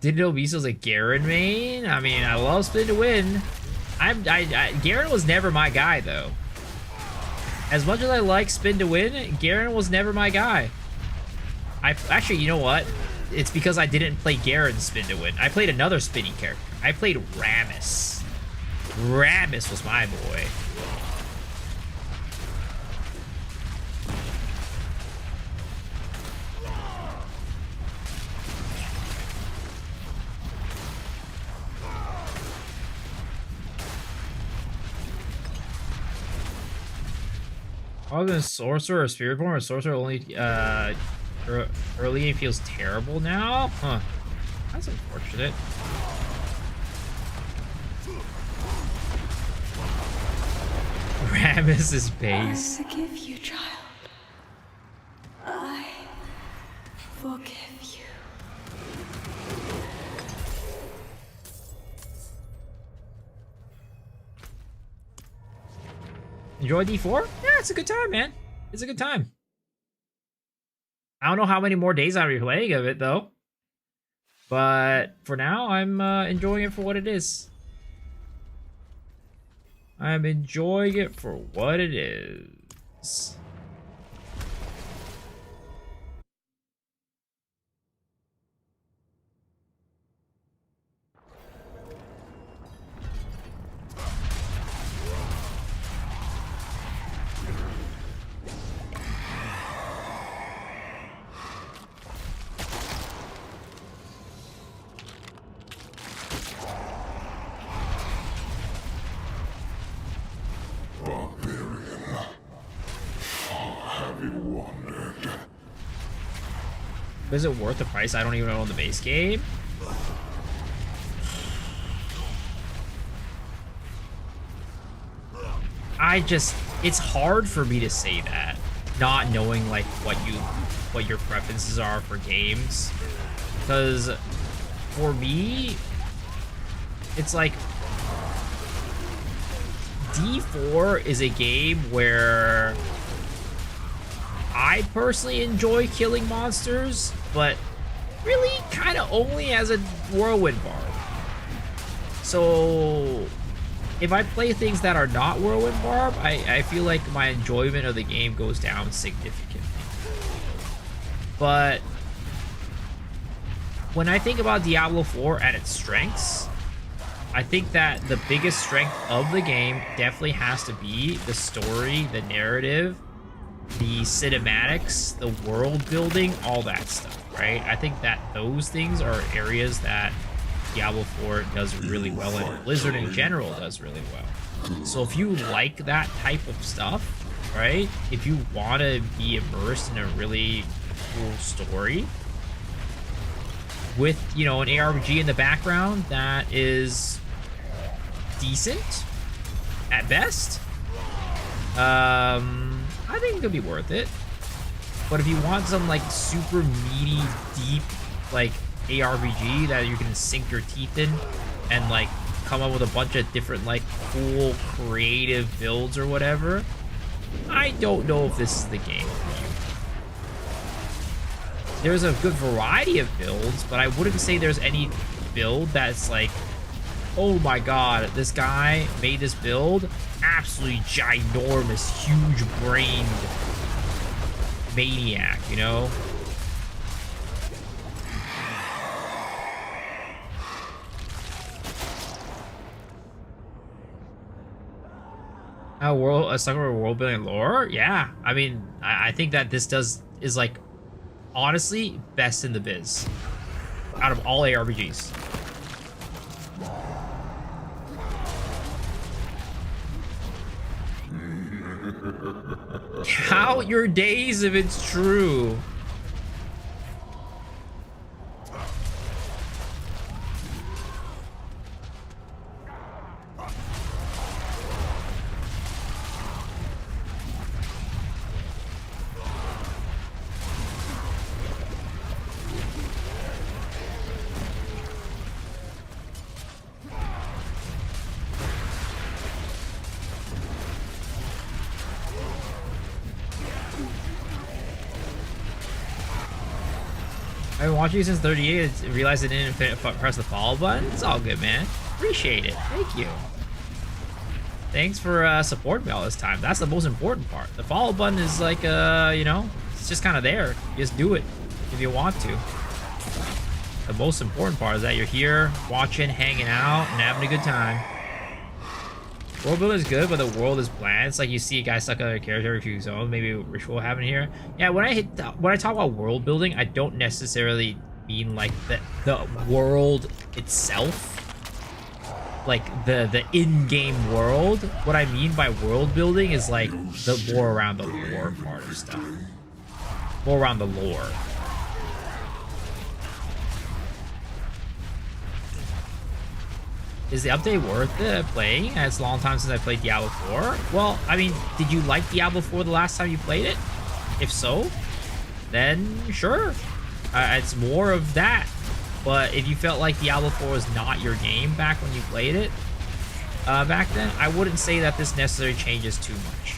Digital Beast's a Garen main? I mean, I love Spin to Win. Garen was never my guy, though. As much as I like Spin to Win, Garen was never my guy. Actually, you know what? it's because I didn't play Garen spin to win. I played another spinning character. I played Rammus. Rammus was my boy. Other than Sorcerer or Spirit Born, or Sorcerer only early game feels terrible now? Huh. That's unfortunate. Rammus is base. I forgive you, child. I forgive you. Enjoy D4? Yeah, it's a good time, man. It's a good time. I don't know how many more days I'll be playing of it, though. But for now, I'm enjoying it for what it is. I'm enjoying it for what it is. Barbarian, have you wandered? Is it worth the price? I don't even own the base game. It's hard for me to say that, not knowing like what your preferences are for games. Because for me, it's like D4 is a game where I personally enjoy killing monsters, but really kind of only as a whirlwind barb. So if I play things that are not whirlwind barb, I feel like my enjoyment of the game goes down significantly. But when I think about Diablo 4 and its strengths, I think that the biggest strength of the game definitely has to be the story, the narrative, the cinematics, the world building, all that stuff, right? I think that those things are areas that Diablo 4 does really well, and Blizzard in general does really well. So if you like that type of stuff, right? If you want to be immersed in a really cool story with, you know, an ARPG in the background that is decent at best, I think it could be worth it. But if you want some like super meaty, deep, like ARPG that you can sink your teeth in and like come up with a bunch of different like cool creative builds or whatever, I don't know if this is the game for you. There's a good variety of builds, but I wouldn't say there's any build that's like, oh my god, this guy made this build absolutely ginormous, huge-brained maniac, you know? A sucker world building lore? Yeah, I mean, I think that this is like, honestly, best in the biz out of all ARPGs. Count your days if it's true. I've been watching you since 38. Realized I didn't press the follow button. It's all good, man. Appreciate it. Thank you. Thanks for supporting me all this time. That's the most important part. The follow button is like, you know, it's just kind of there. You just do it if you want to. The most important part is that you're here, watching, hanging out, and having a good time. World building is good, but the world is bland. It's like you see a guy stuck on a character every few zones. Maybe a ritual happening here. Yeah, when I talk about world building, I don't necessarily mean like the world itself, like the in-game world. What I mean by world building is like the more around the lore part of stuff, more around the lore. Is the update worth playing? It's a long time since I played Diablo 4. Well, I mean, did you like Diablo 4 the last time you played it? If so, then sure. It's more of that. But if you felt like Diablo 4 was not your game back when you played it, back then, I wouldn't say that this necessarily changes too much.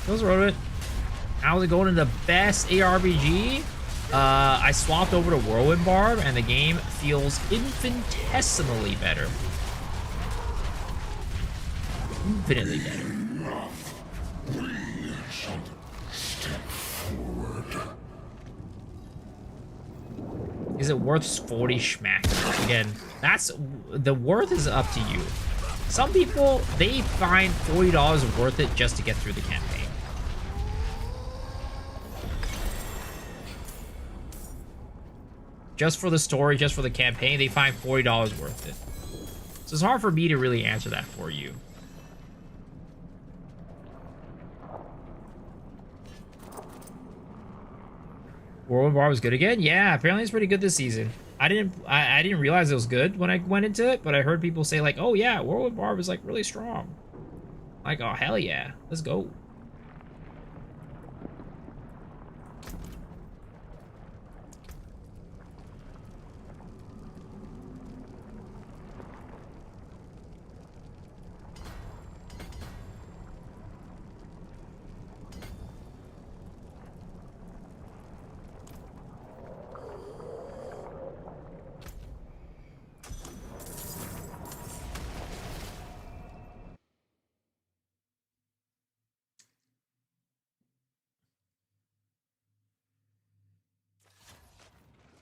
Those wrote it. How's it going in the best ARPG? I swapped over to Whirlwind Barb, and the game feels infinitesimally better. Infinitely better. Is it worth 40 schmack? Again, that's the worth is up to you. Some people, they find $40 worth it just to get through the campaign. Just for the story, just for the campaign, they find $40 worth it. So it's hard for me to really answer that for you. World War was good again? Yeah, apparently it's pretty good this season. I didn't realize it was good when I went into it, but I heard people say like, oh yeah, World War was like really strong. Like, oh hell yeah, let's go.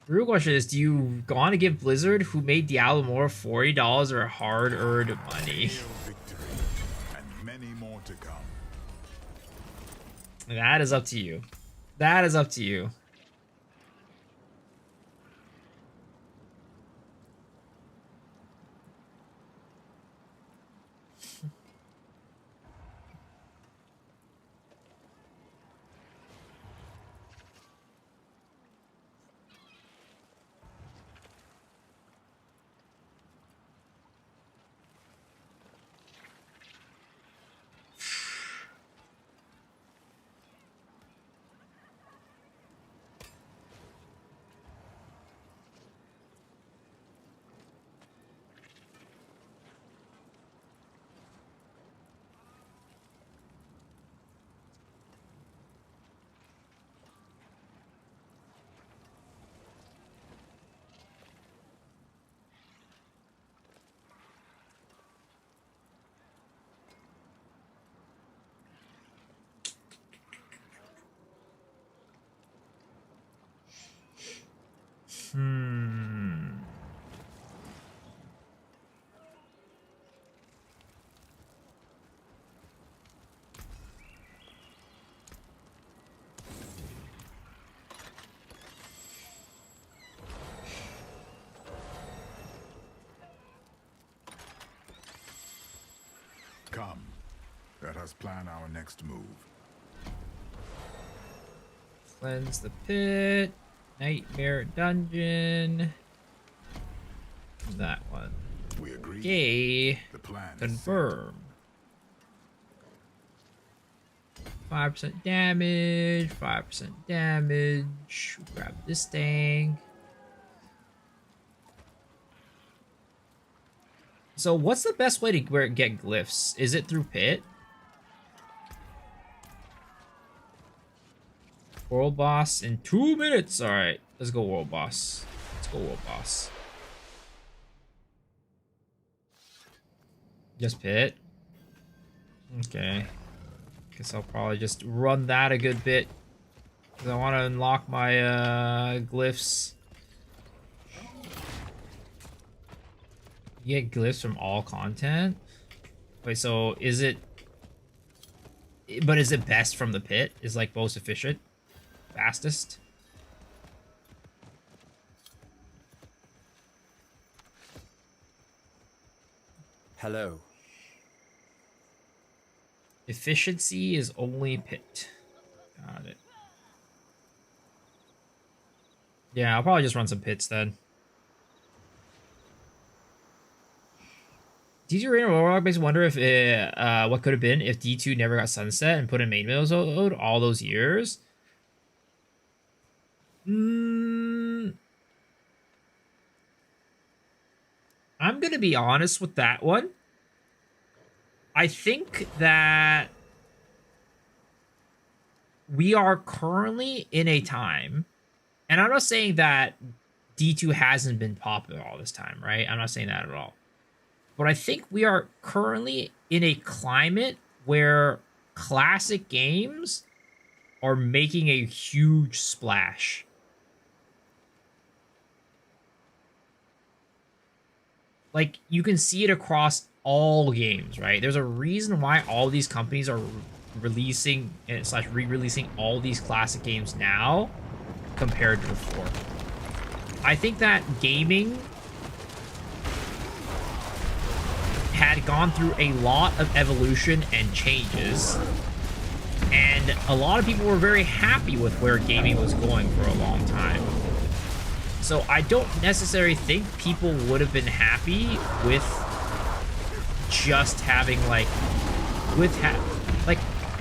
The real question is, do you want to give Blizzard, who made Diablo more, $40 or hard-earned money? Victory, and many more to come. That is up to you. That is up to you. Come. Let us plan our next move. Cleanse the pit. Nightmare dungeon. That one. We agree. Okay. The plan is Confirm. 5% damage. 5% damage. Grab this thing. So what's the best way to get glyphs? Is it through pit? World boss in 2 minutes. All right, let's go world boss. Let's go world boss. Just pit. Okay. Guess I'll probably just run that a good bit. Because I want to unlock my glyphs. You get glyphs from all content? Wait, so is it... But is it best from the pit? Is like most efficient? Fastest? Hello. Efficiency is only pit. Got it. Yeah, I'll probably just run some pits then. D2 Rain Warlock makes me wonder if what could have been if D2 never got sunset and put in main mode all those years. I'm gonna be honest with that one. I think that we are currently in a time, and I'm not saying that D2 hasn't been popular all this time, right? I'm not saying that at all. But I think we are currently in a climate where classic games are making a huge splash. Like, you can see it across all games, right? There's a reason why all these companies are releasing and slash re-releasing all these classic games now compared to before. I think that gaming had gone through a lot of evolution and changes, and a lot of people were very happy with where gaming was going for a long time. So I don't necessarily think people would have been happy with just having like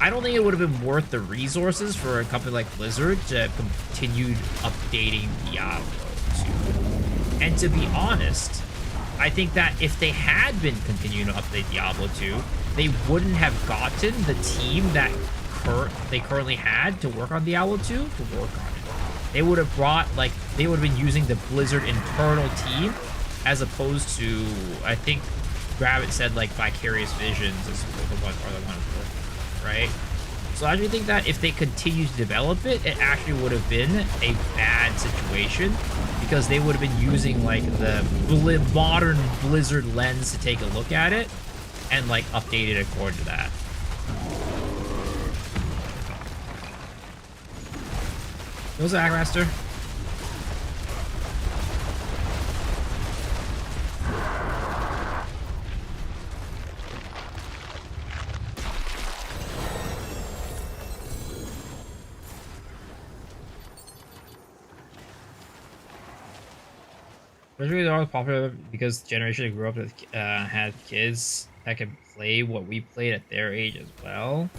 I don't think it would have been worth the resources for a company like Blizzard to continue updating Diablo 2. And to be honest, I think that if they had been continuing to update Diablo 2, they wouldn't have gotten the team that they currently had to work on Diablo 2 to work on it. They would have brought, like, they would have been using the Blizzard internal team as opposed to, I think Gravit said, like, Vicarious Visions is the one for, right? So I actually think that if they continue to develop it, it actually would have been a bad situation because they would have been using, like, the modern Blizzard lens to take a look at it and, like, update it according to that. What's that, Master? Especially they're always popular because the generation that grew up with had kids that can play what we played at their age as well.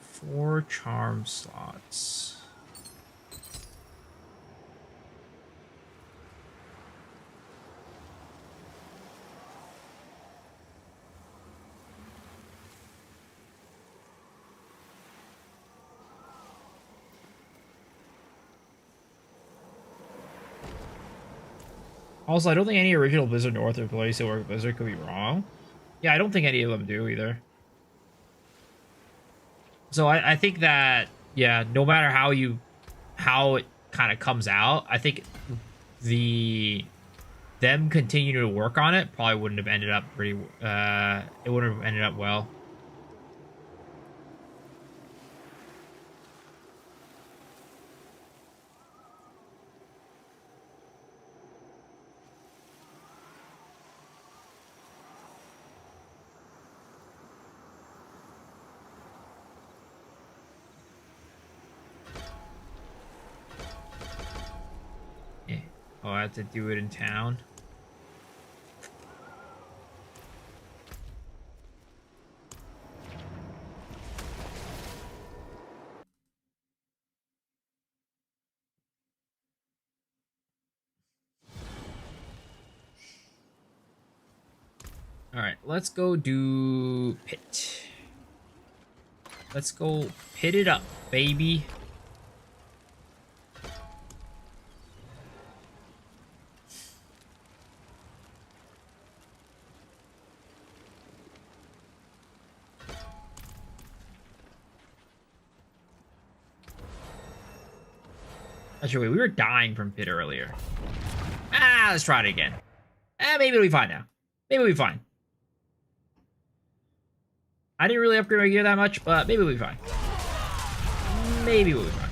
Four charm slots. Also, I don't think any original Blizzard North employees who work at Blizzard could be wrong. Yeah, I don't think any of them do either. So I think that, yeah, no matter how it kind of comes out, I think them continuing to work on it probably wouldn't have ended up it wouldn't have ended up well. Oh, I have to do it in town. All right, let's go do pit. Let's go pit it up, baby. Actually, wait, we were dying from pit earlier. Let's try it again. Maybe it'll be fine now. Maybe it'll be fine. I didn't really upgrade my gear that much, but maybe we'll be fine. Maybe we'll be fine.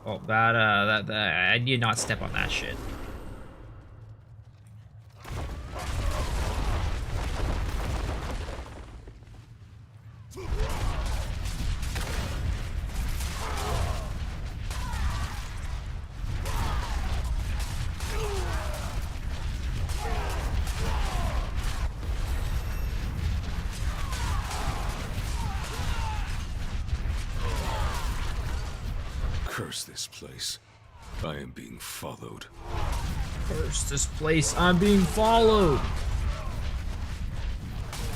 Oh, that I need to not step on that shit. Curse this place. I am being followed. Curse this place, I'm being followed.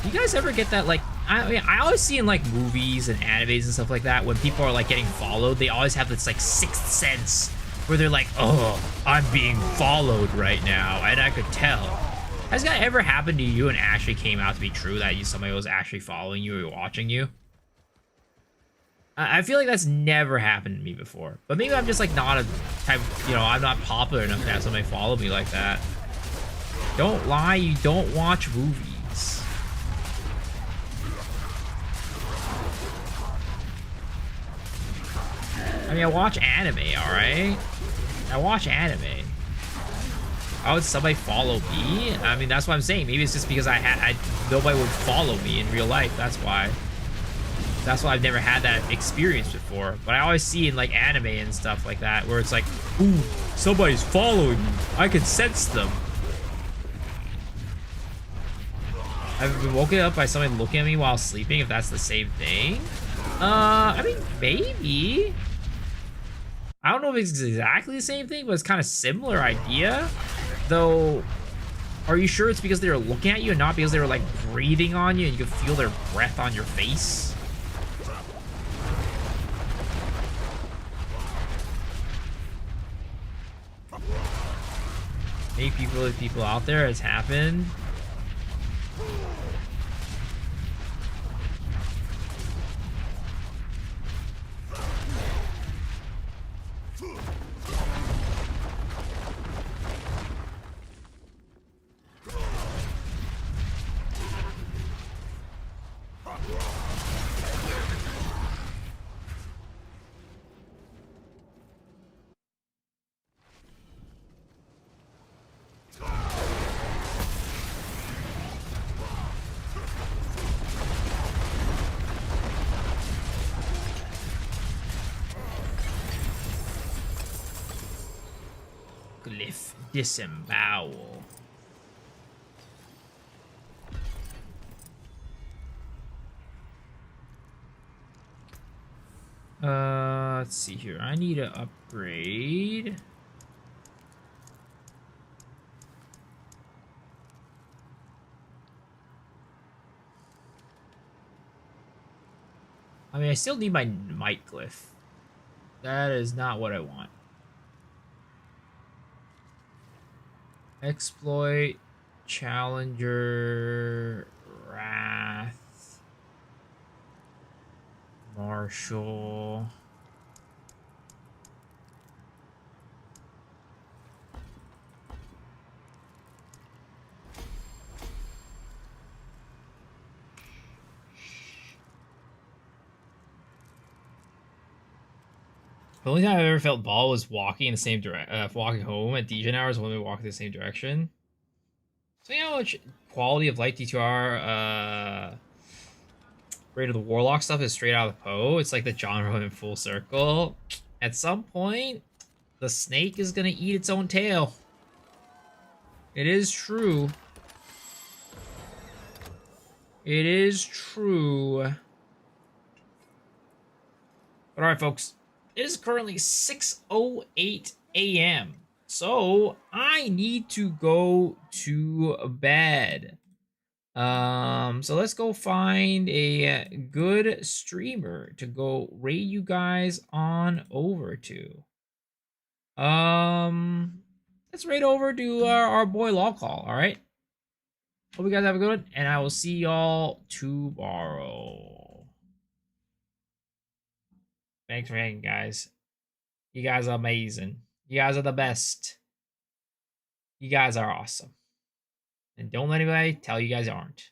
You guys ever get that, like, I mean, I always see in like movies and animes and stuff like that, when people are like getting followed, they always have this like sixth sense where they're like, oh, I'm being followed right now, and I could tell. Has that ever happened to you and actually came out to be true, that somebody was actually following you or watching you? I feel like that's never happened to me before. But maybe I'm just like not a type, I'm not popular enough to have somebody follow me like that. Don't lie, you don't watch movies. I mean, I watch anime, alright? I watch anime. How would somebody follow me? I mean, that's what I'm saying. Maybe it's just because nobody would follow me in real life. That's why. That's why I've never had that experience before. But I always see in like anime and stuff like that, where it's like, ooh, somebody's following me. I can sense them. I've been woken up by somebody looking at me while sleeping, if that's the same thing. I mean, maybe. I don't know if it's exactly the same thing, but it's kind of similar idea. Though, are you sure it's because they were looking at you and not because they were like breathing on you and you could feel their breath on your face? Maybe people out there, it's happened. Glyph disembowel. Let's see here. I need to upgrade. I mean, I still need my might glyph. That is not what I want. Exploit, Challenger, Wrath, Marshall. The only time I've ever felt ball was walking in the same direction, walking home at Dijon hours when we walk in the same direction. So you know how much quality of light D2R, Raid of the Warlock stuff is straight out of the PoE. It's like the genre in full circle. At some point, the snake is gonna eat its own tail. It is true. It is true. But alright, folks. It is currently 6:08 a.m. So I need to go to bed. So let's go find a good streamer to go raid you guys on over to. Let's raid over to our boy Law Call, alright? Hope you guys have a good one, and I will see y'all tomorrow. Thanks for hanging, guys. You guys are amazing. You guys are the best. You guys are awesome. And don't let anybody tell you guys aren't.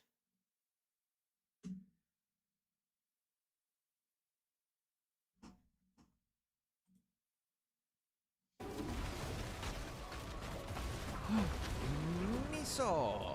Miso.